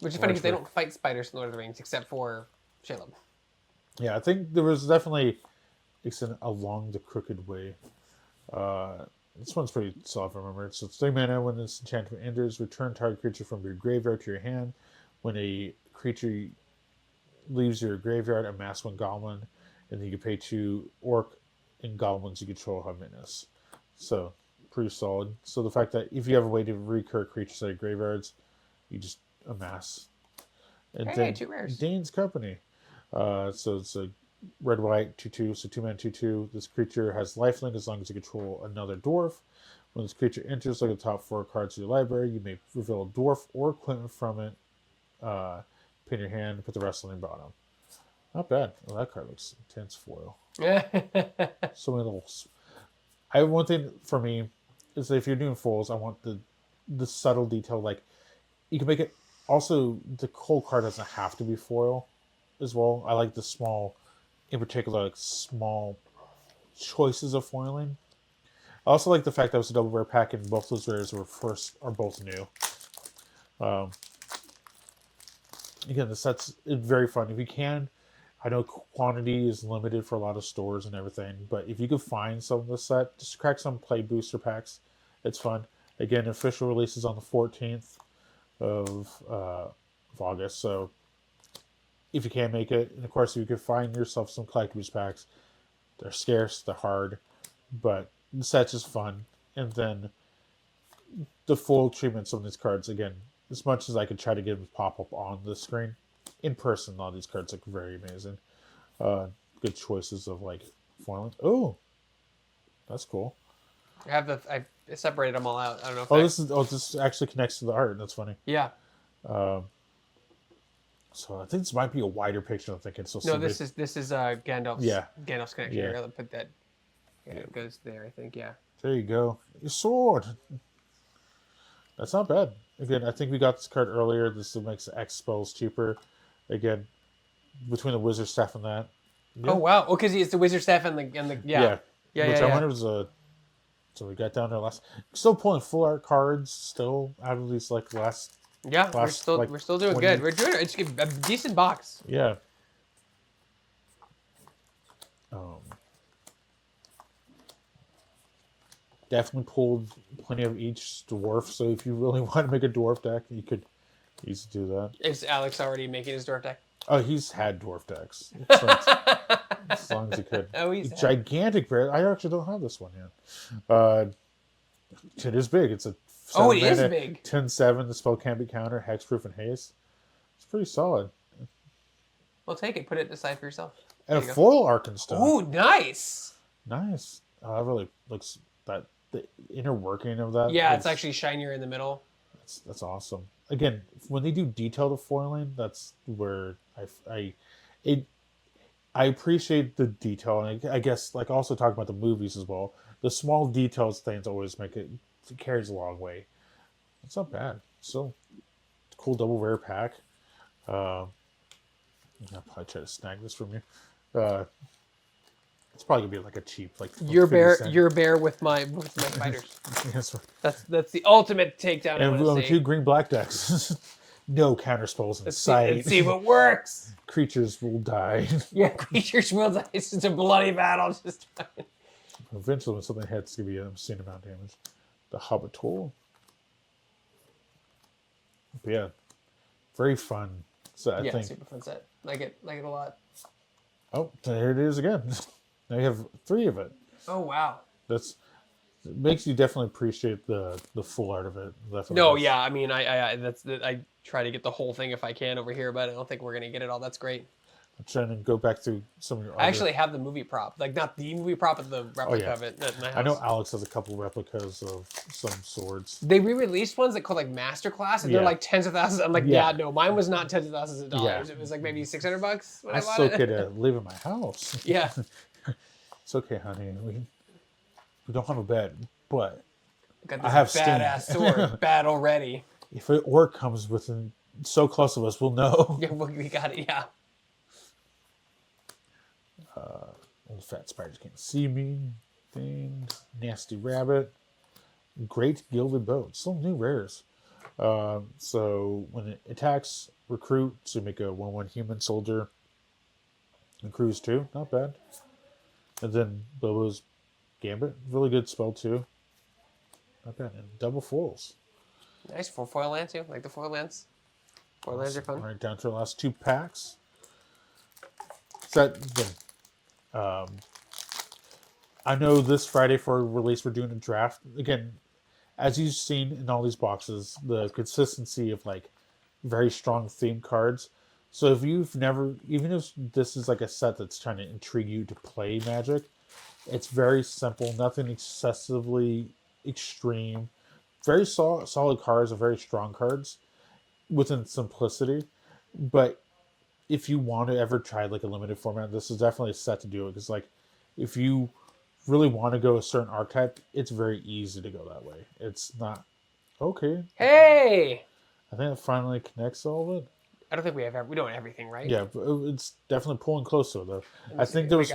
Which is funny because they don't fight spiders in Lord of the Rings except for Shelob. Yeah, I think there was definitely along the crooked way. This one's pretty solid if I remember. So it's 3 mana. When this enchantment enters, return target creature from your graveyard to your hand. When a creature leaves your graveyard, amass 1 goblin, and then you can pay 2 orc and goblins you control have menace. So pretty solid. So the fact that if you have a way to recur creatures out of graveyards, you just amass. And hey, then 2 rares. Dane's Company. So it's a red-white 2/2, so 2 mana 2/2. This creature has lifelink as long as you control another dwarf. When this creature enters, look at the top 4 cards of your library. You may reveal a dwarf or equipment from it. Pin your hand, put the rest on the bottom. Not bad. Oh, that card looks intense foil. So many little. One thing for me is that if you're doing foils, I want the subtle detail. Like you can make it. Also, the whole card doesn't have to be foil, as well. I like the small, in particular, like small choices of foiling. I also like the fact that it was a double rare pack, and both those rares are both new. Again, the set's very fun. If you can, I know quantity is limited for a lot of stores and everything, but if you could find some of the set, just crack some play booster packs. It's fun. Again, official release is on the 14th of August, so if you can make it, and of course, if you could find yourself some collectibles packs, they're scarce, they're hard, but the set's just fun. And then the full treatments of these cards, again, as much as I could try to get them to pop up on the screen, in person, all these cards look very amazing. Good choices of like foiling. Oh, that's cool. I separated them all out. I don't know if this actually connects to the art. That's funny. Yeah. So I think this might be a wider picture. I'm thinking. So no, this is Gandalf's. Yeah. Gandalf's connection. Yeah. Here, I'll put that. Yeah, it goes there. I think. Yeah. There you go. Your sword. That's not bad. Again, I think we got this card earlier. This makes the X spells cheaper. Again, between the wizard staff and that. Yeah. Oh wow! Oh, because it's the wizard staff and the yeah. Which I wonder was a. So we got down to last. Still pulling full art cards. Still out of these like last. Yeah, we're still doing 20. Good. We're doing it. It's a decent box. Yeah. Definitely pulled plenty of each dwarf. So if you really want to make a dwarf deck, you could easily do that. Is Alex already making his dwarf deck? Oh, he's had dwarf decks. As long as he could. Oh, he's gigantic bear. I actually don't have this one yet. It is big. It's a 7 it is big. 10/7. The spell can't be countered. Hexproof and haste. It's pretty solid. Well, take it. Put it aside for yourself. And a foil Arkenstone. Oh, nice. Nice. That really looks that the inner working of that. Yeah, it's actually shinier in the middle. That's awesome. Again, when they do detailed foiling, that's where I appreciate the detail, and I guess like also talking about the movies as well. The small details things always make it carries a long way. It's not bad. So cool double rare pack. I'll probably try to snag this from you. It's probably gonna be like a cheap, like You're 50 bear. cent. You're bear with my fighters. Yes. That's the ultimate takedown. I And want to two see. green black decks. No counter spells in sight. Let's see what works. Creatures will die. Yeah, creatures will die. It's just a bloody battle. Just Eventually, when something hits, it's gonna be an obscene amount of damage. The Hobbit tool. But yeah, very fun. So I think. super fun set. Like it a lot. Oh, here it is again. Now you have 3 of it. Oh wow. It makes you definitely appreciate the full art of it. Definitely No, does. yeah. I mean, I try to get the whole thing if I can over here, but I don't think we're gonna get it all. That's great. I'm trying to go back through some of your. I actually have the movie prop, like not the movie prop, but the replica of it at my house. I know Alex has a couple replicas of some swords. They re-released ones that called like Masterclass, and they're like tens of thousands. I'm like, yeah, no, mine was not tens of thousands of dollars. Yeah. It was like maybe $600 when I bought still it. could live in my house. Yeah. It's okay, honey. We don't have a bed, but Got I this have Steam. badass sword, battle ready. If an orc comes within so close of us, we'll know. Yeah, we got it. Yeah. Old fat spiders can't see me. Thing. Nasty rabbit. Great gilded boat. Still new rares. So when it attacks, recruit. So you make a 1/1 human soldier. And cruise 2. Not bad. And then Bobo's Gambit. Really good spell too. Not bad. And double foils. Nice for foil lands too. Like the foil lands. Foil lands are fun. All right, down to the last 2 packs. So I know this Friday for release we're doing a draft. Again, as you've seen in all these boxes, the consistency of like very strong theme cards. So if you've never, even if this is like a set that's trying to intrigue you to play Magic, it's very simple, nothing excessively extreme. Very solid cards are very strong cards within simplicity. But if you want to ever try like a limited format, this is definitely a set to do it. Because like if you really want to go a certain archetype, it's very easy to go that way. It's not okay. Hey! I think it finally connects all of it. I don't think we don't have everything, right? Yeah, but it's definitely pulling closer though. I think there's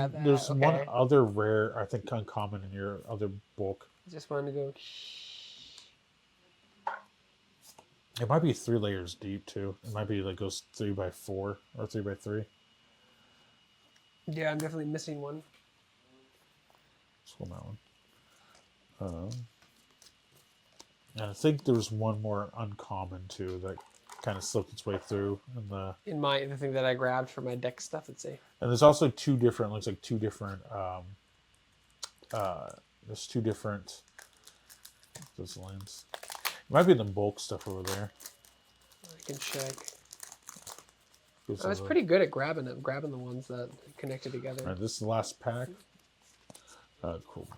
one other rare, I think uncommon in your other bulk. Just wanted to go. It might be 3 layers deep too. It might be like goes 3x4 or 3x3. Yeah, I'm definitely missing one. Scroll that one. And I think there's one more uncommon too that kind of slipped its way through in the thing that I grabbed for my deck stuff. Let's see. And there's also 2 different. Looks like 2 different. There's 2 different. Those lands. It might be the bulk stuff over there. I can check. I was pretty good at grabbing the ones that connected together. All right, this is the last pack. Cool.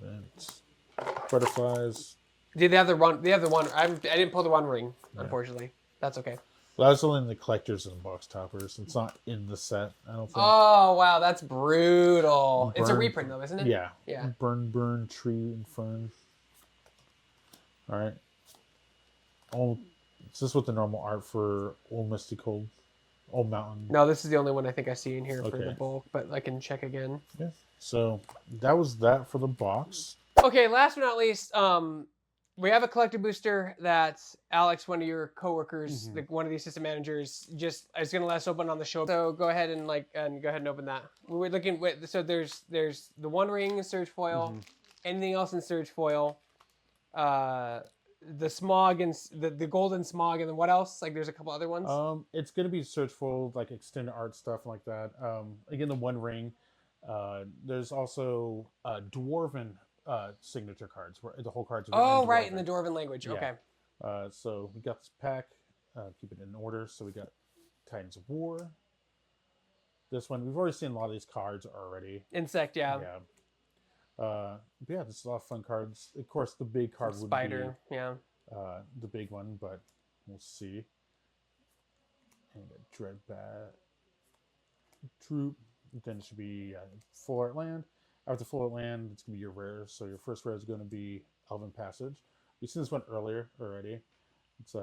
Butterflies. Did they have the one? They have the one. I didn't pull the one ring, unfortunately. That's okay. Well, that's only in the collectors and box toppers. It's not in the set, I don't think. Oh wow, that's brutal. It's a reprint though, isn't it? Yeah. Yeah. Burn, tree, and fern. All right. Is this with the normal art for Old Misty Cold? Old Mountain? No, this is the only one I think I see in here for Okay. the bulk, but I can check again. Yeah. So that was that for the box. Okay, last but not least, we have a collector booster that Alex, one of your coworkers, one of the assistant managers, is going to let us open on the show. So go ahead and go ahead and open that. We were looking. So there's the One Ring in Surge Foil. Anything else in Surge Foil? The Smaug and the Golden Smaug, and then what else? Like there's a couple other ones. It's gonna be Surge Foil, like extended art stuff like that. Again, the One Ring. There's also Dwarven signature cards where the whole cards are oh, in right, Dwarven. in the Dwarven language. Yeah. Okay. So we got this pack. Keep it in order. So we got Titans of War. This one, we've already seen a lot of these cards already. Insect, yeah. Yeah. Yeah, this is a lot of fun cards. Of course, the big card would Spider, be yeah. the big one, but we'll see. And a Dreadbat Troop. Then it should be full art land. After full art land, it's going to be your rares. So your first rare is going to be Elven Passage. We've seen this one earlier already. It's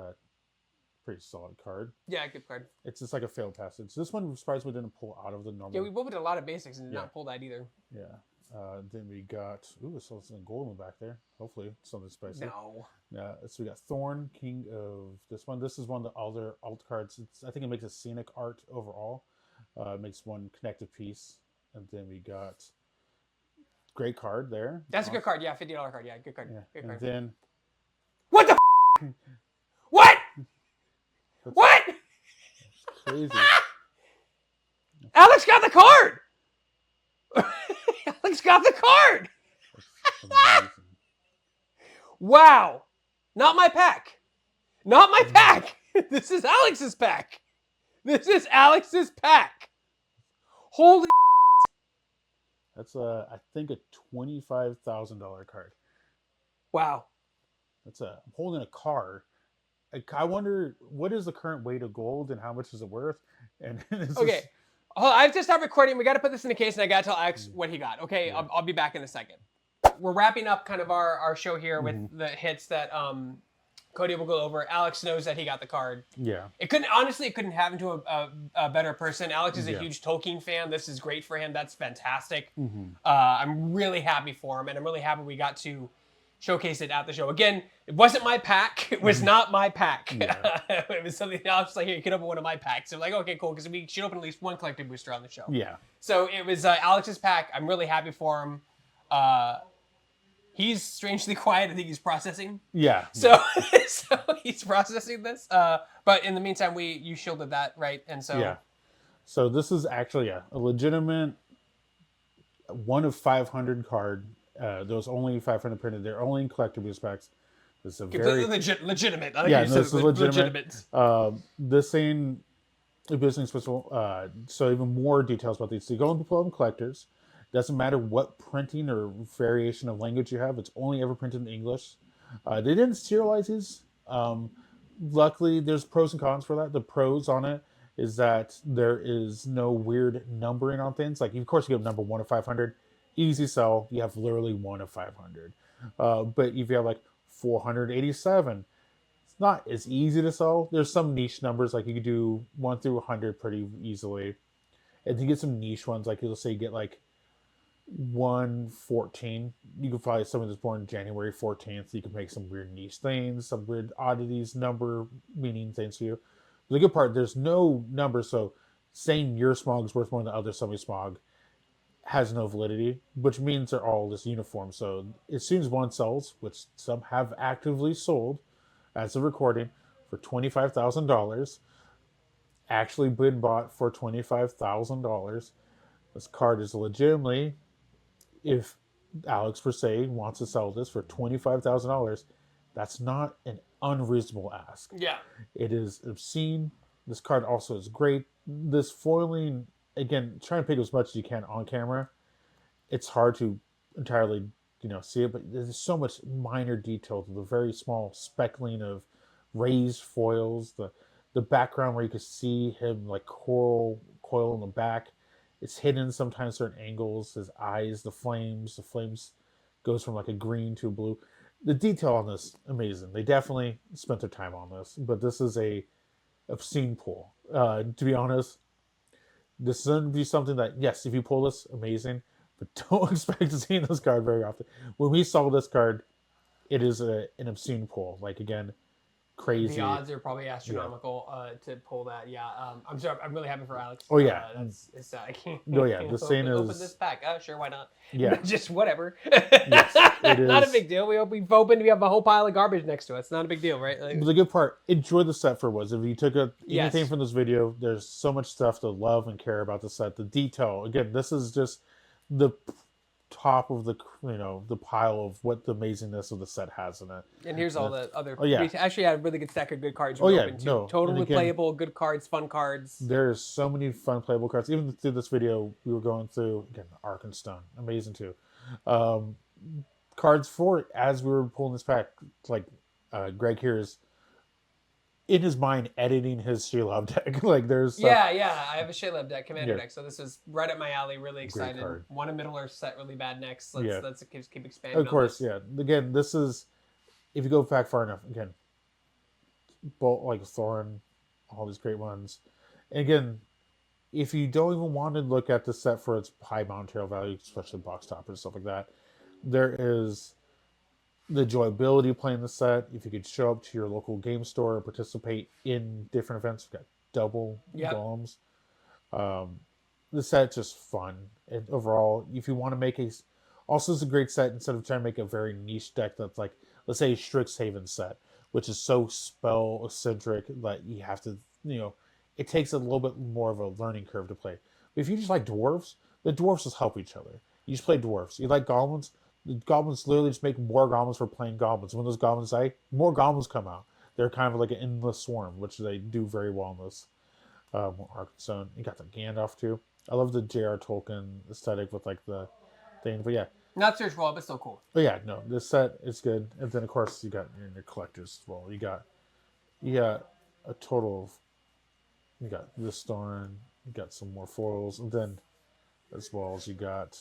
Pretty solid card. Yeah, good card. It's just like a failed passage. This one surprisingly didn't pull out of the normal. Yeah, we both did a lot of basics and did not pull that either. Yeah. Then we got so some gold in the back there. Hopefully something spicy. No. So we got Thorn, King of this one. This is one of the other alt cards. I think it makes a scenic art overall. It makes one connected piece. And then we got great card there. That's a good card. Yeah, $50 card. Yeah, good card. Yeah. Good And card. then What the What? What? crazy. Alex got the card! Alex got the card! That's amazing. Wow. Not my pack. Not my pack. This is Alex's pack. This is Alex's pack. Holy That's I think a $25,000 card. Wow. I'm holding a car. I wonder what is the current weight of gold and how much is it worth? And Okay. I've just stopped recording. We got to put this in a case, and I got to tell Alex what he got. Okay, Yeah. I'll be back in a second. We're wrapping up kind of our show here with the hits that Cody will go over. Alex knows that he got the card. Yeah. It couldn't happen to a better person. Alex is a huge Tolkien fan. This is great for him. That's fantastic. I'm really happy for him, and I'm really happy we got to showcase it at the show. Again, it wasn't my pack. It was not my pack. Yeah. It was something else like, here, you can open one of my packs. So I'm like, okay, cool, because we should open at least one collected booster on the show. Yeah. So it was Alex's pack. I'm really happy for him. He's strangely quiet. I think he's processing. Yeah. So he's processing this. But in the meantime, you shielded that, right? And so Yeah. So this is actually a legitimate 1 of 500 card. There's only 500 printed. They're only in collectible packs. This is a completely very legitimate. this is legitimate. This ain't a business special. So even more details about these. So you go and pull them collectors. Doesn't matter what printing or variation of language you have. It's only ever printed in English. They didn't serialize these. Luckily, there's pros and cons for that. The pros on it is that there is no weird numbering on things. Like, of course, you get number 1 of 500. Easy sell. You have literally 1 of 500. But if you have like 487, it's not as easy to sell. There's some niche numbers, like you could do 1 through 100 pretty easily. And you get some niche ones, like you'll say you get like 114. You can find someone that's born January 14th. You can make some weird niche things, some weird oddities, number meaning things to you. The good part, there's no number, so saying your Smaug is worth more than the other somebody's Smaug has no validity, which means they're all just uniform. So as soon as one sells, which some have actively sold as of recording for $25,000, actually been bought for $25,000, this card is legitimately, if Alex per se wants to sell this for $25,000, that's not an unreasonable ask. Yeah. It is obscene. This card also is great. This foiling, again, trying to pick as much as you can on camera. It's hard to entirely, see it, but there's so much minor detail to the very small speckling of raised foils, the background where you can see him like coil in the back. It's hidden sometimes certain angles. His eyes, the flames goes from like a green to a blue. The detail on this, amazing. They definitely spent their time on this, but this is a obscene pull. To be honest, this is going to be something that, yes, if you pull this, amazing, but don't expect to see this card very often. When we saw this card, it is an obscene pull. Like, again, crazy. The odds are probably astronomical to pull that. Yeah, I'm sorry. I'm really happy for Alex. Yeah. It's I can't. Oh yeah, this thing is. Open this pack. Sure, why not? Yeah. Just whatever. Yes, it is. Not a big deal. We've opened. We have a whole pile of garbage next to us. Not a big deal, right? Like, the good part, enjoy the set for what. If you took anything from this video, there's so much stuff to love and care about the set. The detail. Again, this is just the top of the pile of what the amazingness of the set has in it. And here's all the other. Oh, yeah. We actually had a really good stack of good cards. Totally playable, good cards, fun cards. There's so many fun playable cards. Even through this video, we were going through again Arkenstone, amazing too. Cards for it as we were pulling this pack, like Greg here is in his mind editing his Shelob deck. Like there's stuff. Yeah. I have a Shelob deck, Commander deck, so this is right up my alley. Really excited. Want a middler set really bad next. Let's keep expanding. Of course, yeah. Again, this is if you go back far enough. Again, bolt like Thorin, all these great ones. And again, if you don't even want to look at the set for its high monetary value, especially box toppers and stuff like that, there is the enjoyability of playing the set. If you could show up to your local game store and participate in different events, we've got double golems. The set's just fun. And overall, if you want to make a... Also, it's a great set instead of trying to make a very niche deck that's like, let's say, a Strixhaven set, which is so spell-eccentric that you have to, it takes a little bit more of a learning curve to play. But if you just like dwarves, the dwarves just help each other. You just play dwarves. You like goblins, the goblins literally just make more goblins for playing goblins. When those goblins die, more goblins come out. They're kind of like an endless swarm, which they do very well in this Arkansas. You got the Gandalf too. I love the J.R. Tolkien aesthetic with like the thing, but yeah. Not Search Wall, but still cool. But yeah, no, this set is good. And then of course you got your collectors as well. You got a total of, you got this Thorn, you got some more foils, and then as well as you got,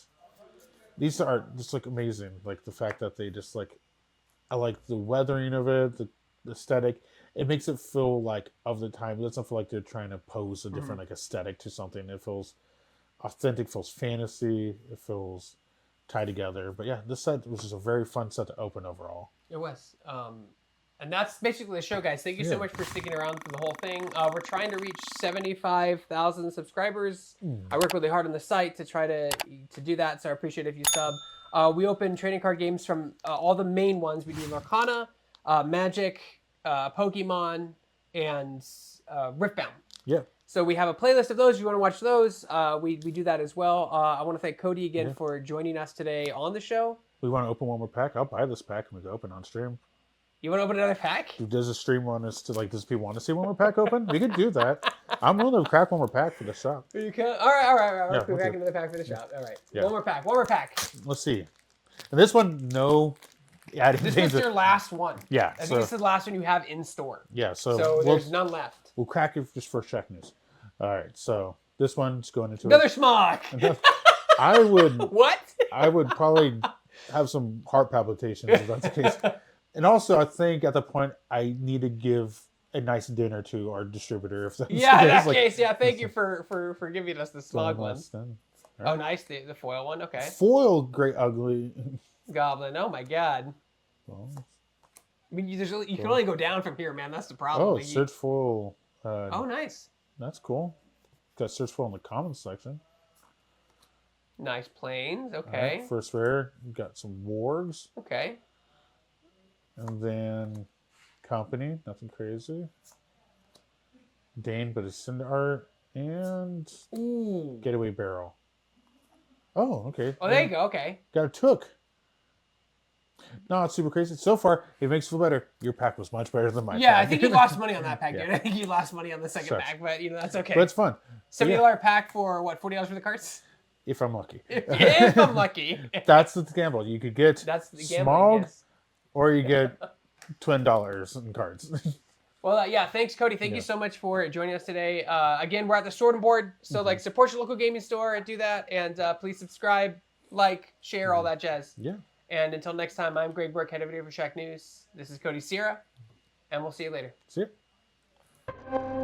these are just like amazing. Like the fact that they just like, I like the weathering of it, the aesthetic. It makes it feel like of the time. It doesn't feel like they're trying to pose a different like aesthetic to something. It feels authentic, feels fantasy, it feels tied together. But yeah, this set was just a very fun set to open overall. It was. And that's basically the show, guys. Thank you so much for sticking around for the whole thing. We're trying to reach 75,000 subscribers. I work really hard on the site to try to do that, so I appreciate it if you sub. We open trading card games from all the main ones. We do Lorcana, Magic, Pokemon, and Riftbound. Yeah. So we have a playlist of those. If you want to watch those, we do that as well. I want to thank Cody again for joining us today on the show. We want to open one more pack. I'll buy this pack and we can open on stream. You want to open another pack? Does the stream want us to, like, does people want to see one more pack open? We could do that. I'm willing to crack one more pack for the shop. You can? All right. Yeah, We'll crack another pack for the shop. All right. Yeah. One more pack. Let's see. And this one, no. Yeah, I didn't This change was it. your last one. Yeah. I think this is the last one you have in store. Yeah, So there's none left. We'll crack it just for Shacknews. All right, so this one's going into Another Smaug. I would. What? I would probably have some heart palpitations if that's the case. And also, I think at the point I need to give a nice dinner to our distributor. If that's In the that case. case, yeah. Thank you for giving us the Smaug one. Right. Oh, nice. The foil one. Okay. Foil, great ugly. Goblin. Oh my God. Well, I mean, you can only go down from here, man. That's the problem. oh, search foil. Oh, nice. That's cool. Got search foil in the comments section. Nice planes. Okay. Right, first rare, you got some wargs. Okay. And then company, nothing crazy. Dane, but it's cinder art. And getaway barrel. Oh, okay. Oh, there you go. Okay. Got a took. Not super crazy. So far, it makes you feel better. Your pack was much better than my pack. Yeah, I think you lost money on that pack, dude. I think you lost money on the second pack, but that's okay. But it's fun. $70 pack for what? $40 for the cards? If I'm lucky. If I'm lucky. That's the gamble. You could get Smaug, yes. or you get $20 in cards. Well, yeah, thanks, Cody. Thank you so much for joining us today. Again, we're at the Sword and Board, so support your local gaming store and do that, and please subscribe, like, share, all that jazz. Yeah. And until next time, I'm Greg Burke, head of video for Shacknews. This is Cody Sierra, and we'll see you later. See ya.